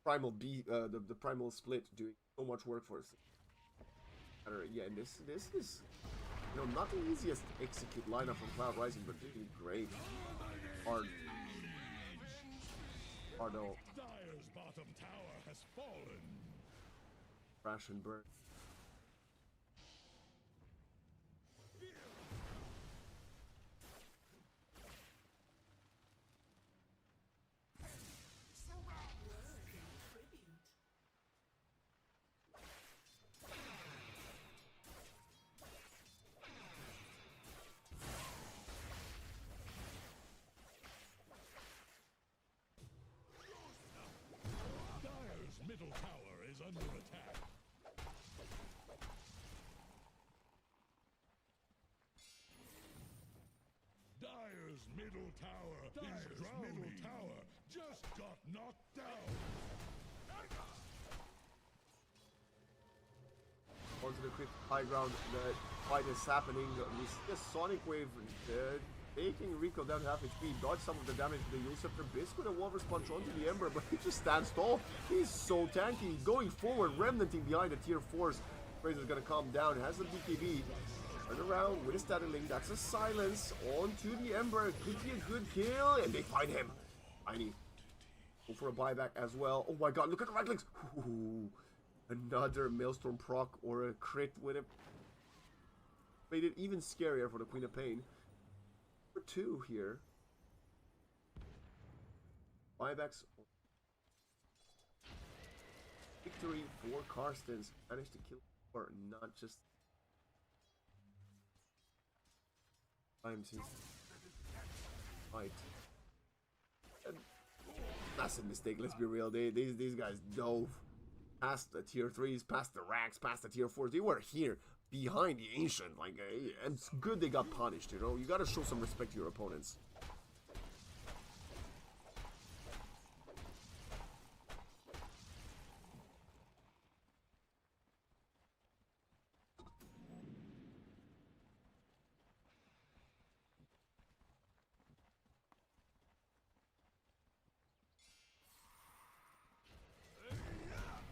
Primal B, the Primal Split doing so much work for us. Yeah, and this is, you know, not the easiest to execute lineup from Cloud Rising, but really great. Hard though. Dire's bottom tower has fallen. Crash and burn. Dire's middle tower is under attack. Dire's middle tower just got knocked down. Onto the quick high ground, the fight is happening. We see a Sonic Wave taking Rico down to half HP, dodge some of the damage to the Yule Scepter. Bisque with a Wolver's Punch onto the Ember, but he just stands tall. He's so tanky, going forward, remnanting behind the tier 4s. Fraser's gonna calm down, has the BKB. Turn around with a static link, that's a silence onto the Ember. Could be a good kill, and they find him. Tiny. Go for a buyback as well. Oh my god, look at the right clicks. Ooh. Another Maelstrom proc or a crit with it. Made it even scarier for the Queen of Pain. Number 2 here. Buybacks. Victory for Karstens. Managed to kill or not just time to fight. And massive mistake, let's be real. These guys dove past the tier 3s, past the racks, past the tier 4s. They were here behind the Ancient. Like, it's good they got punished, you know? You gotta show some respect to your opponents.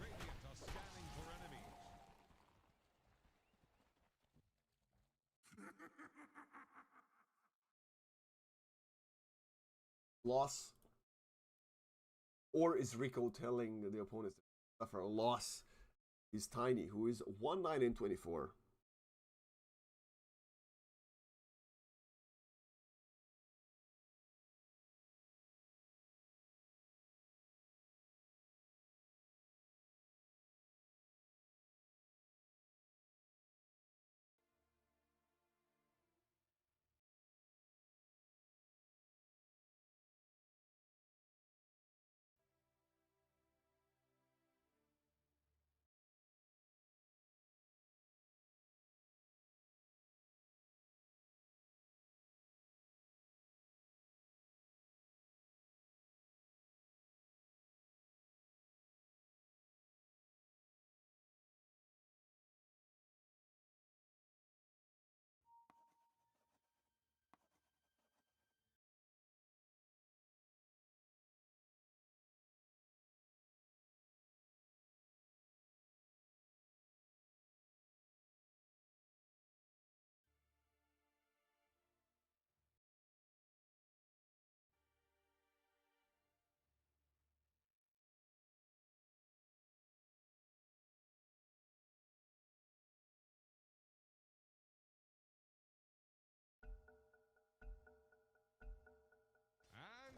Radiant are scanning for enemies. Loss? Or is Rico telling the opponents to suffer a loss? He's Tiny, who is 1-9-24.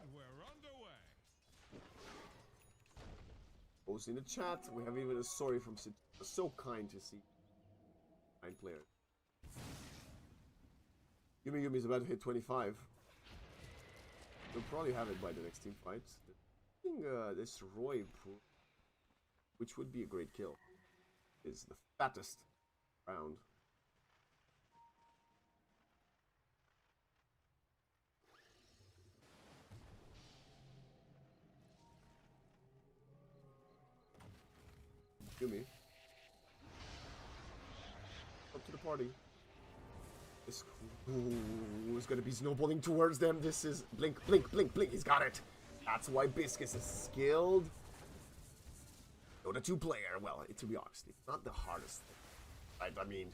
And we're underway. Post in the chat, we have even a sorry from Sid. So kind to see. Kind player. Yumi is about to hit 25. We'll probably have it by the next team fight. I think this Roy, which would be a great kill, is the fattest round. Yumi. Up to the party. This is going to be snowballing towards them. This is blink, blink, blink, blink. He's got it. That's why Biscus is skilled. Dota 2 player. Well, to be honest, it's not the hardest thing. Right? I mean,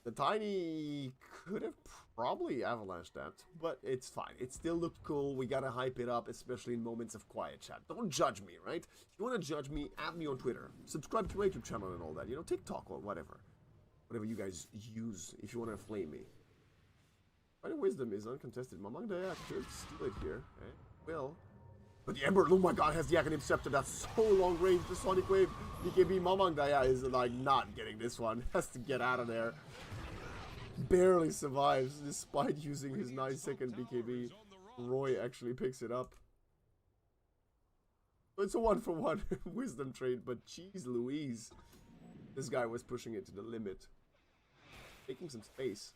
the Tiny could have probably avalanched that, but it's fine. It still looked cool. We gotta hype it up, especially in moments of quiet chat. Don't judge me, right? If you want to judge me, add me on Twitter. Subscribe to my YouTube channel and all that. You know, TikTok or whatever. Whatever you guys use if you want to flame me. Fighting Wisdom is uncontested. Mamang Daya could steal it here. Okay. Will. But the Ember, oh my god, has the Aghanim Scepter. That's so long range. The Sonic Wave. BKB Mamang Daya is like not getting this one. Has to get out of there. Barely survives despite using his 9-second BKB. Roy actually picks it up. It's a 1-for-1 Wisdom trade, but jeez Louise. This guy was pushing it to the limit. Taking some space.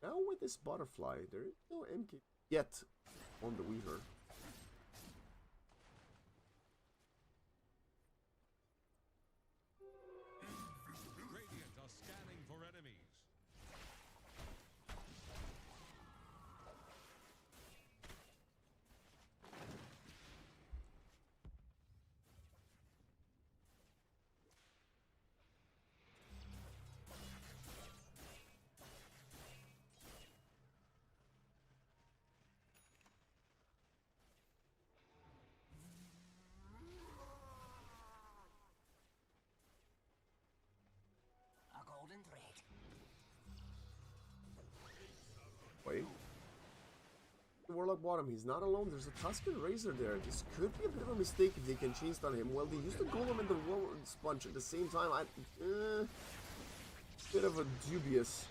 Now with this butterfly, there is no MK yet on the Weaver. Radiant are scanning for enemies. A golden thread. Wait. Warlock bottom, he's not alone. There's a Tuscan Razor there. This could be a bit of a mistake if they can change on him. Well, they used the Golem and the War Sponge at the same time. Bit of a dubious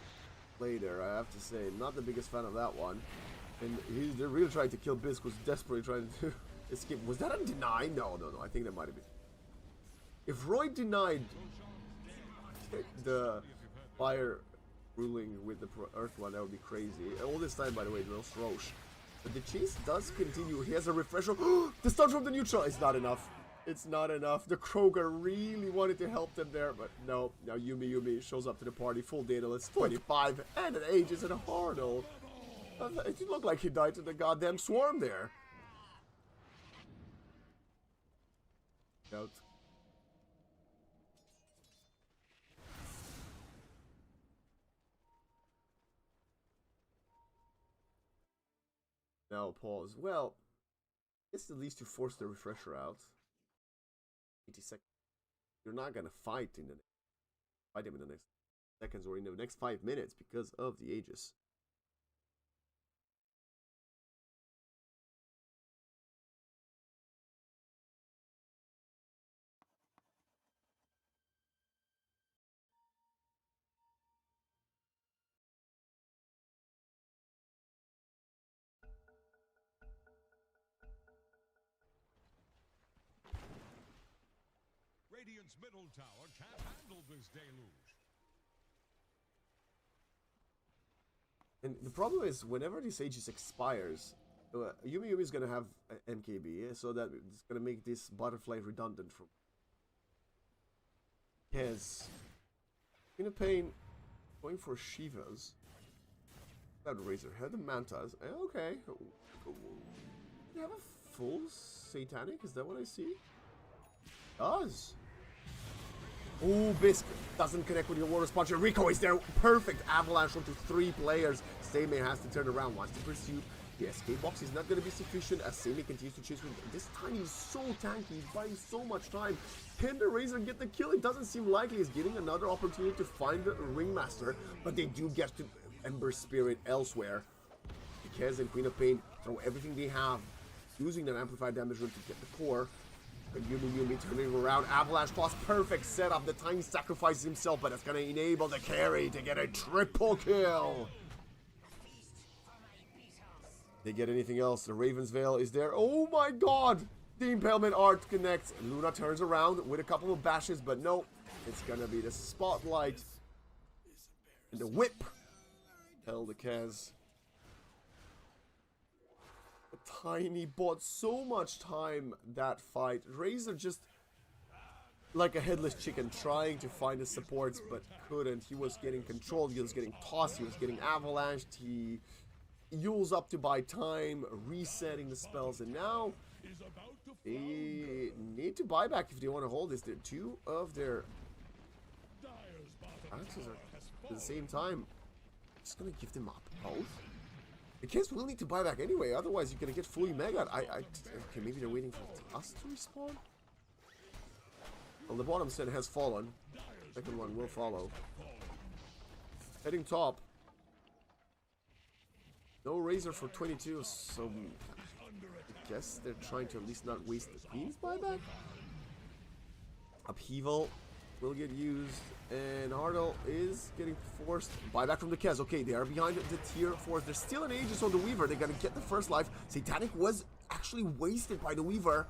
play there, I have to say. Not the biggest fan of that one. And they're really trying to kill Bisque, was desperately trying to escape. Was that a deny? No. I think that might have been. If Roy denied the fire ruling with the Earth one, that would be crazy. All this time, by the way, no Roche. But the chase does continue. He has a refresher. The stun from the neutral is not enough. It's not enough. The Kroger really wanted to help them there, but no. Now Yumi shows up to the party. Full Daedalus, 25, and an Aegis and a Hardle. It didn't look like he died to the goddamn swarm there. Out. Now pause. Well, it's at least to force the refresher out. 80 seconds. You're not gonna fight him in the next seconds or in the next 5 minutes because of the Aegis. Radiant's middle tower can't handle this deluge. And the problem is, whenever this Aegis expires, Yumi is gonna have MKB, so that it's gonna make this butterfly redundant from. Yes. In a pain, going for Shivas. That Razorhead, the Mantas. Okay. You have a full Satanic? Is that what I see? Does. Oh, Bisque doesn't connect with your water sponsor. Rico is there. Perfect avalanche onto 3 players. Seimei has to turn around, wants to pursue. The escape box is not going to be sufficient as Seimei continues to chase with. This time he's so tanky, he's buying so much time. Can the Razor get the kill? It doesn't seem likely. He's getting another opportunity to find the Ringmaster, but they do get to Ember Spirit elsewhere. Because and Queen of Pain throw everything they have, using that amplified damage room to get the core. But Yumi turning around. Avalanche Claws, perfect setup. The Tiny sacrifices himself, but it's going to enable the carry to get a triple kill. They get anything else? The Raven's Veil is there. Oh my god! The Impalement Art connects. Luna turns around with a couple of bashes, but no. It's going to be the Spotlight. And the Whip. Hell the Kaz. Tiny bought so much time that fight. Razor just like a headless chicken trying to find his supports but couldn't. He was getting controlled, he was getting tossed, he was getting avalanched, he Yule's up to buy time, resetting the spells, and now they need to buy back if they want to hold this. 2 of their axes are at the same time. Just gonna give them up both. The kids will need to buy back anyway, otherwise you're gonna get fully mega. Okay, maybe they're waiting for us to respawn? Well, the bottom set has fallen. Second one will follow. Heading top. No Razor for 22, so I guess they're trying to at least not waste the Queen's buyback. Upheaval will get used, and Hardle is getting forced. Buyback from the Kez. Okay, they are behind the tier 4. There's still an Aegis on the Weaver. They're gonna get the first life. Satanic was actually wasted by the Weaver.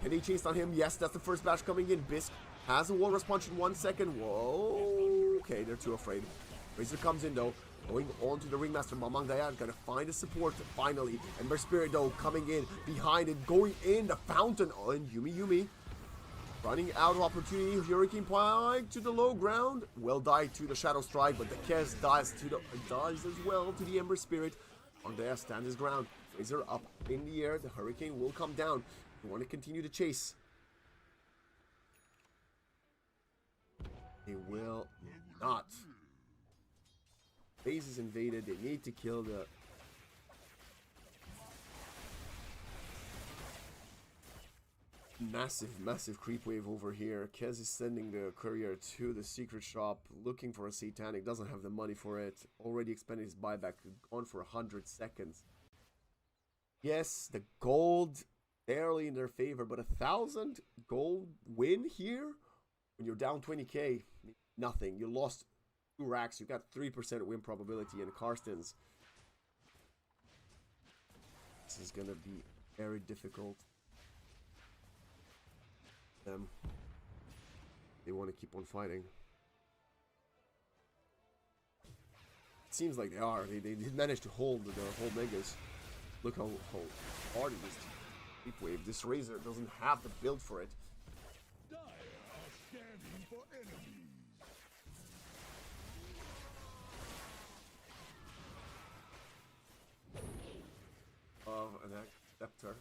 Can they chase on him? Yes, that's the first batch coming in. Bisque has a Walrus Punch in 1 second. Whoa. Okay, they're too afraid. Razor comes in though. Going on to the Ringmaster, Mamang Dayan gonna find the support finally. Ember Spirit though coming in behind it, going in the fountain on Yumi. Running out of opportunity, Hurricane Pike to the low ground. Well died to the Shadow Strike, but the Kez dies as well to the Ember Spirit. Mamang Dayan stands his ground. Razor up in the air, the Hurricane will come down. You want to continue to chase. They will not. Base is invaded. They need to kill the... Massive creep wave over here. Kez is sending the courier to the secret shop, looking for a Satanic. Doesn't have the money for it. Already expended his buyback. Gone for 100 seconds. Yes, the gold barely in their favor, but 1,000 gold win here? When you're down 20k, nothing. You lost 2 racks. You got 3% win probability in Karstens. This is gonna be very difficult. They want to keep on fighting. It seems like they are. They did manage to hold the whole Megas. Look how hard it is to deep wave. This Razor doesn't have the build for it. Dire are scanning for enemies. An Scepter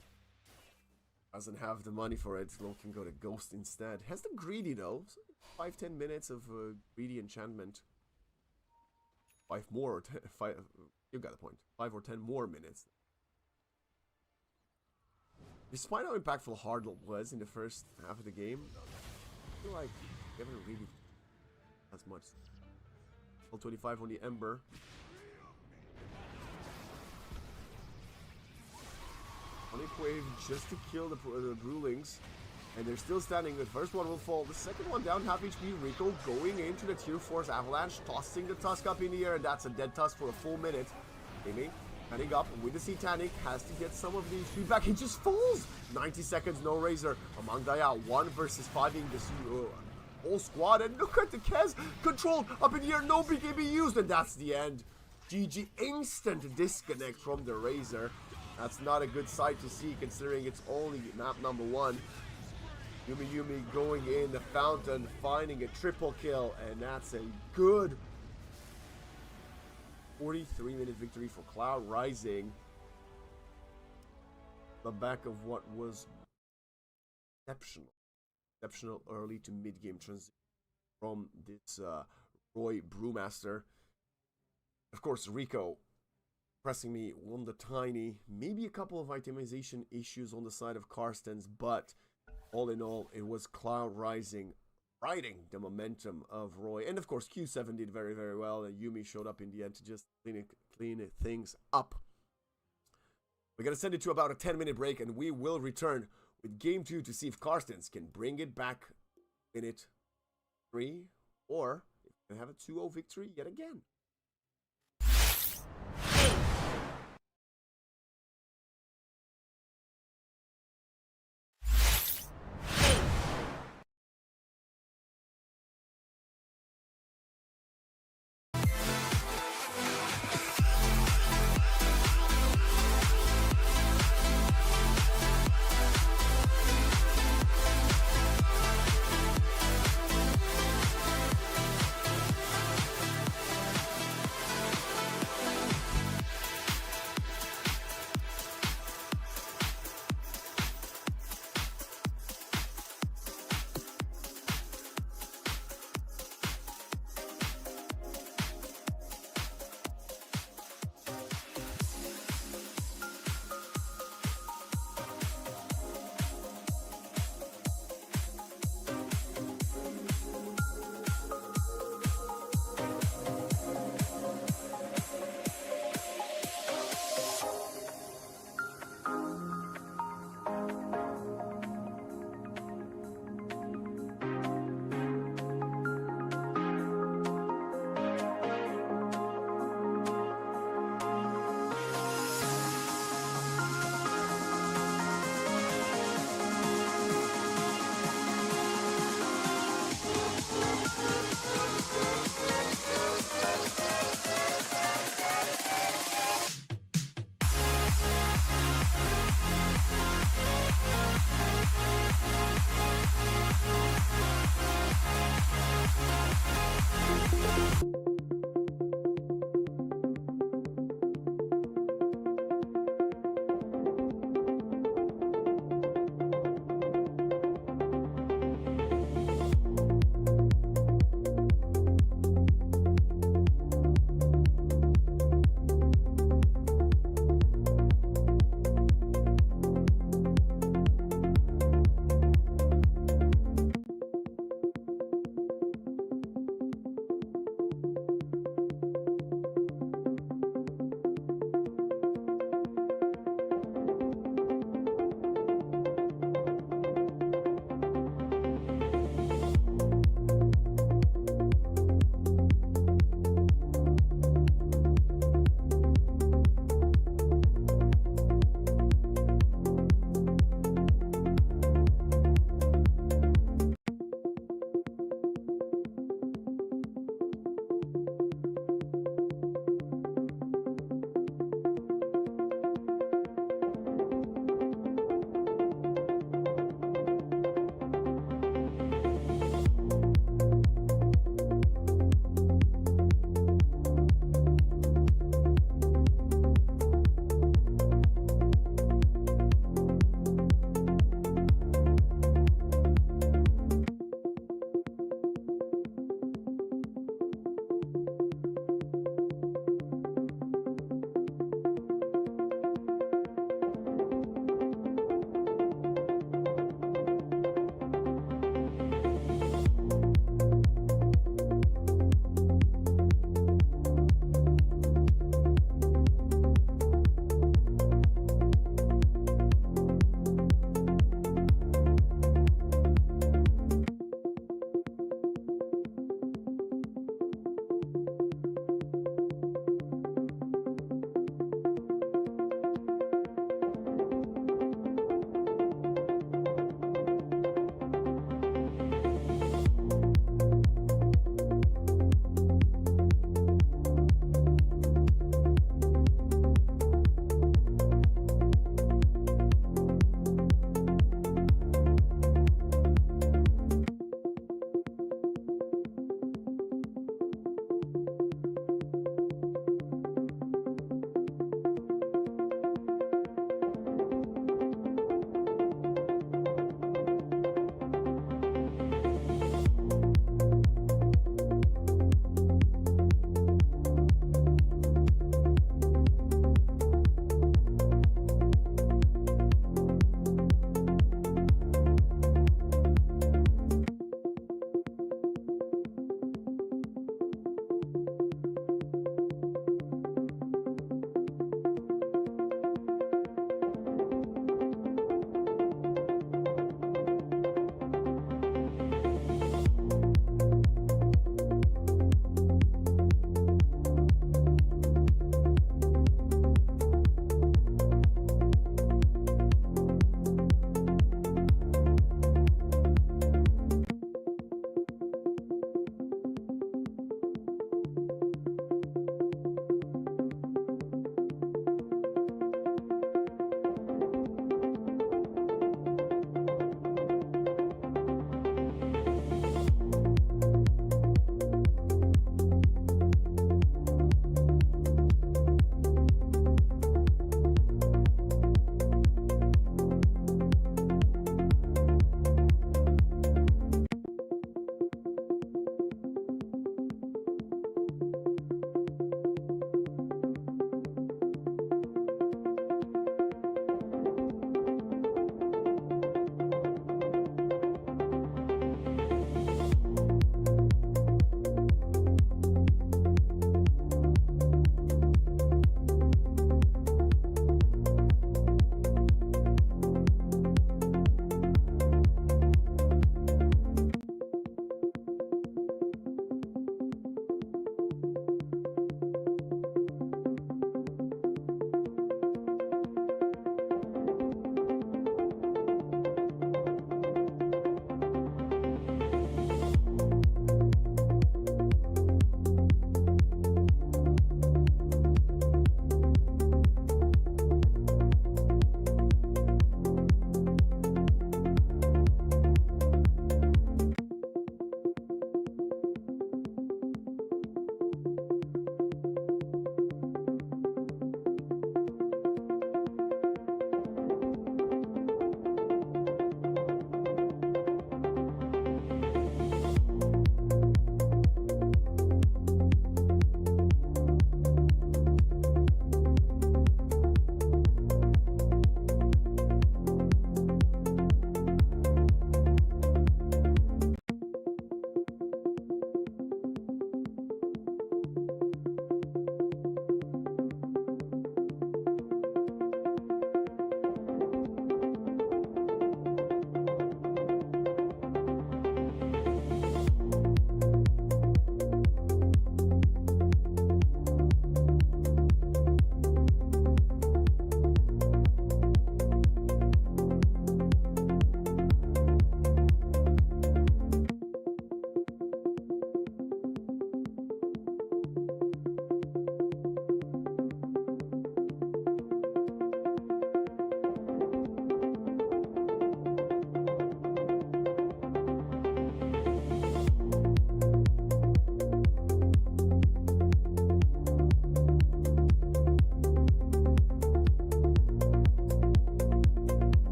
doesn't have the money for it. Lo can go to Ghost instead. Has the Greedy though. So 5-10 minutes of Greedy enchantment. 5 more or 10. 5. You got the point. 5 or 10 more minutes. Despite how impactful Hardle was in the first half of the game, I feel like they haven't really as much. Level 25 on the Ember. Sonic Wave just to kill the Brewlings. And they're still standing. The first one will fall. The second one down, half HP. Rico going into the Tier 4's Avalanche, tossing the Tusk up in the air, and that's a dead Tusk for a full minute. Amy standing up with the Satanic, has to get some of the HP back. He just falls! 90 seconds, no Razor. Mamang Dayan, 1 versus 5ing this whole squad. And look at the Kez controlled up in the air. No BKB used, and that's the end. GG, instant disconnect from the Razor. That's not a good sight to see, considering it's only map number 1. Yumi going in the fountain, finding a triple kill, and that's a good 43-minute victory for Cloud Rising. The back of what was exceptional early to mid-game transition from this Roy Brewmaster. Of course, Rico pressing me on the tiny, maybe a couple of itemization issues on the side of Karstens, but all in all, it was Cloud Rising riding the momentum of Roy. And of course, Q7 did very, very well, and Yumi showed up in the end to just clean things up. We're going to send it to about a 10-minute break, and we will return with Game 2 to see if Karstens can bring it back minute 3, or if they have a 2-0 victory yet again.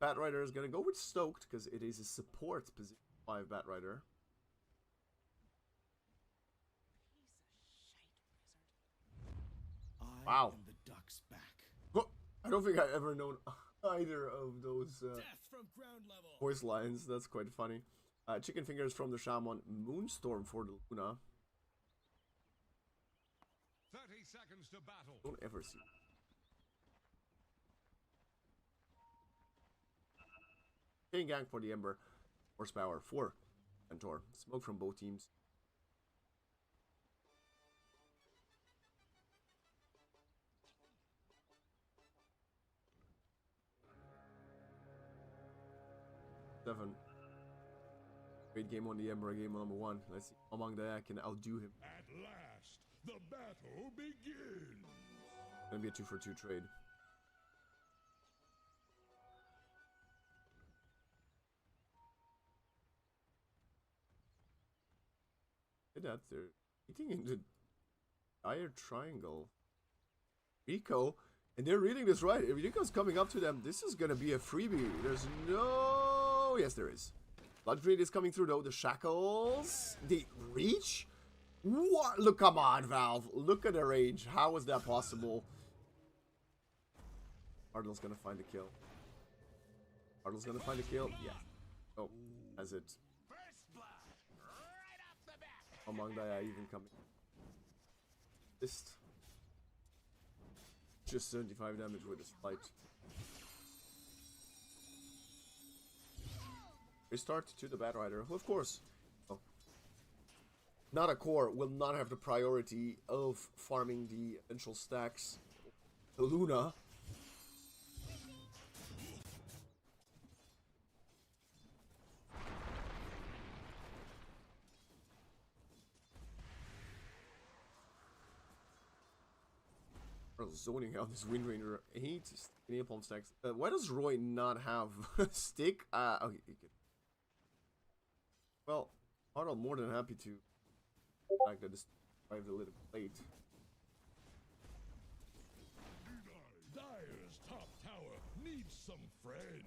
Bat Rider is gonna go with Stoked because it is a support position 5 Bat Rider. Wow. And the duck's back. Oh, I don't think I've ever known either of those Death from ground level. voice lines. That's quite funny. Chicken Fingers from the Shaman. Moonstorm for the Luna. 30 seconds to battle. Don't ever see. Chain Gang for the Ember. Horsepower 4. Mentor. Smoke from both teams. Seven. Great game on the Ember, game number 1. Let's see how long that can outdo him. At last, the battle begins. Gonna be a 2-for-2 trade. Look at that, they're eating into dire triangle. Rico, and they're reading this right. If Rico's coming up to them, this is gonna be a freebie. There's no... Yes, there is. Blood Greed is coming through though. The Shackles, the reach? What? Look, come on, Valve. Look at the range. How is that possible? Cardinal's gonna find a kill. Cardinal's gonna find a kill? Yeah. Oh, has it. Among the even coming. Just 75 damage with a slight. Restart to the Bat Rider, who of course, not a core, will not have the priority of farming the eventual stacks. The Luna. Zoning out this Wind Ranger 8 napalm stacks. Why does Roy not have a stick? Okay. Well, Arnold more than happy to. The fact that this arrived a little bit late. Dire's top tower needs some friends.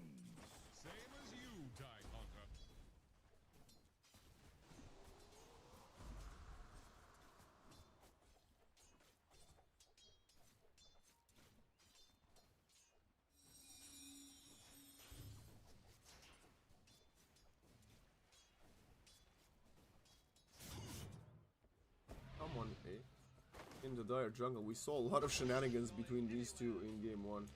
Same as you, Die Conquer. Come on, eh? In the dire jungle, we saw a lot of shenanigans between these two in game 1.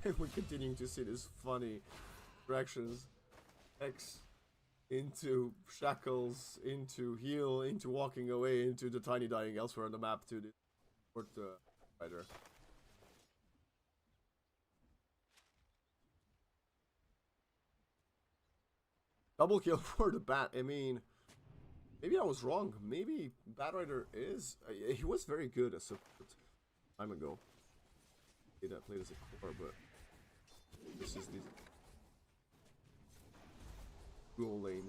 And we're continuing to see these funny directions. X into Shackles, into heal, into walking away, into the tiny dying elsewhere on the map to the support rider. Double kill for the Bat. I mean, maybe I was wrong. Maybe Bat Rider is... he was very good as a time ago. He played as a core, but this is the dual lane.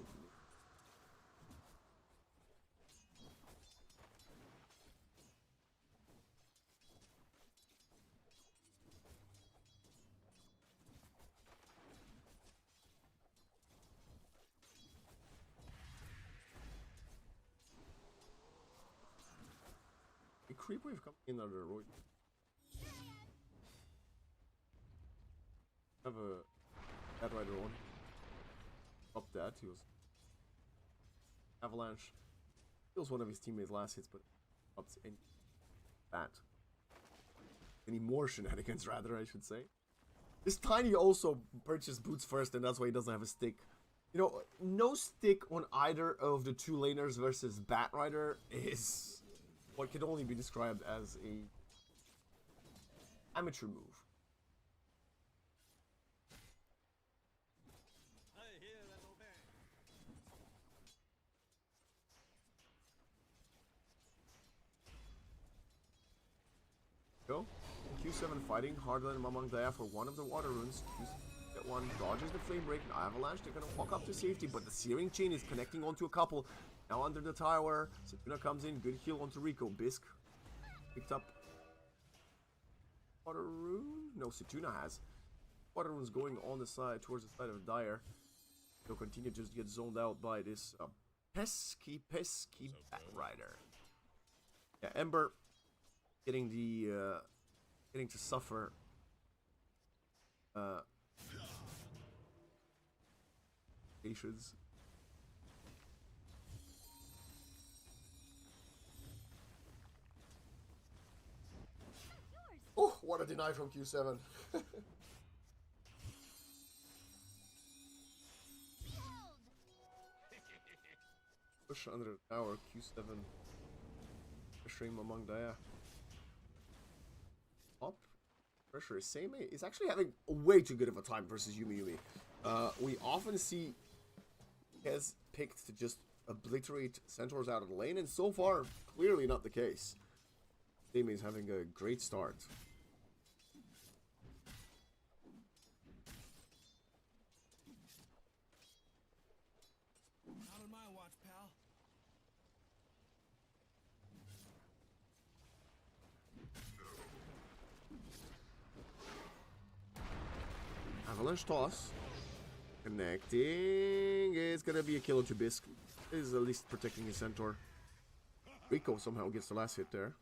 A creep wave coming in under the road. Have a Bat Rider on. Up that, he was Avalanche. Kills one of his teammates last hits, but up any that. Any more shenanigans, rather, I should say. This Tiny also purchased boots first, and that's why he doesn't have a stick. You know, no stick on either of the two laners versus Bat Rider is what can only be described as a amateur move. Go. Q7 fighting harder than Mamang Daya for one of the water runes. one dodges the flame break. Now Avalanche, they're gonna walk up to safety, but the Searing Chain is connecting onto a couple. Now under the tower, Setuna comes in, good heal onto Rico. Bisque picked up Water Rune? No, Setuna has. Water Rune's going on the side, towards the side of Dire. He'll continue to just get zoned out by this pesky Batrider. Yeah, Ember getting the getting to suffer patience. Oh, what a deny from Q7. Push under the tower, Q7 pressuring among Daya. Up pressure. Seimei is actually having way too good of a time versus Yumi. We often see Kez picked to just obliterate centaurs out of the lane, and so far, clearly not the case. Seimei is having a great start. Not on my watch, pal. Avalanche toss. Connecting. It's gonna be a kill to Bisque. Is at least protecting his centaur. Rico somehow gets the last hit there.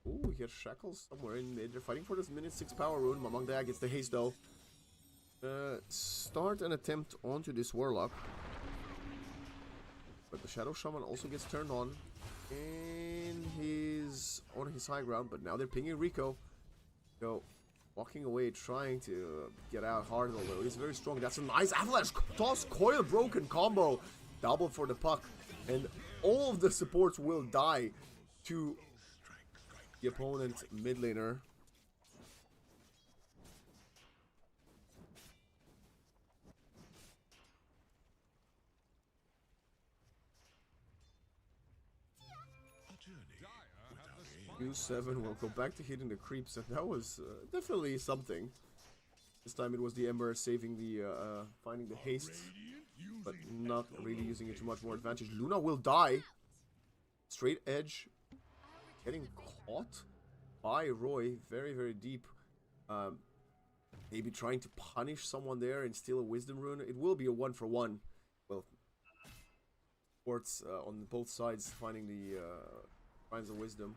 Ooh, here's Shackles somewhere in mid. They're fighting for this minute 6 power rune. Mamang Daya gets the haste though. Start an attempt onto this Warlock. But the Shadow Shaman also gets turned on. And he's on his high ground, but now they're pinging Rico. So, walking away, trying to get out hard, although he's very strong. That's a nice Avalanche toss, coil broken combo. Double for the puck. And all of the supports will die to the opponent mid laner. Q7 will go back to hitting the creeps, and that was definitely something. This time it was the Ember saving the, finding the haste, but not really using it to much more advantage. Luna will die. Straight edge, getting caught by Roy, very, very deep. Maybe trying to punish someone there and steal a Wisdom Rune. It will be a 1-for-1. Well, sports on both sides finding the finds of Wisdom.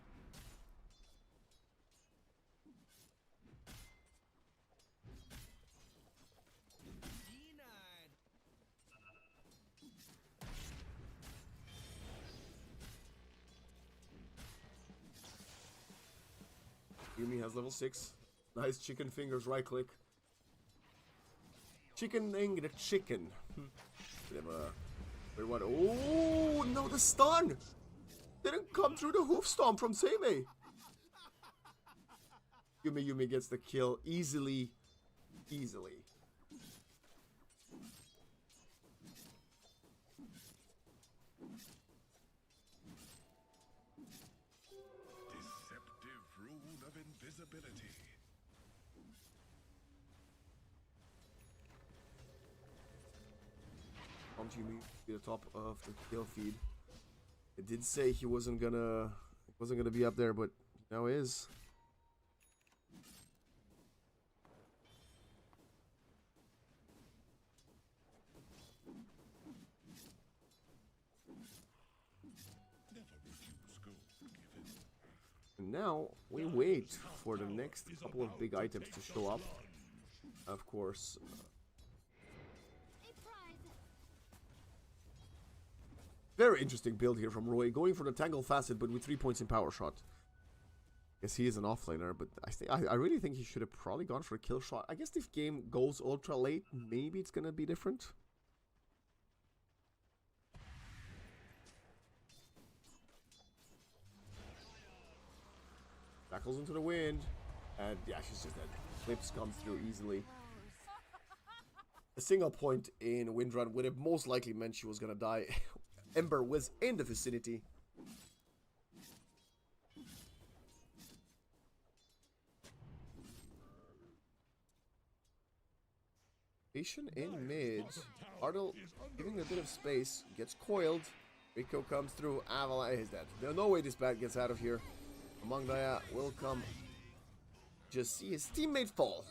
Yumi has level 6. Nice chicken fingers, right click. Chickening the chicken. Bit of a... Oh, no, the stun! Didn't come through the hoof stomp from Seimei. Yumi gets the kill easily. Easily. Invisibility. Yumi to the top of the kill feed. It did say he wasn't gonna be up there, but now is. And now we wait for the next couple of big items to show up. Of course. Very interesting build here from Roy, going for the Tangle Facet, but with 3 points in Power Shot. Guess he is an offlaner, but I really think he should have probably gone for a kill shot. I guess if game goes ultra late, maybe it's gonna be different. tackles into the wind. And yeah, she's just dead. Clips comes through easily. A single point in wind run would have most likely meant she was gonna die. Ember was in the vicinity. Patient in mid. Ardell giving a bit of space. Gets coiled. Rico comes through. Avalanche is dead. There's no way this bat gets out of here. Among Daya will come. Just see his teammate fall.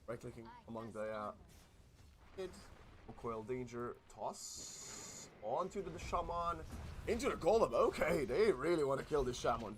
Right clicking among the mid. Coil danger. Toss. Onto the shaman. Into the golem. Okay, they really want to kill this shaman.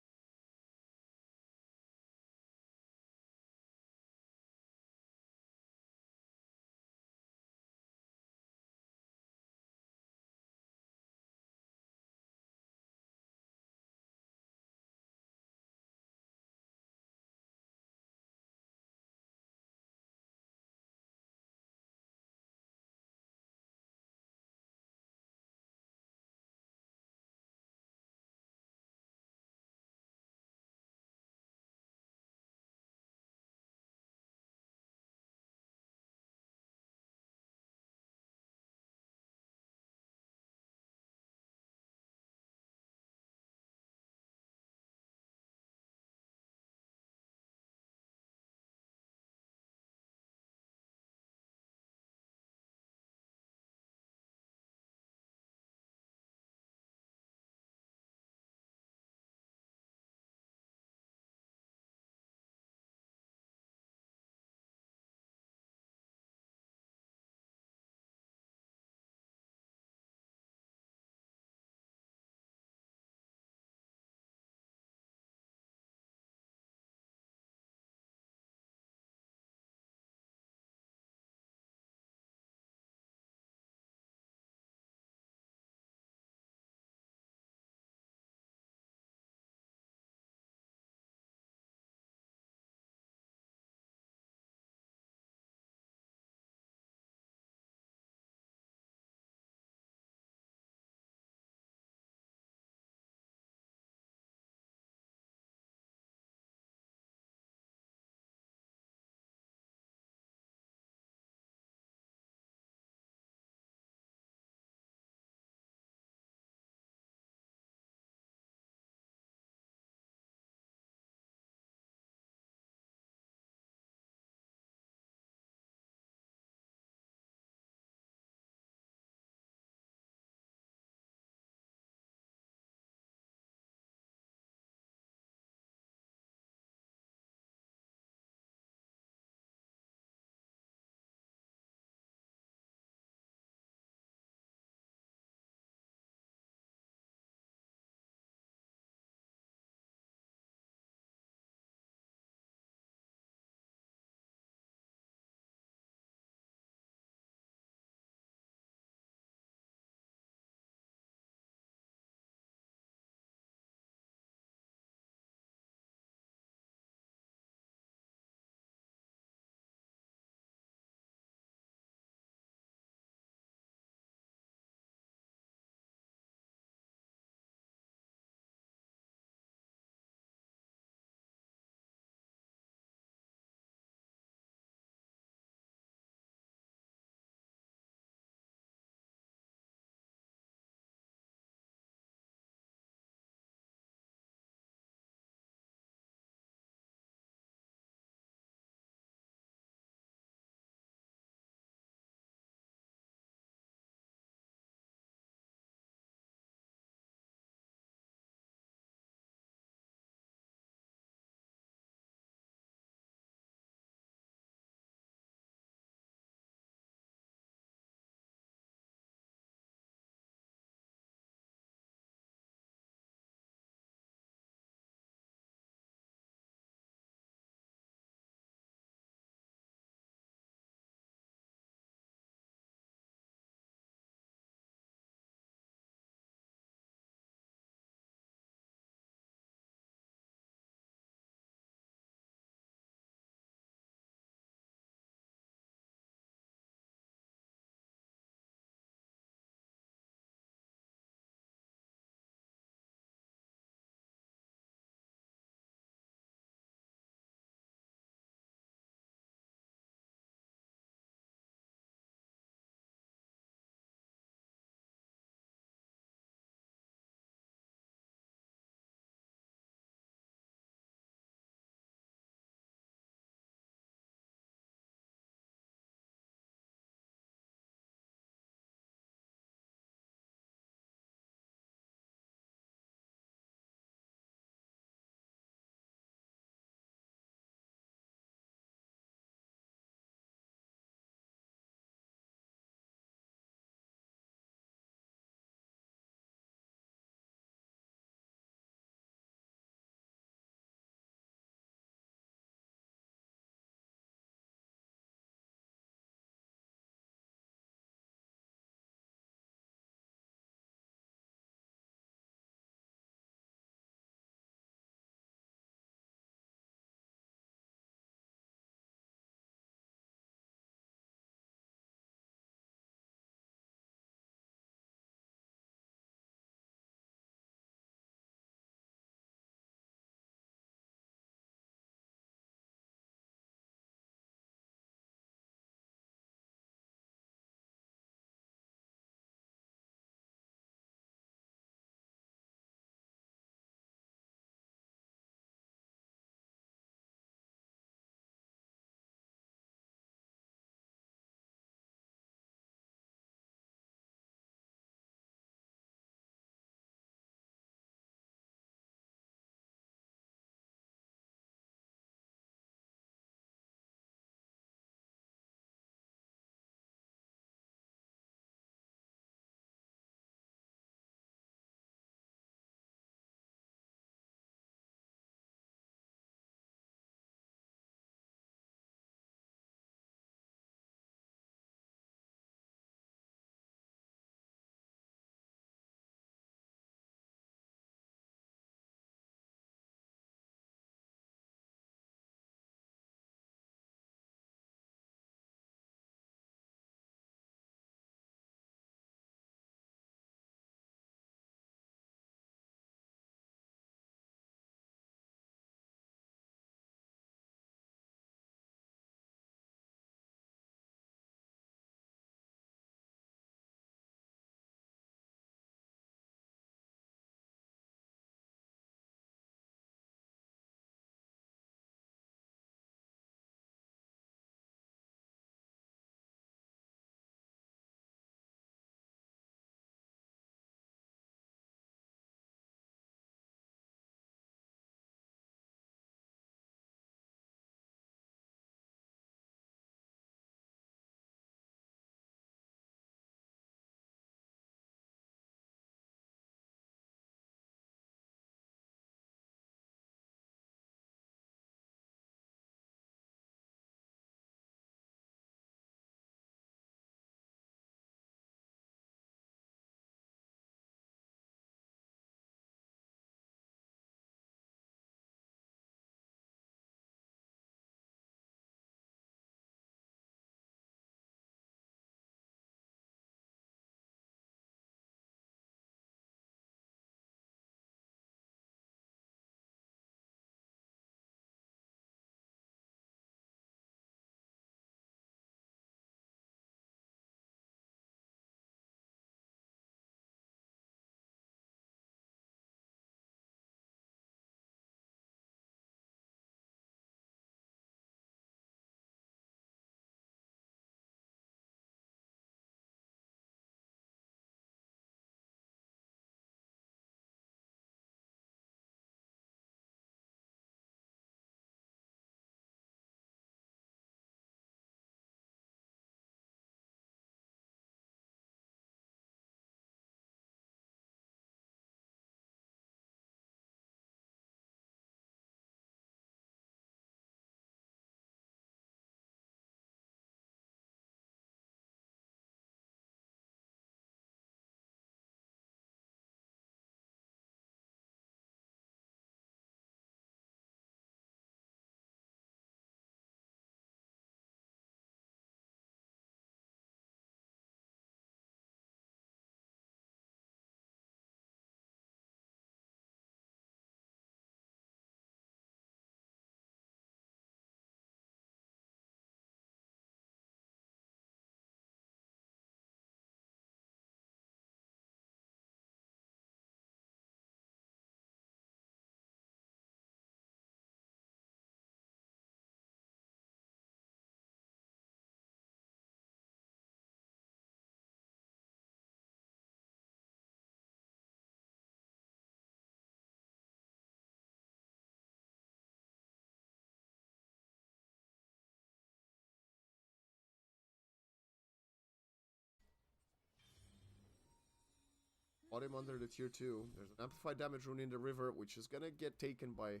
Bought him under the tier 2. There's an amplified damage rune in the river, which is gonna get taken by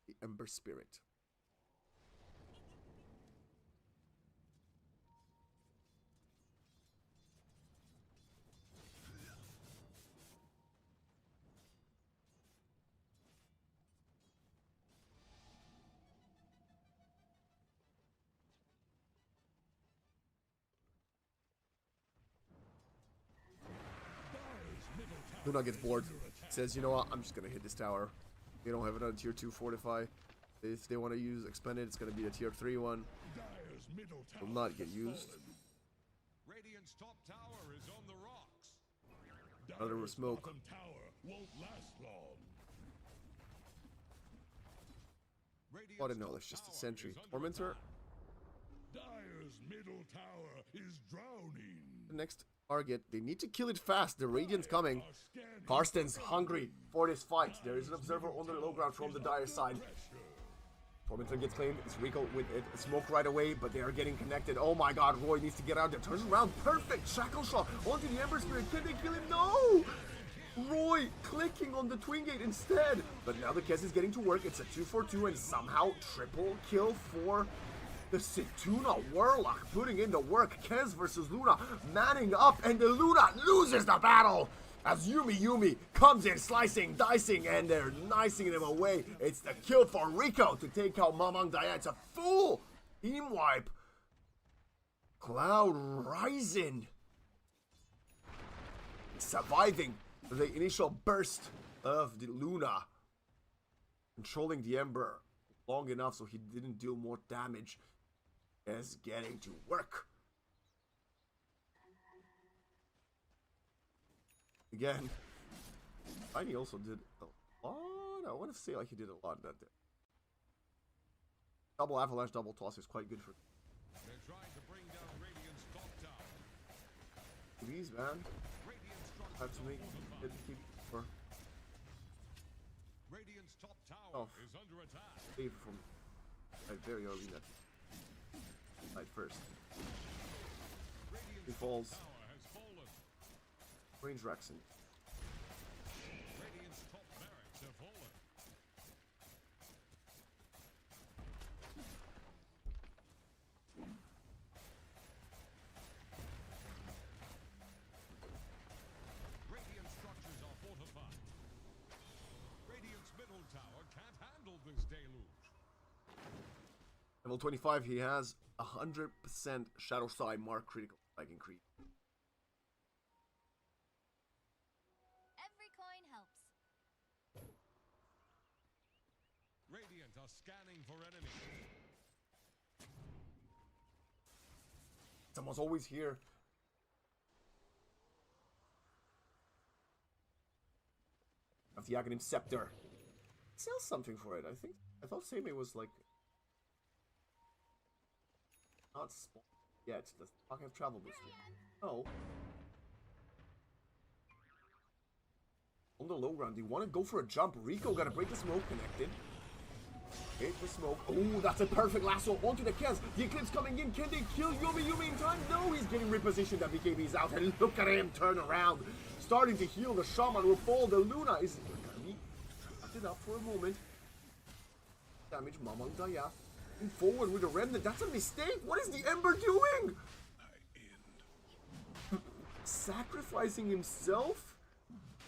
the Ember Spirit. Luna gets bored. Says, you know what, I'm just gonna hit this tower. They don't have it on tier 2 fortify. If they want to use expand it, it's gonna be a tier 3 one. Will not get used. Radiant's top tower is on the rocks. Another smoke. Tower won't last long. Oh, I don't know, that's just a sentry. Tormentor. Dire's middle tower is drowning. The next target, they need to kill it fast. The Radiant's coming. Karsten's hungry for this fight. There is an observer on the low ground from the Dire side. Tormentor gets claimed. It's Rico with it. Smoke right away, but they are getting connected. Oh my god, Roy needs to get out there. Turns around. Perfect. Shackle shot onto the Ember Spirit. Can they kill him? No! Roy clicking on the Twin Gate instead. But now the Kez is getting to work. It's a 2-4-2 and somehow triple kill for the Situna Warlock, putting in the work. Kez versus Luna, manning up, and the Luna loses the battle as Yumi comes in, slicing, dicing, and they're nicing them away. It's the kill for Rico to take out Mamang Daya. It's a full team wipe. Cloud Rising surviving the initial burst of the Luna, controlling the Ember long enough so he didn't deal more damage. Is getting to work. Again, Tiny also did a lot. I want to say like he did a lot that day. Double avalanche, double toss is quite good for. They're trying to bring down Radiant's top tower. Please, man. Radiant's Have to make it keep for Radiant's top tower is under attack. save from like very early that side first. He falls. Tower has fallen. Range Rexen. Radiant's top barracks have fallen. Radiant structures are fortified. Radiant's middle tower can't handle this deluge. Level 25, he has 100% Shadow Side Mark critical strike increase. Every coin helps. Radiant are scanning for enemies. Someone's always here. Of the Aghanim Scepter. Sell something for it, I thought Seimei was like not spawned yet. Does the fuck have travel boost yet? No. On the low ground, do you want to go for a jump? Rico gotta break the smoke, connected. Hit the smoke. Oh, that's a perfect lasso onto the Kez. The Eclipse coming in. Can they kill Yumi in time? No, he's getting repositioned. That BKB's out. And look at him turn around. Starting to heal. The Shaman will fall. The Luna is gonna be it up for a moment. Damage Mamang Daya. Forward with a remnant. That's a mistake. What is the Ember doing? Sacrificing himself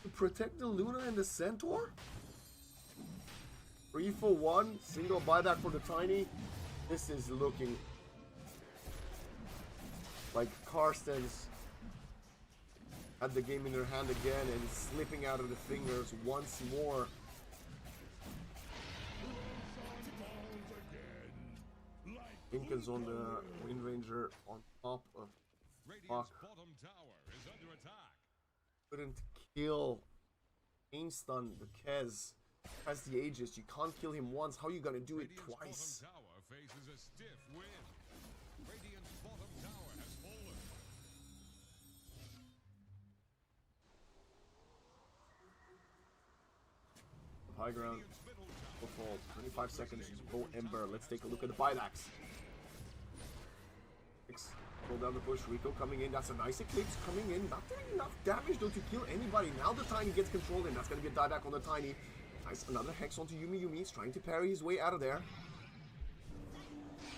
to protect the Luna and the Centaur? 3 for 1. Single buyback for the Tiny. This is looking like Karsten's had the game in their hand again and slipping out of the fingers once more. Inca's on the Wind Ranger on top of Radiant's bottom tower is under attack. Couldn't kill Ainstun the Kez. Has the Aegis. You can't kill him once. How are you gonna do it Radiant's twice? bottom tower faces a stiff wind. Radiant's bottom tower has fallen. High ground. Radiant's middle tower Fall. 25 seconds. Go Ember. Let's take a look at the buybacks. Pull down the push. Rico coming in. That's a nice eclipse coming in. Not doing enough damage though to kill anybody. Now the Tiny gets controlled and that's going to be a dieback on the Tiny. Nice, another Hex onto Yumi Yumi. He's trying to parry his way out of there.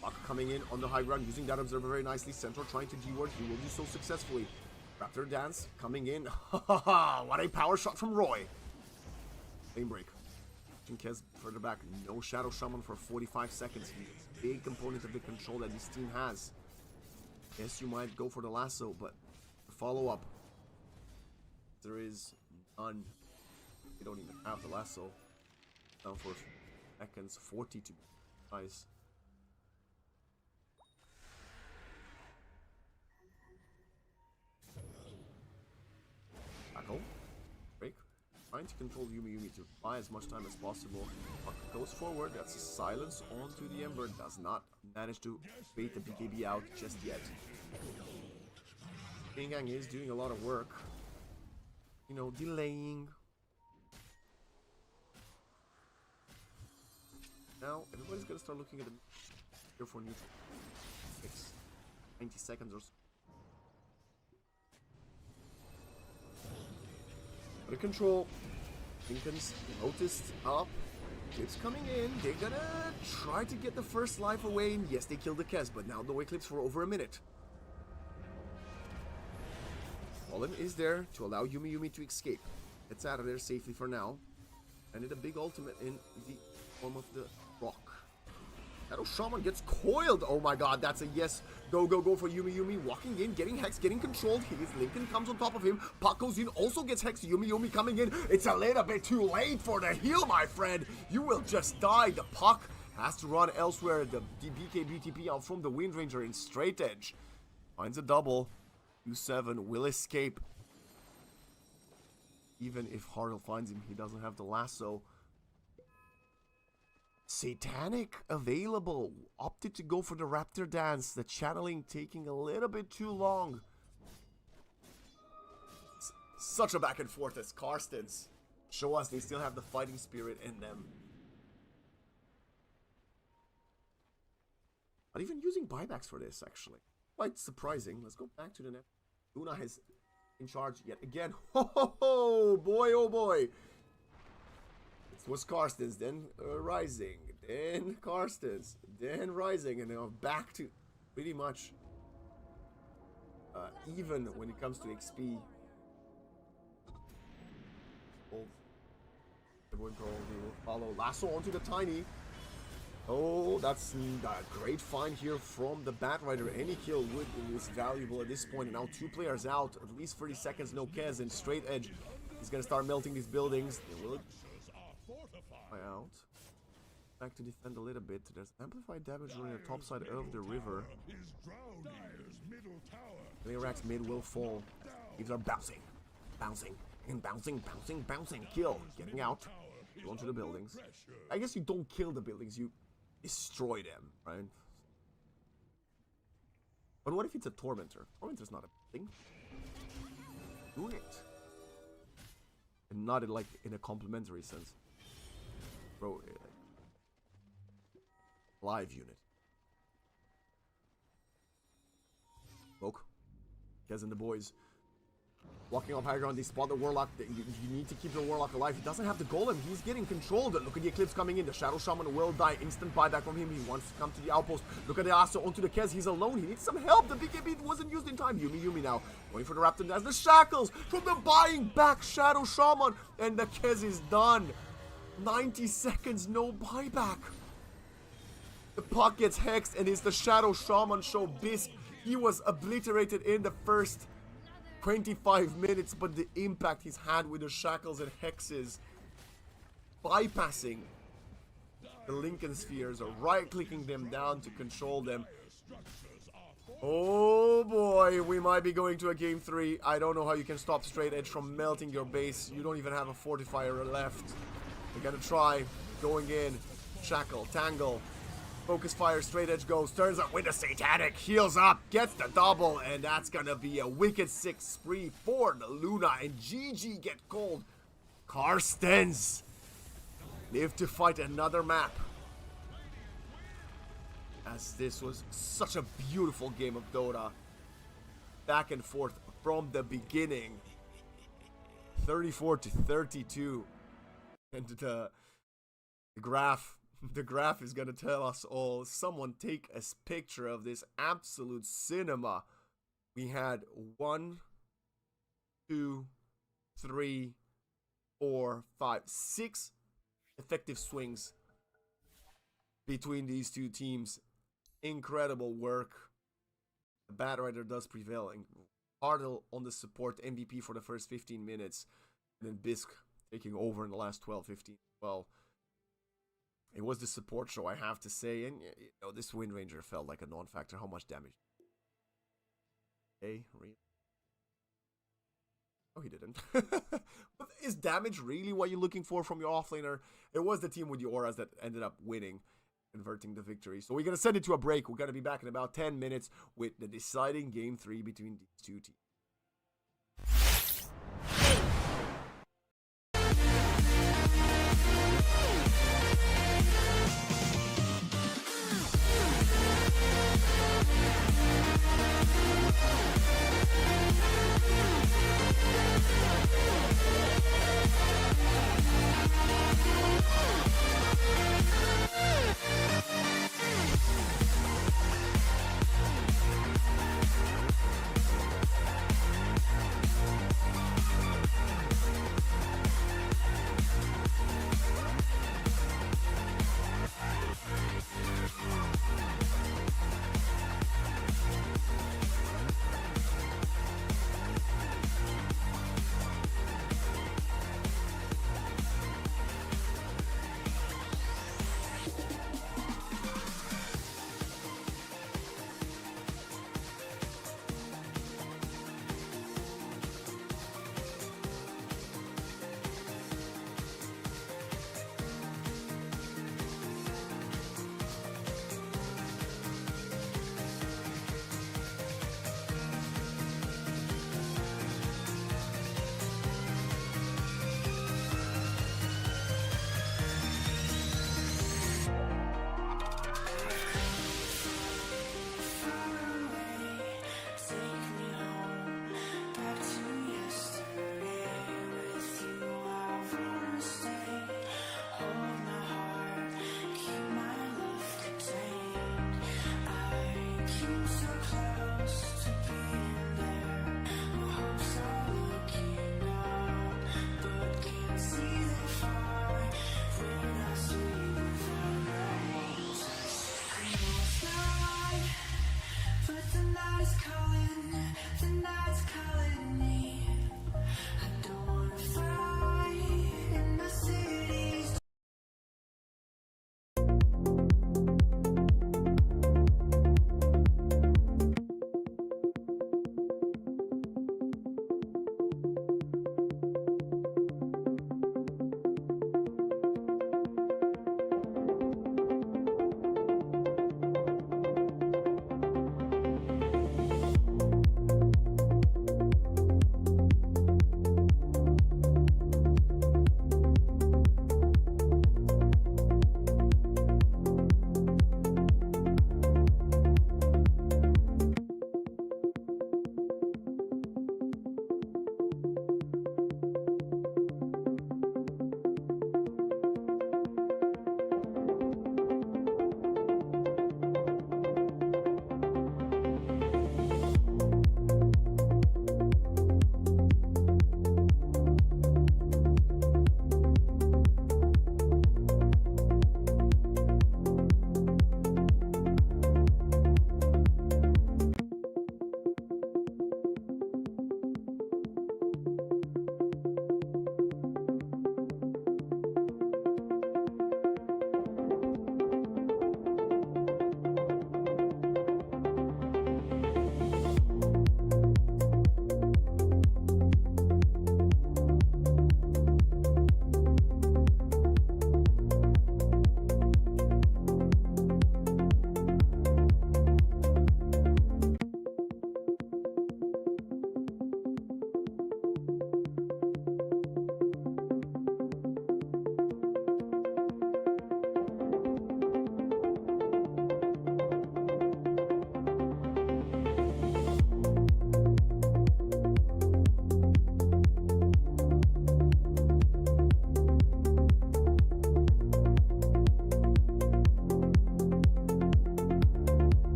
Buck coming in on the high ground, using that Observer very nicely. Central trying to D-ward. He will do so successfully. Raptor Dance coming in. What a power shot from Roy. Lane break. Kez further back. No Shadow Shaman for 45 seconds. He's a big component of the control that this team has. Yes, you might go for the lasso, but the follow-up, there is none. They don't even have the lasso. Down for seconds. 40 to be precise. Tackle. Break. Trying to control Yumi Yumi to buy as much time as possible. Buck goes forward. That's a silence onto the Ember. Does not manage to bait the BKB out just yet. ENG is doing a lot of work. You know, delaying. Now, everybody's gonna start looking at the here for neutral. 90 seconds or so. Under control. Lincoln's noticed up. Eclipse coming in. They're gonna try to get the first life away. And yes, they killed the Kez, but now no Eclipse for over a minute. Colin is there to allow Yumi Yumi to escape. Gets out of there safely for now. And it a big ultimate in the form of the rock. Shadow Shaman gets coiled. Oh my god, that's a yes. Go, go, go for Yumi Yumi. Walking in, getting hexed, getting controlled. Lincoln comes on top of him. Puck goes in, also gets hexed. Yumi Yumi coming in. It's a little bit too late for the heal, my friend. You will just die. The puck has to run elsewhere. The BK BTP out from the Wind Ranger in straight edge. Finds a double. 2-7 will escape. Even if Harl finds him, he doesn't have the lasso. Satanic available. Opted to go for the Raptor Dance. The channeling taking a little bit too long. Such a back and forth as Karstens show us they still have the fighting spirit in them. Not even using buybacks for this, actually. Quite surprising. Let's go back to the net. Luna is in charge yet again. Ho ho ho! Boy oh boy! It was Karstens, then Rising, then Karstens, then Rising, and now back to pretty much even when it comes to XP. Everyone probably will follow. Lasso onto the Tiny. Oh, that's a great find here from the Bat Rider. Any kill is valuable at this point. And now 2 players out. At least 30 seconds, no Kez. And straight edge. He's going to start melting these buildings. They will out. Back to defend a little bit. There's amplified damage on the top side of the river. Leorax mid will fall. These are bouncing. Bouncing. And bouncing, bouncing, bouncing. Kill. Getting out. Go into the buildings. I guess you don't kill the buildings. You destroy them, right? But what if it's a Tormentor? Tormentor's not a thing. Doing it. And not in, like, in a complimentary sense. Bro, live unit. Smoke. Kez and the boys. Walking off high ground, they spot the Warlock. You need to keep the Warlock alive. He doesn't have the Golem. He's getting controlled. Look at the Eclipse coming in. The Shadow Shaman will die. Instant buyback from him. He wants to come to the outpost. Look at the Aso onto the Kez. He's alone. He needs some help. The BKB wasn't used in time. Yumi Yumi now. Going for the Raptor as the Shackles from the buying back Shadow Shaman. And the Kez is done. 90 seconds, no buyback. The puck gets hexed and it's the Shadow Shaman show. Bisque, he was obliterated in the first 25 minutes, but the impact he's had with the shackles and hexes, bypassing the Lincoln spheres or right-clicking them down to control them. Oh boy, we might be going to a game 3. I don't know how you can stop straight edge from melting your base. You don't even have a fortifier left. They're gonna try going in. Shackle, tangle. Focus fire, straight edge goes, turns up with a Satanic, heals up, gets the double, and that's gonna be a wicked 6 spree for the Luna, and GG get cold. Karstens live to fight another map. As this was such a beautiful game of Dota. back and forth from the beginning. 34-32. And the graph is gonna tell us all. Someone take a picture of this absolute cinema. We had 1, 2, 3, 4, 5, 6 effective swings between these two teams. Incredible work. The Bad Rider does prevail. Hardle on the support MVP for the first 15 minutes. And then Bisque taking over in the last 12-15. Well, it was the support show, I have to say. And you know, this Wind Ranger felt like a non-factor. How much damage? Hey, really? Oh, he didn't. But is damage really what you're looking for from your offlaner? It was the team with the auras that ended up winning, converting the victory. So we're going to send it to a break. We're going to be back in about 10 minutes with the deciding Game 3 between these two teams.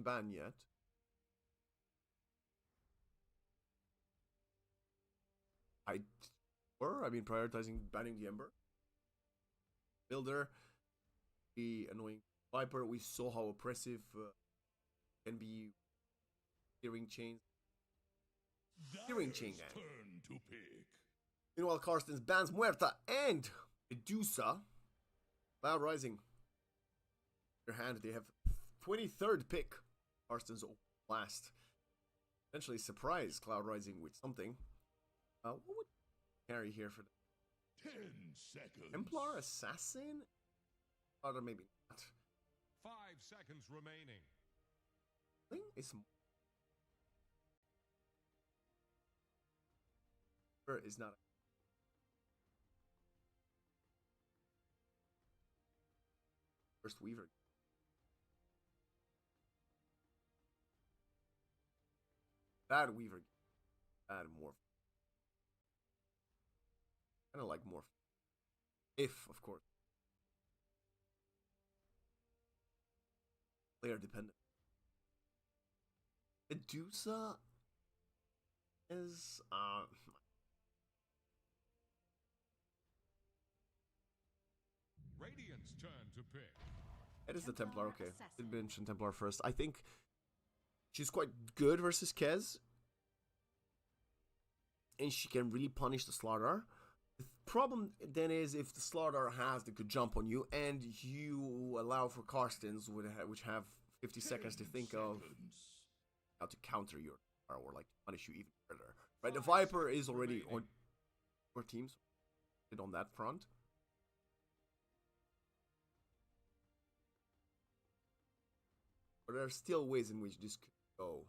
ban yet. I've been prioritizing banning the Ember. Builder, the annoying Viper. We saw how oppressive can be hearing chains. Hearing chain gang. Turn to pick. Meanwhile, Karstens bans Muerta and Medusa. Cloud Rising. Their hand, they have 23rd pick. Karstens last. Eventually surprise Cloud Rising with something. What would carry here for the 10 seconds. Templar Assassin? Or maybe not. 5 seconds remaining. I think it's is not. First Weaver. Bad Weaver. Bad Morph. Kind of like Morph. If, of course. Player dependent. Medusa is Radiant's turn to pick. it is the Templar, okay. Did mention Templar first. I think she's quite good versus Kez. And she can really punish the Slaughter. The problem then is if the Slaughter has the good jump on you and you allow for Karstens, which have 50 seconds to think of how to counter your or like punish you even further. Right, the Viper is already on your teams on that front. But there are still ways in which this could go.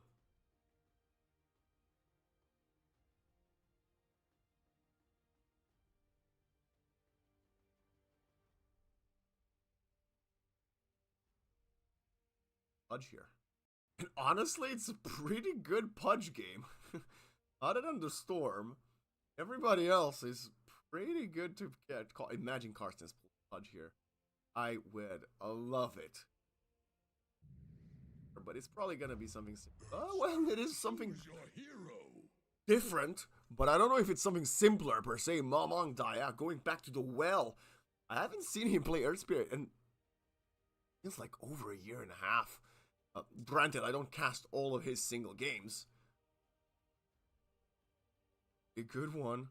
Pudge here. And honestly, it's a pretty good Pudge game. Other than the Storm, everybody else is pretty good to get. Imagine Karstens Pudge here. I would love it. But it's probably gonna be something. Oh well, it is something different. But I don't know if it's something simpler per se. Mamang Daya going back to the well. I haven't seen him play Earth Spirit, and it's like over a year and a half. Granted, I don't cast all of his single games. A good one.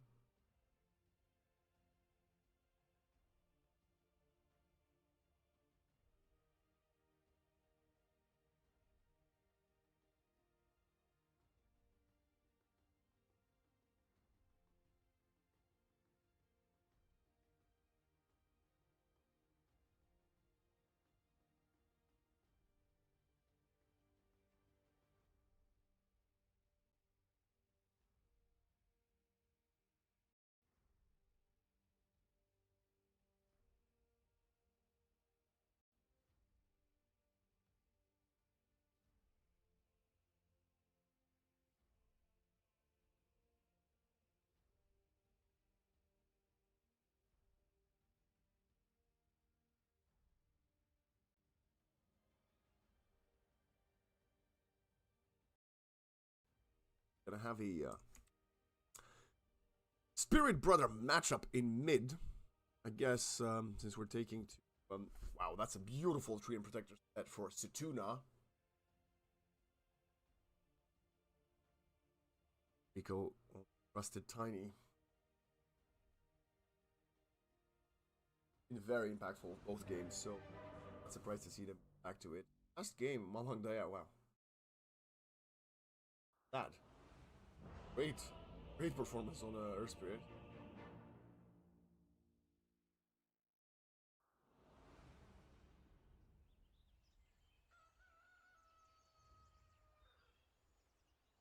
Gonna have a Spirit Brother matchup in mid. I guess since we're taking to, wow, that's a beautiful Tree and Protector set for Situna. Rico Rusted Tiny. Been very impactful both games, so not surprised to see them back to it. Last game, Malhang Daya, wow. That. Great performance on Earth Spirit.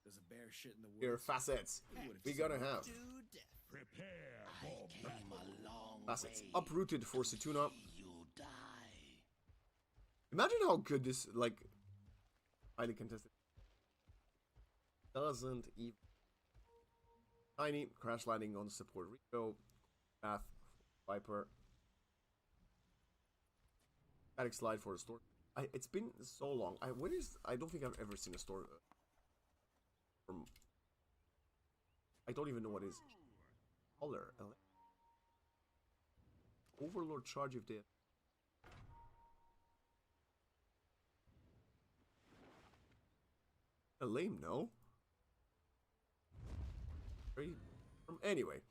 There's a bear shit in the woods. Here, facets. We gotta have Prepare for battle. facets. Uprooted for Situna. Imagine how good this, like, highly contested. Doesn't even. Tiny, crash landing on support Rico. Path, Viper. Static slide for the storm. It's been so long. I don't think I've ever seen a store from. I don't even know what is. Color. Overlord charge if they. Lame, no? Very. Anyway,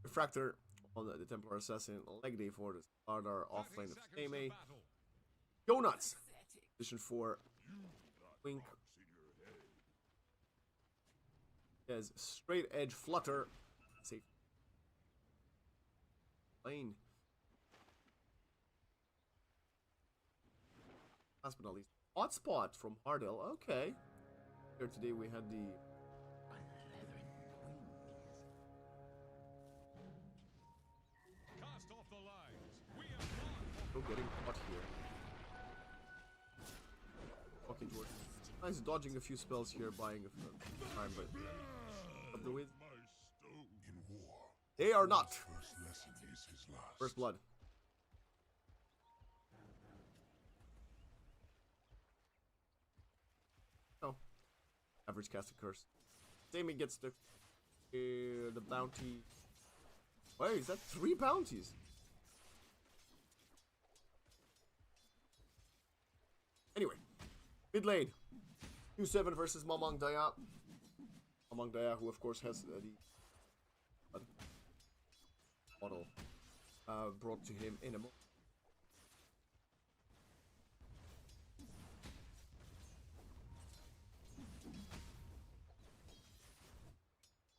Refractor on the Templar Assassin, leg day for the Slardar, offlane of Stame. Go nuts! Position 4. Wink. Has straight edge flutter. Safe. Lane. Last but not least, Hotspot from Hardell. Okay. Here today we had the Cast off the lines. We have won. getting caught here. Fucking George. Nice dodging a few spells here, buying a time, but of the wind. In war, They are not. first lesson is his last. First blood. Oh. Average caster curse. Sammy gets the bounty. Wait, is that 3 bounties? Anyway, mid lane. 2-7 versus Mamang Daya. Mamang Daya, who of course has the model brought to him in a moment.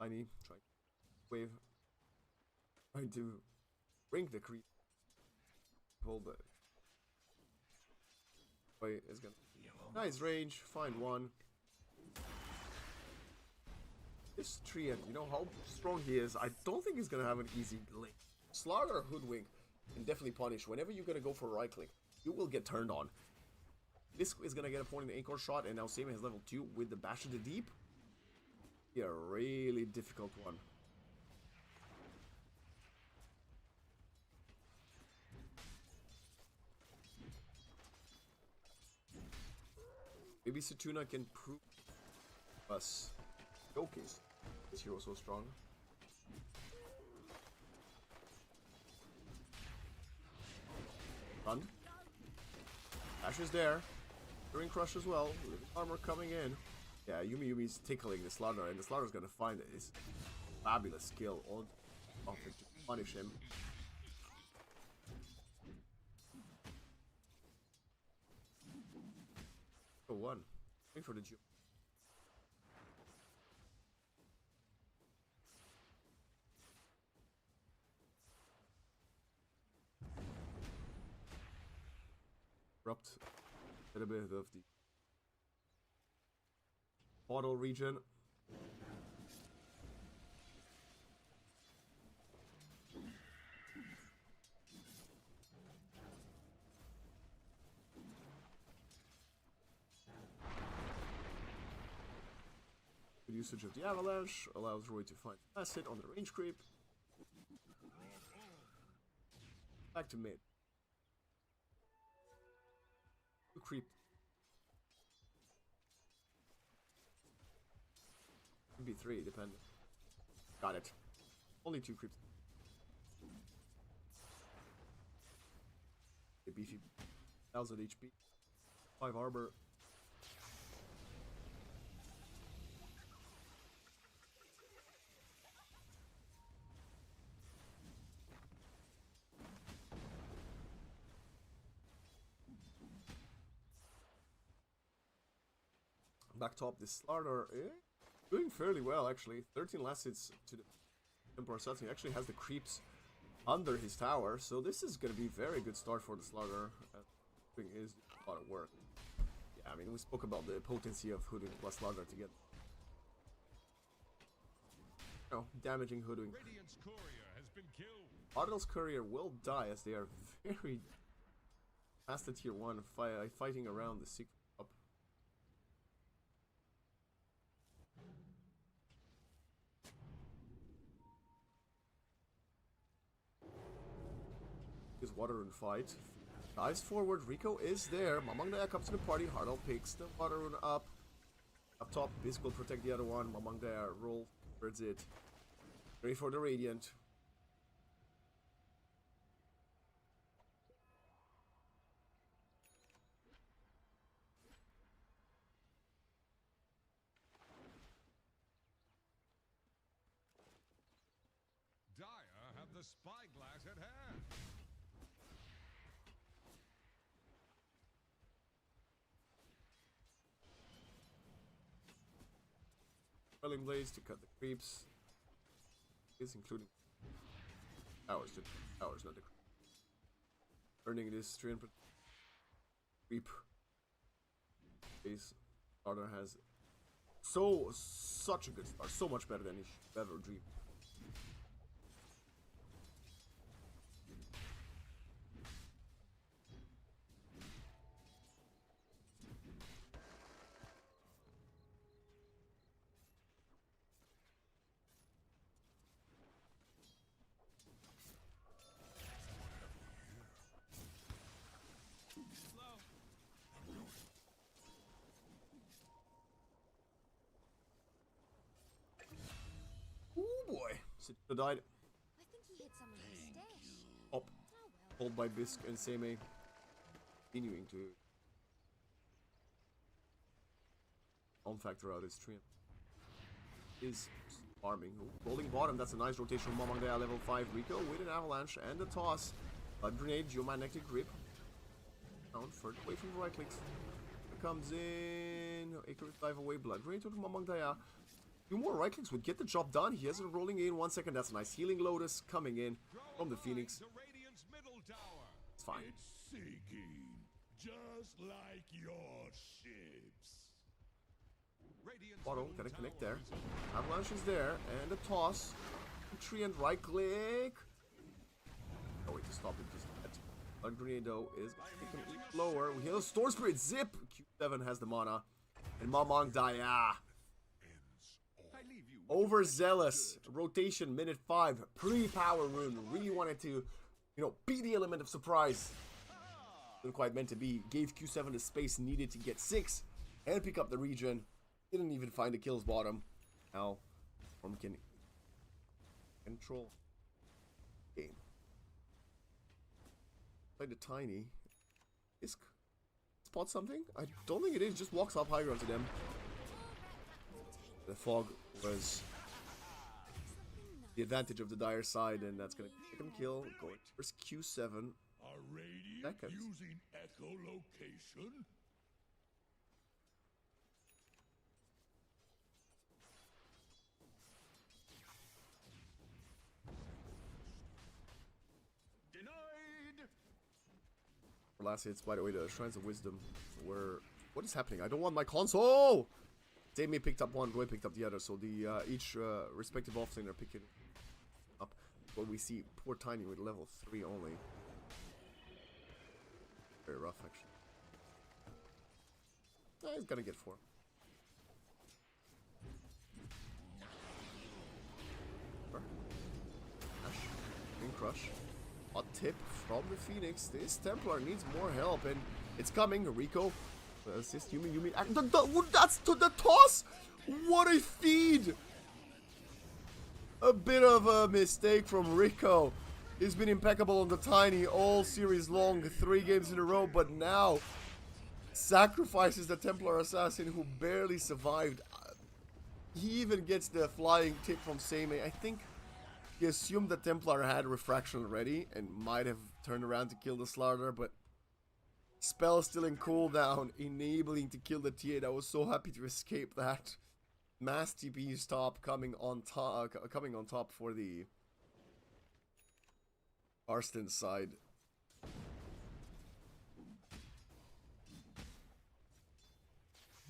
Tiny, trying to bring the creep. Hold it. Wait, it's gonna. Nice range, find one. This Treant, you know how strong he is. I don't think he's gonna have an easy link. Slaughter Hoodwink can definitely punish. Whenever you're gonna go for right click, you will get turned on. This is gonna get a point in the anchor shot, and now Same has level 2 with the Bash of the Deep. Yeah, really difficult one. Maybe Satuna can prove us. Showcase this hero so strong. Run. Ash is there. During Crush as well. Living armor coming in. Yeah, Yumi's tickling the Slaughter, and the Slaughter's gonna find his fabulous skill on it to punish him. Oh, one. Wait for the Jew. Abrupt a little bit of the bottle region. Good usage of the avalanche allows Roy to find asset on the range creep. Back to mid. Two creep. Could be 3, depending. Got it. Only 2 creeps. A beefy 1000 HP. 5 armor. Back top, this Slaughter doing fairly well actually. 13 last hits to the Emperor Assassin. He actually has the creeps under his tower, so this is gonna be a very good start for the Slaughter. Doing is a lot of work. Yeah, I mean we spoke about the potency of Hoodwink plus Slaughter together. No, damaging Hoodwink. Radiant's courier has been killed. Ardell's courier will die as they are very past the tier 1 fighting around the secret up. Is water and fight. Dives forward. Rico is there. Mamang Daya comes to the party. Hardall picks the water rune up. Up top, Bisque will protect the other one. Mamang Daya roll towards it. Ready for the Radiant. Dire have the spyglass at hand. Quelling Blaze to cut the creeps. Is including towers, not the creep. Earning this 300 creep. Base starter has such a good start, so much better than he should ever dream. Ooh boy, Sitcha died. I think he hit some of his stash. Up, hold by Bisque and Seimei, continuing to factor out his stream. Is farming. Ooh, rolling bottom, that's a nice rotation from Mamang Daya, level 5 Rico with an avalanche and a toss. Blood grenade, geomagnetic grip. Down further away from the right clicks. Comes in. Accurate dive away, blood grenade to Mamang Daya. Two more right clicks would get the job done. He has it rolling in 1 second. That's a nice healing Lotus coming in from the Phoenix. The Radiant's middle tower. It's fine. It's sinking, just like your ships. Radiant's Bottle, middle gotta connect tower there. is Avalanche is there, and a toss. Tree and right click. Oh wait, to stop it. Just blood grenade though is taking it lower. We heal Storm Spirit. Zip. Q7 has the mana, and Mamang Daya. I leave you with Overzealous rotation, minute 5, pre-power rune. Really wanted to, be the element of surprise. Didn't quite meant to be. Gave Q7 the space needed to get 6 and pick up the region. Didn't even find the kills bottom. Now, Storm can control game. Play the tiny. Isk spot something? I don't think it is. Just walks up higher onto them. The fog was the advantage of the Dire side, and that's gonna take him kill. Going first Q7. Are Radiant Seconds. using echolocation? Denied. Last hits, by the way, the Shrines of Wisdom were... What is happening? I don't want my console! Damien picked up one, Roy picked up the other, so the each respective offlane are picking up. But we see poor Tiny with level 3 only. Very rough, actually. He's gonna get 4. Ash, Green Crush. A tip from the Phoenix. This Templar needs more help, and it's coming. Rico. Assist Yumi. That's to the toss! What a feed! A bit of a mistake from Rico. He's been impeccable on the Tiny all series long, 3 games in a row, but now sacrifices the Templar Assassin who barely survived. He even gets the flying tip from Seimei. I think he assumed the Templar had refraction already and might have turned around to kill the Slaughter, but spell still in cooldown, enabling to kill the T8. I was so happy to escape that. Mass TP stop coming on top for the Arston side.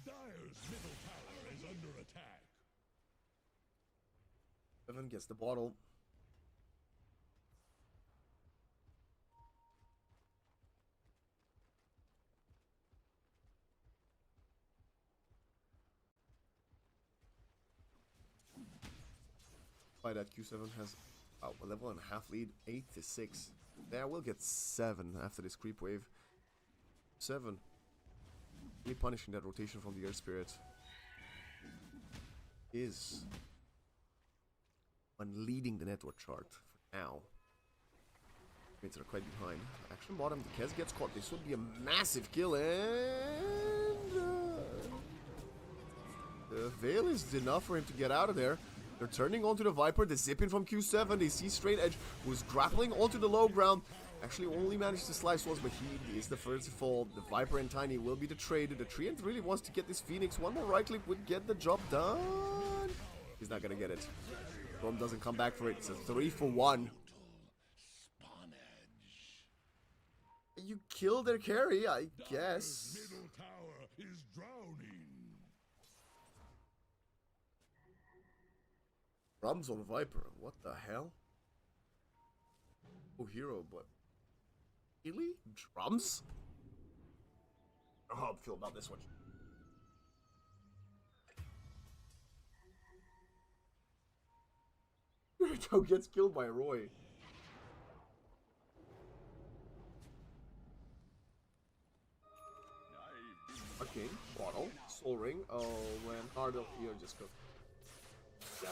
Dire's middle tower is under attack. Evan gets the bottle. By that, Q7 has a level and a half lead, 8 to 6. There, we'll get 7 after this creep wave. 7. Really punishing that rotation from the Earth Spirit. Is one leading the network chart for now. Mates are quite behind. Action bottom, the Kez gets caught. This would be a massive kill, and the Veil is enough for him to get out of there. They're turning onto the Viper. They zip in from Q7. They see Straight Edge, who's grappling onto the low ground. Actually only managed to slice once, but he is the first to fall. The Viper and Tiny will be the trade. The Treant really wants to get this Phoenix. One more right click would get the job done. He's not gonna get it. Storm doesn't come back for it. It's a 3-for-1. You kill their carry, I guess. Middle tower is drowning. Drums on Viper. What the hell? Oh, hero, but really? Drums? I don't know how I feel about this one. Joe gets killed by Roy. Okay, bottle, soul ring. Oh man, hard up here just go. No,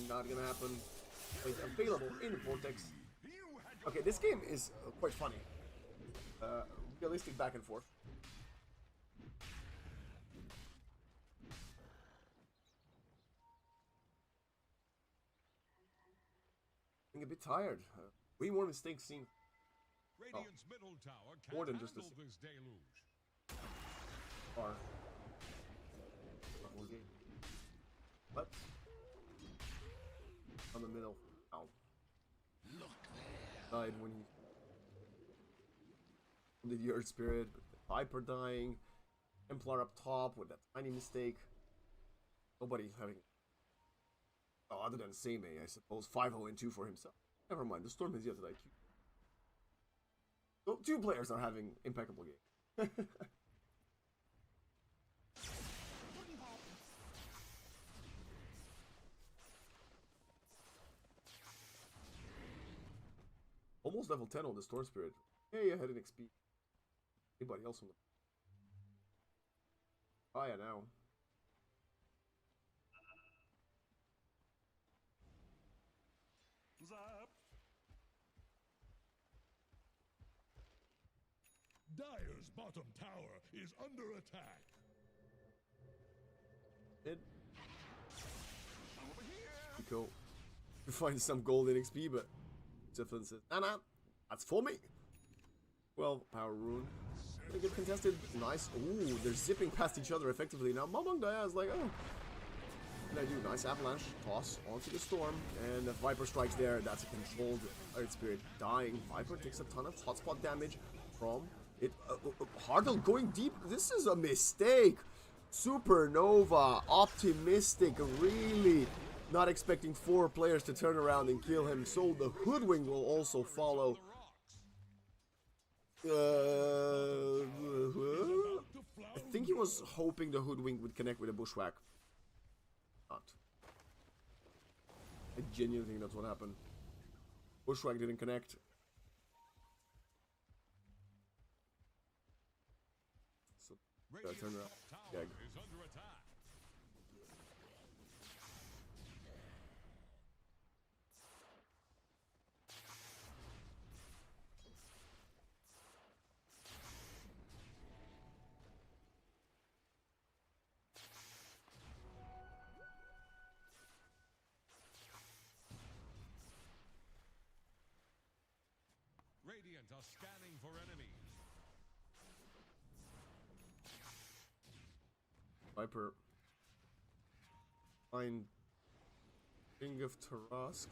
not gonna happen. Wait, available in Vortex. Okay, this game is quite funny. Realistic back and forth. I'm a bit tired. Way more mistakes seen. Radiant's middle tower can't More than just handle this deluge. Or what? On the middle. Ow. Look there. Died when he did the Earth Spirit, with the Viper dying, Templar up top with that tiny mistake. Nobody having, other than Seimei, I suppose, 5-0-2 for himself. Never mind, the Storm has yet to die. So 2 players are having impeccable games. Almost level 10 on the Storm Spirit. Hey, I had an XP. Anybody else on the... Oh yeah, now. Zap. Dire's bottom tower is under attack. It. Cool. You find some golden XP, but Tiflin says, nah, that's for me. 12 power rune. Gonna get contested. Nice. Ooh, they're zipping past each other effectively. Now Mamang Daya is like, oh. What I do? Nice avalanche. Toss onto the storm. And the Viper strikes there. That's a controlled Earth Spirit dying. Viper takes a ton of hotspot damage from it. Hardle going deep. This is a mistake. Supernova. Optimistic. Really not expecting 4 players to turn around and kill him. So the Hoodwing will also follow. I think he was hoping the Hoodwink would connect with a Bushwhack. Not. I genuinely think that's what happened. Bushwhack didn't connect. So, turn around. Gag. Radiant are scanning for enemies. Viper. Find King of Tarask.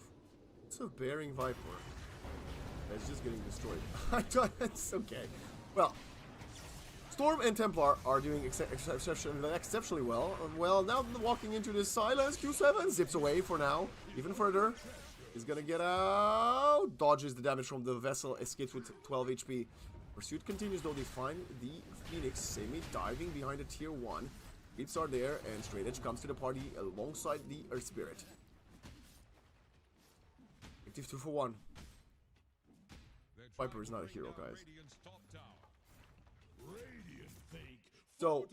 It's a bearing Viper. It's just getting destroyed. I thought it's okay. Well, Storm and Templar are doing exceptionally well. Well, now walking into this silence, Q7 zips away for now. Even further. He's gonna get out. Dodges the damage from the vessel. Escapes with 12 HP. Pursuit continues though. They find the Phoenix. Seimei diving behind a tier 1. Creeps are there. And Straight Edge comes to the party alongside the Earth Spirit. Active 2-for-1. Viper is not a hero, guys. Radiant's top tower. So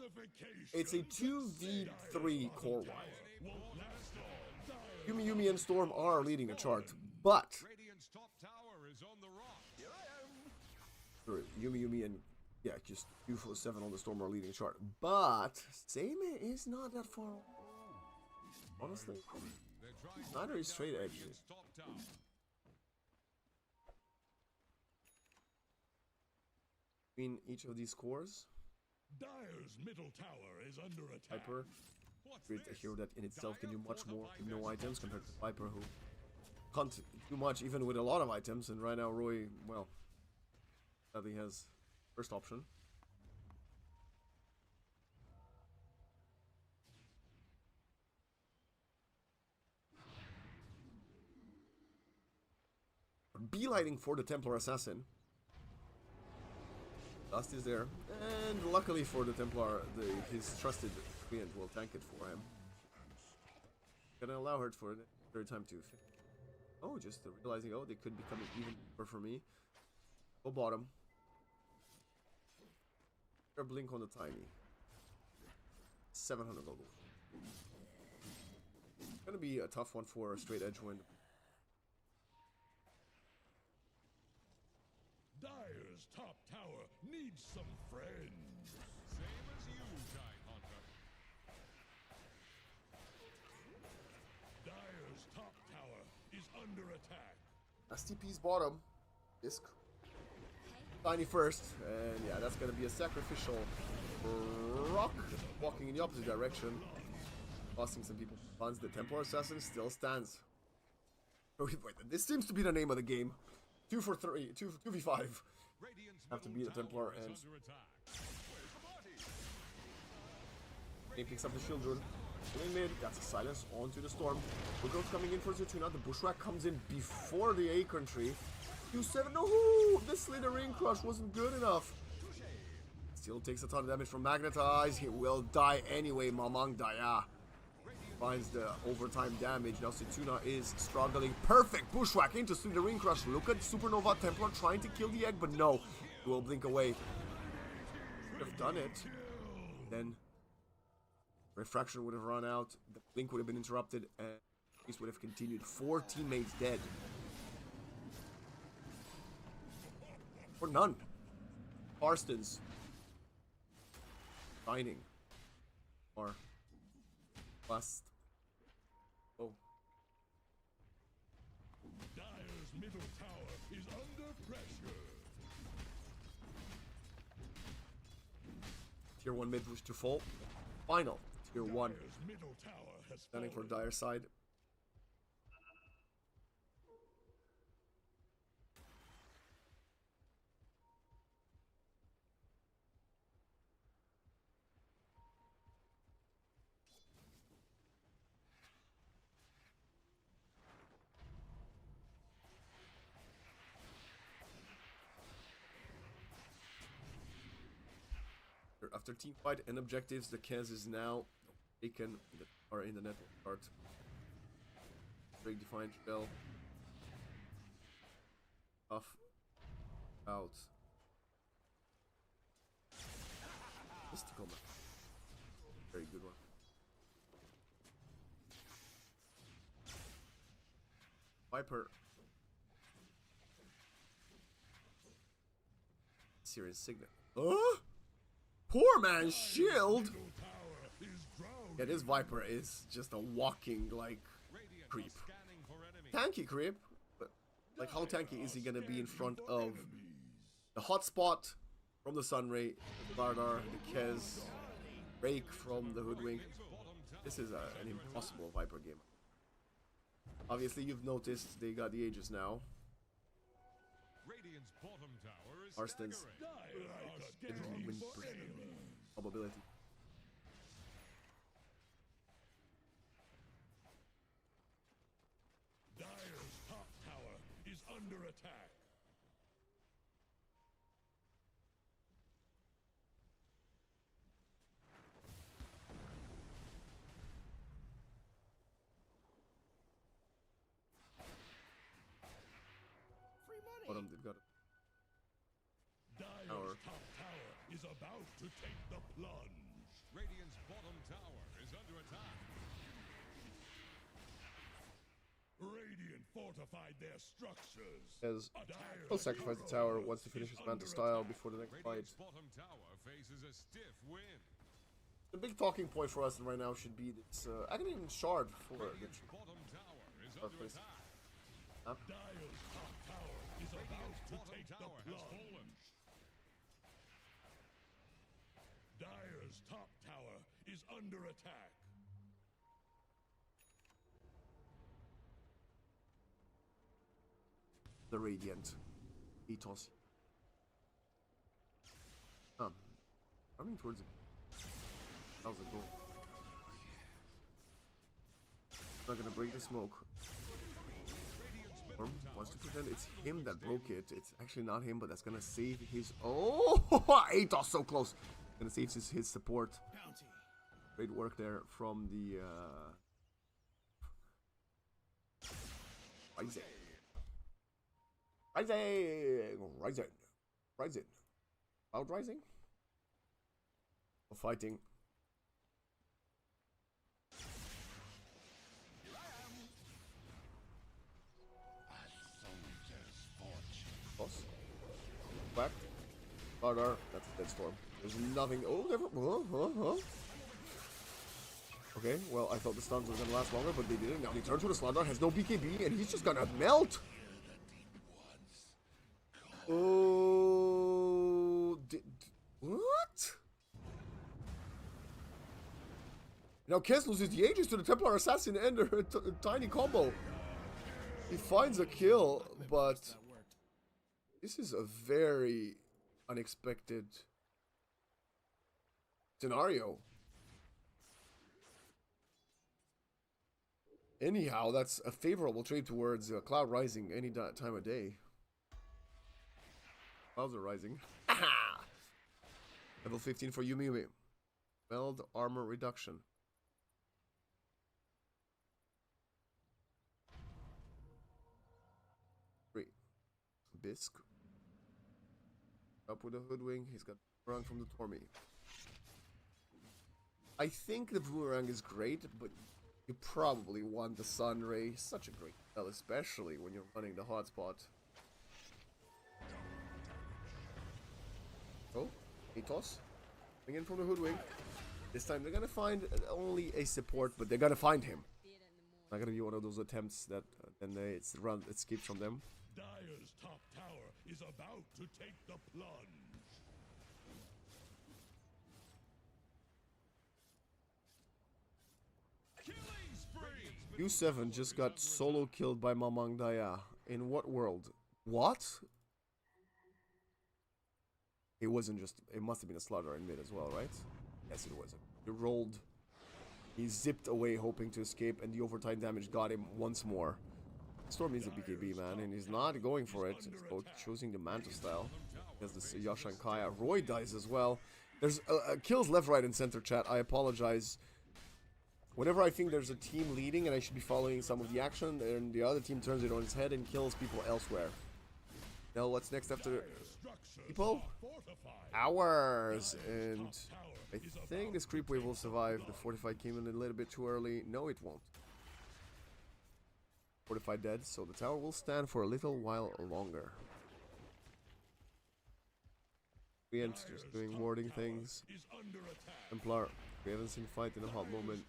it's a 2v3 core-wise. Yumi and Storm are leading the chart, but Radiant's top tower is on the rocks. sorry, Yumi and yeah, just 247 on the Storm are leading the chart. But Seime is not that far. Honestly, They're trying to neither bring is straight down edge. Radiant's top tower. Between each of these cores, Dire's middle tower is under attack. Viper is a hero that in itself can do much more with no items compared to Viper, who can't do much even with a lot of items. And right now, Roy, well, sadly has first option. Beelighting for the Templar Assassin. Dust is there, and luckily for the Templar, his trusted client will tank it for him. Gonna allow her for the third time to. Oh, just realizing, oh, they could be coming even deeper for me. Go bottom. Or blink on the tiny. 700 gold. Gonna be a tough one for a straight edge win. Dire's top tower needs some friends. Same as you, Giant Hunter. Dire's top tower is under attack. STP's bottom. Disc. Tiny first, and yeah, that's gonna be a sacrificial rock walking in the opposite direction, costing some people funds. The Templar Assassin still stands. Oh, wait, this seems to be the name of the game. 2 for 3, 2v5. Radiant's Have to middle beat the Templar tower is and under attack. he picks up the shield rune. Going mid, that's a silence onto the Storm. Bookro's coming in for Zertuna. The Bushwhack comes in before the Acorn Tree. Q7, no! The Slithering Crush wasn't good enough. Still takes a ton of damage from Magnetize. He will die anyway, Mamang Daya. Finds the overtime damage. Now Zertuna is struggling. Perfect Bushwhack into Slithering Crush. Look at Supernova Templar trying to kill the egg, but no. He will blink away. Could have done it. Then Refraction would have run out, the blink would have been interrupted, and this would have continued. 4 teammates dead. Or none. Karstens. Signing. Or last. Oh. Dire's middle tower is under pressure. Tier 1 mid was to fall. Final. Tier 1. Dire's middle tower has Standing for fallen. Dire side. After team fight and objectives, the Kaz is now taken are in the network chart. Break defined spell. Tough. Out. Mystical man. Very good one. Viper. Serious Signet. Poor man's shield! Middle tower is drowned. Yeah, this Viper is just a walking, like, Radiant creep. are scanning for enemies. Tanky creep, but, like, how tanky is he gonna be in front of the hotspot from the Sunray, the Vardar, the Kez, Rake from the Hoodwink? This is an impossible Viper game. Obviously, you've noticed they got the Aegis now. Radiant's bottom tower is Karstens. staggering. Dire are Win scanning for enemies. probability. Dire's top tower is under attack. Bottom, they've got it. Dire's Tower. top tower is about to take the plunge. Radiant's bottom tower is under attack. Radiant fortified their structures. As Dire he'll sacrifice the tower once he finishes Manta style before the next fight. Radiant's bottom tower faces a stiff wind. The big talking point for us right now should be this Aghanim Shard for the Radiant's bottom tower is under please. attack. Dire's top tower is about to Bottom take the tower has plunge. fallen. Dire's top tower is under attack. the Radiant Ethos. Coming towards it. How's it going? Not gonna break the smoke. Or wants to pretend it's him that broke it. It's actually not him, but that's gonna save his. Oh, Ethos so close. Gonna save his support. Great work there from the Rising. Cloud Rising? Or fighting. Boss. Back. Harder. That's a dead storm. There's nothing. Oh, never. Okay, well, I thought the stuns were gonna last longer, but they didn't. Now he turns to the Slaughter, has no BKB, and he's just gonna melt. Oh, what? Now Kez loses the Aegis to the Templar Assassin and a tiny combo. He finds a kill, but this is a very unexpected scenario. Anyhow, that's a favorable trade towards Cloud Rising any time of day. Clouds are rising. Level 15 for Yumi Yumi. Weld armor reduction. Great. Bisque. Up with the Hoodwing. He's got Boomerang from the Tormy. I think the Boomerang is great, but you probably want the Sun Ray. Such a great spell, especially when you're running the hotspot. Oh, Ethos. Coming in from the Hoodwing. This time they're gonna find only a support, but they're gonna find him. Not gonna be one of those attempts that then it's run escapes from them. Dire's top tower is about to take the plunge. U7 just got solo killed by Mamang Daya. In what world? What? It wasn't just... It must have been a slaughter in mid as well, right? Yes, it was. He rolled. He zipped away hoping to escape, and the overtime damage got him once more. Storm needs a BKB, man, and he's not going for it. He's choosing the Manta style. He has this Yasha and Kaya. Roy dies as well. There's kills left, right, and center, chat. I apologize. Whenever I think there's a team leading and I should be following some of the action, and the other team turns it on its head and kills people elsewhere. Now, what's next after people? Ours! And I think this creep wave will survive. The Fortify came in a little bit too early. No, it won't. Fortify dead, so the tower will stand for a little while longer. Rient just doing warding things. Templar, we haven't seen fight in a hot moment.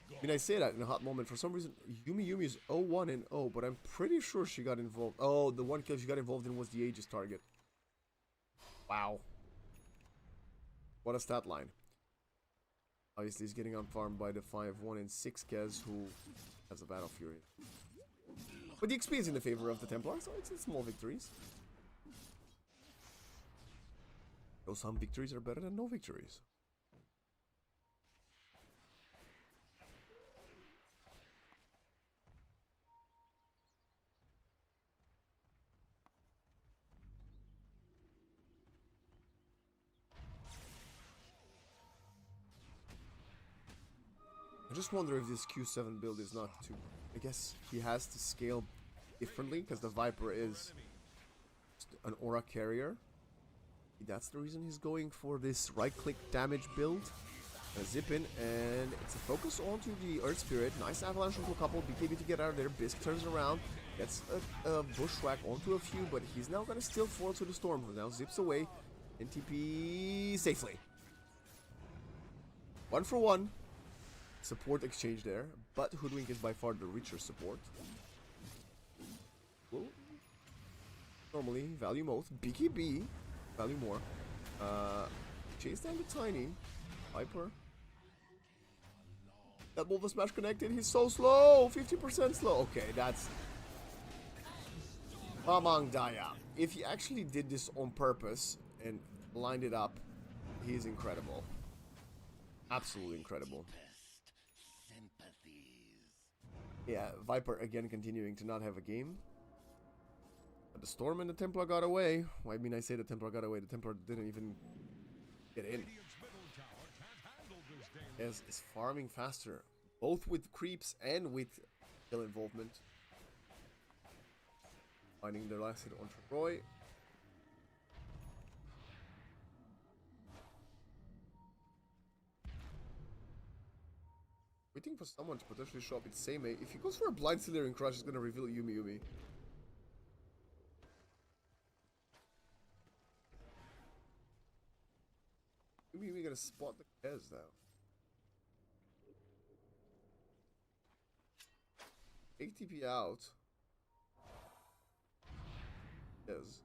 I mean, I say that in a hot moment. For some reason, Yumi is 0-1 and 0, but I'm pretty sure she got involved. Oh, the one kill she got involved in was the Aegis target. Wow. What a stat line. Obviously, he's getting on-farmed by the 5-1 and 6 Kez, who has a Battle Fury. But the XP is in the favor of the Templar, so it's small victories. Though some victories are better than no victories. I just wonder if this Q7 build is not too... I guess he has to scale differently because the Viper is an aura carrier. That's the reason he's going for this right-click damage build. Zip in, and it's a focus onto the Earth Spirit. Nice avalanche onto a couple. BKB to get out of there. Bisque turns around. Gets a bushwhack onto a few, but he's now going to still fall to the storm. Now zips away. NTP safely. 1 for 1. Support exchange there, but Hoodwink is by far the richer support. Well, normally value most. BKB value more. Chase down the Tiny. Viper. That Wolf Smash connected. He's so slow. 50% slow. Okay, that's Mamang Daya. If he actually did this on purpose and lined it up, he's incredible. Absolutely incredible. Yeah, Viper again continuing to not have a game. But the Storm and the Templar got away. Well, I mean, I say the Templar got away. The Templar didn't even get in. Is farming faster, both with creeps and with kill involvement. Finding their last hit on Troy. Waiting for someone to potentially show up. It's Seimei. If he goes for a blind Slithering Crush, he's gonna reveal Yumi. Yumi gonna spot the Kez now. ATP out. Yes.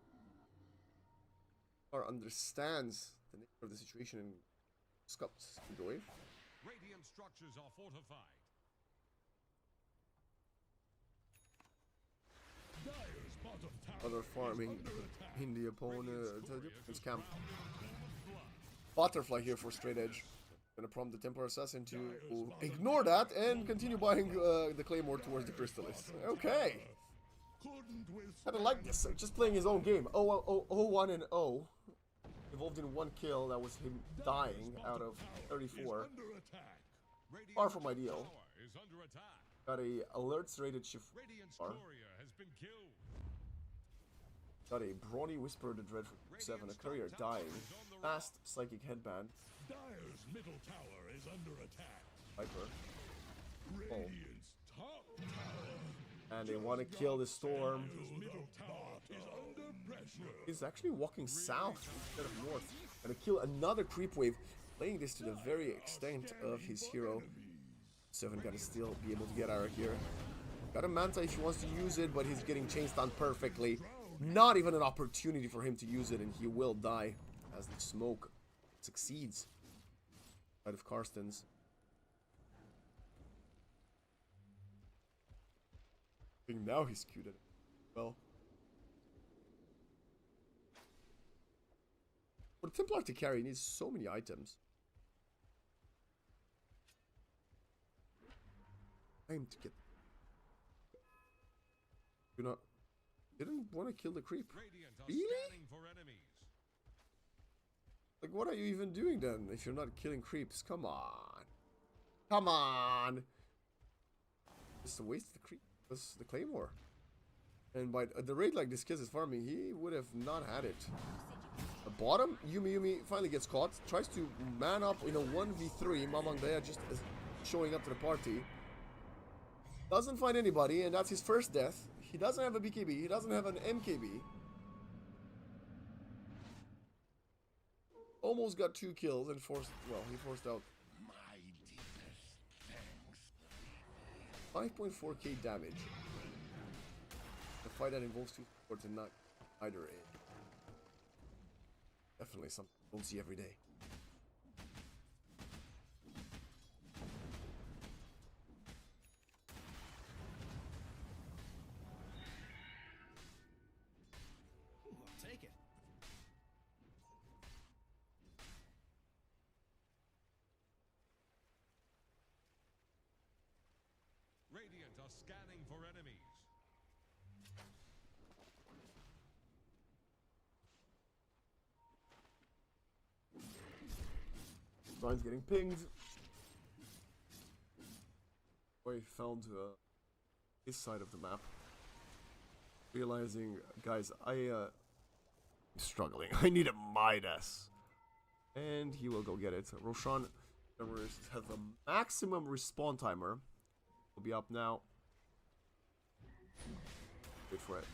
Or understands the nature of the situation and scups the wave. Radiant structures are fortified. Dire's bottom tower Other farming is under attack. in the opponent's camp. Butterfly here for straight edge. Gonna prompt the Templar Assassin to ignore that and continue buying the Claymore towards the Crystallis. Okay. I don't like this. Just playing his own game. 1 and 0. Involved in 1 kill. That was him dying out of 34. Far from ideal. Got a alerts rated shift. Has been killed. Got a Brawny Whisper the Dread for 7. A courier dying. Fast Psychic Headband. Dire's middle tower is under attack. Viper. Radiant's top tower. And they want to kill the Storm. Dire's middle tower is under pressure. He's actually walking south instead of north. Gonna kill another creep wave. Playing this to the very extent of his hero. 7 gotta still be able to get out of here. Got a Manta if he wants to use it, but he's getting chain stunned perfectly. Not even an opportunity for him to use it, and he will die as the smoke succeeds out of Karsten's. I think now he's queued it. Well, for the Templar to carry, he needs so many items. Time to get. You know, didn't want to kill the creep. Really? For enemies. Like, what are you even doing then if you're not killing creeps? Come on. Come on. Just a waste of the creep. Was the Claymore. And by the rate like this kid is farming, he would have not had it. The bottom, Yumi finally gets caught. Tries to man up in a 1v3. Mamang Daya just showing up to the party. Doesn't find anybody, and that's his first death. He doesn't have a BKB. He doesn't have an MKB. Almost got 2 kills and forced, well, he forced out 5.4k damage. A fight that involves 2 supports and not either aid. Definitely something we don't see every day. Take it. Radiant are scanning for enemies. Brian's getting pinged. Boy found his side of the map. Realizing, guys, struggling. I need a Midas. And he will go get it. Roshan has the maximum respawn timer. Will be up now. Wait for it.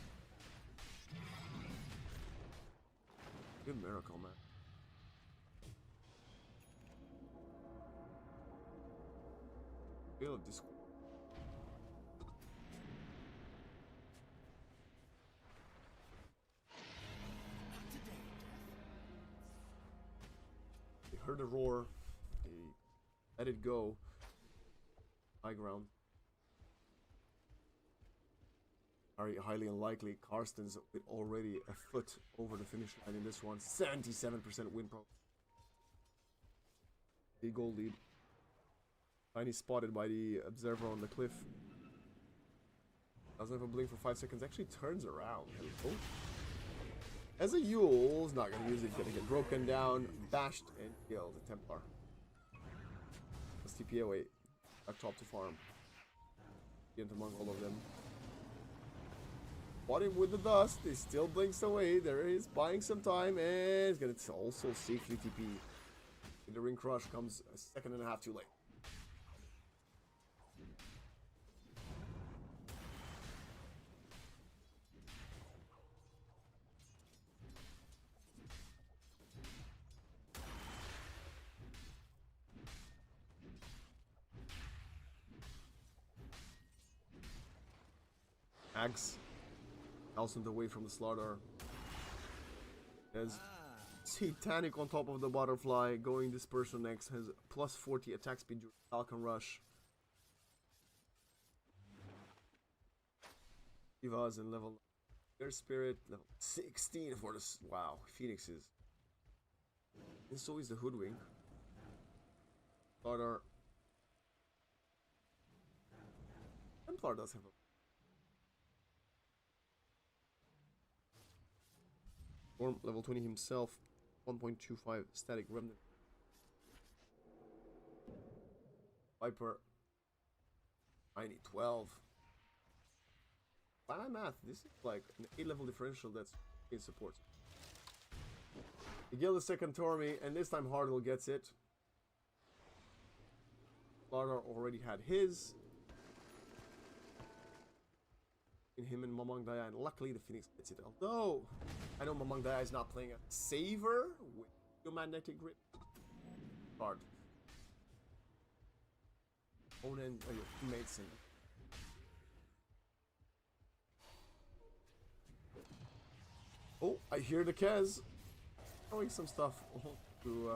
Good miracle, man. Feel this. They heard a roar. They let it go. High ground. Highly unlikely. Karsten's with already a foot over the finish line in this one. 77% win pro. Big goal lead. Tiny spotted by the observer on the cliff. Doesn't have a blink for 5 seconds. Actually turns around. Oh. As a Yule's not gonna use it. Gonna get broken down, bashed, and killed. The Templar. Let's TP away. Back top to farm. Get among all of them. Bought him with the dust. He still blinks away. There is buying some time, and he's gonna also safely TP. The ring crush comes a second and a half too late. Axe. Thousand away from the slaughter. There's Satanic on top of the butterfly. Going dispersion next. Has plus 40 attack speed during Falcon Rush. Divas and level their spirit. Level 16 for this. Wow. Phoenixes. And so is the Hoodwink. Slaughter. Templar does have a Storm, level 20 himself, 1.25 static remnant. Viper, tiny 12. By my math, this is like an 8-level differential that's in support. He killed the second Tormy, and this time Hardwell gets it. Slaughter already had his. In him and Mamang Daya, and luckily the Phoenix gets it. Although I know Mamang Daya is not playing a saver with your magnetic grip card. Opponent, your teammates, and oh, I hear the Kez throwing some stuff to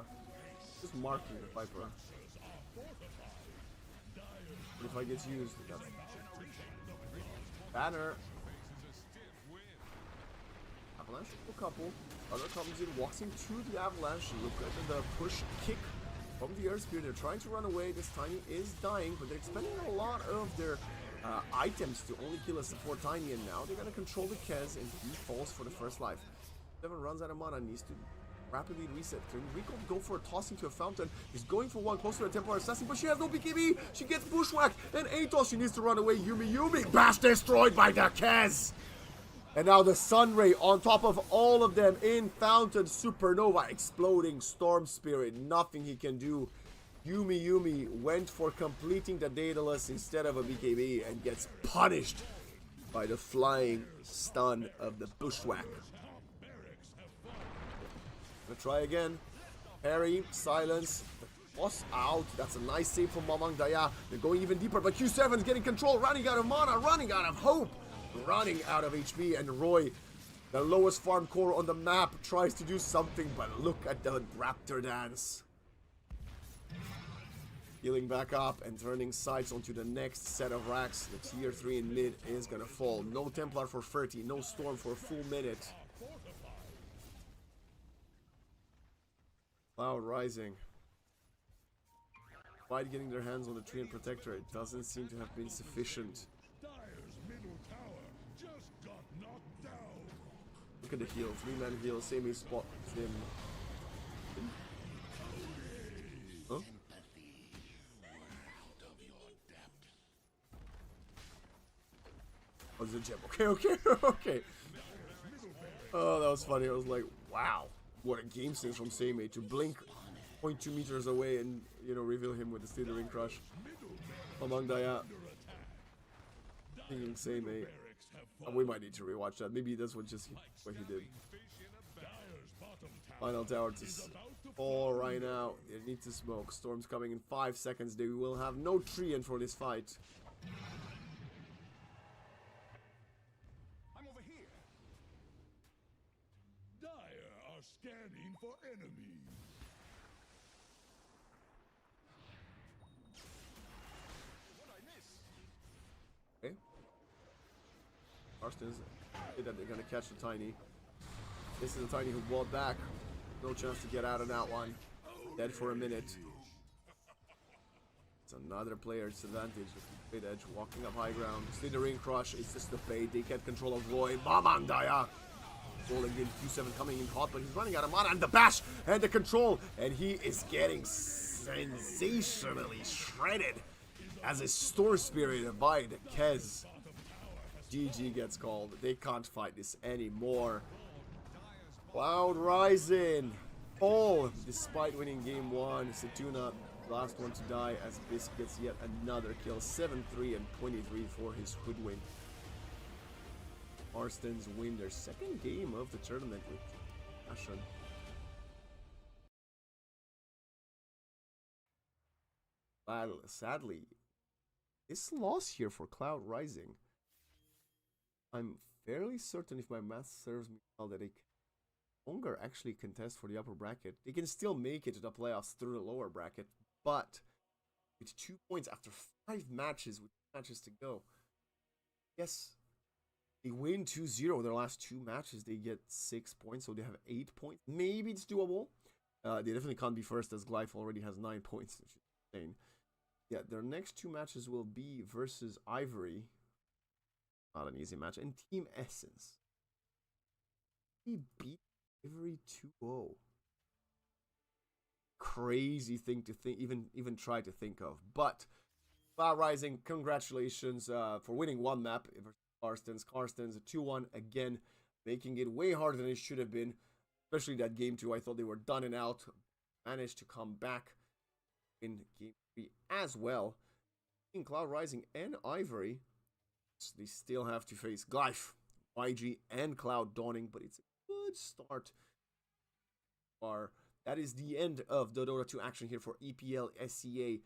just marking the Viper. But if I get used, that's banner. Avalanche, a couple. Other comes in, walks into the Avalanche. Look at the push kick from the Earth Spear. They're trying to run away. This Tiny is dying, but they're expending a lot of their items to only kill a support Tiny, and now they're gonna control the Kez, and he falls for the first life. 7 runs out of mana, needs to rapidly reset. Can Rico go for a toss into a fountain? He's going for one closer to a Templar Assassin, but she has no BKB. She gets bushwhacked, and Atos, she needs to run away. Yumi, bash destroyed by the Kez. And now the Sunray on top of all of them in Fountain. Supernova, exploding Storm Spirit, nothing he can do. Yumi went for completing the Daedalus instead of a BKB and gets punished by the flying stun of the bushwhack. Try again. Parry, silence, toss out. That's a nice save from Mamang Daya. They're going even deeper, but Q7's getting control, running out of mana, running out of hope, running out of HP, and Roy, the lowest farm core on the map, tries to do something, but look at the Raptor dance. Healing back up and turning sights onto the next set of racks. The tier 3 in mid is gonna fall. No Templar for 30, no Storm for a full minute. Cloud rising. Despite getting their hands on the tree and protector, it doesn't seem to have been sufficient. Dyer's middle tower just got knocked down. Look at the heal. 3-man heal, same spot. Same. Huh? Oh, it's a gem. Okay. Oh, that was funny. I was like, wow, what a game sense from Seimei to blink 0.2 meters away and, you know, reveal him with the Slithering Crush. Among Daya. Thinking Seimei. We might need to rewatch that. Maybe that's what he did. Final tower to fall right now. They need to smoke. Storm's coming in 5 seconds. They will have no Treant for this fight. I'm over here. Dire are scanning for enemies. What I miss? Okay. Karsten's that they're gonna catch the Tiny. This is the Tiny who bought back. No chance to get out of that one. Dead for a minute. It's another player's disadvantage. Mid edge walking up high ground. Slithering Crush. It's just the bait. They get control of Roy. Mamang Daya. Rolling in Q7 coming in hot, but he's running out of mana. And the bash and the control. And he is getting sensationally shredded as a Storm Spirit by the Kez. GG gets called. They can't fight this anymore. Cloud Rising. All despite winning game 1. Setuna, last one to die as Bisk gets yet another kill. 7-3 and 23 for his Hoodwink. Karstens win their second game of the tournament with passion. Sadly, this loss here for Cloud Rising. I'm fairly certain, if my math serves me well, that they can no longer actually contest for the upper bracket. They can still make it to the playoffs through the lower bracket, but with 2 points after 5 matches, with 2 matches to go. Yes, they win 2-0 their last 2 matches. They get 6 points, so they have 8 points. Maybe it's doable. They definitely can't be first, as GLYPH already has 9 points, which is insane. Yeah, their next 2 matches will be versus Ivory. Not an easy match. And Team Essence. He beat Ivory 2-0. Crazy thing to think, even try to think of. But Cloud Rising, congratulations for winning 1 map versus Karstens. Karstens 2-1 again, making it way harder than it should have been. Especially that game 2. I thought they were done and out. Managed to come back in game 3 as well. In Cloud Rising and Ivory, they still have to face GLYPH, YG, and Cloud Dawning, but it's a good start. That is the end of the Dota 2 action here for EPL SCA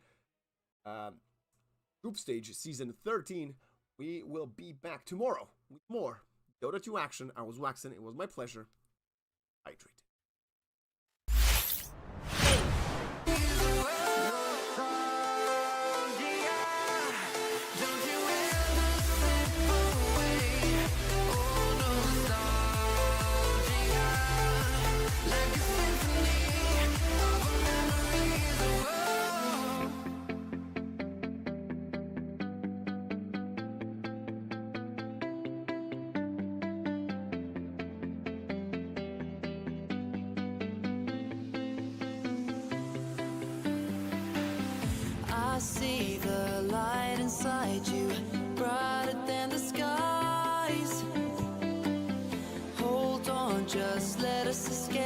Group Stage Season 13. We will be back tomorrow with more Dota 2 action. I was Waxen. It was my pleasure. Hydrate. I see the light inside you, brighter than the skies. Hold on, just let us escape.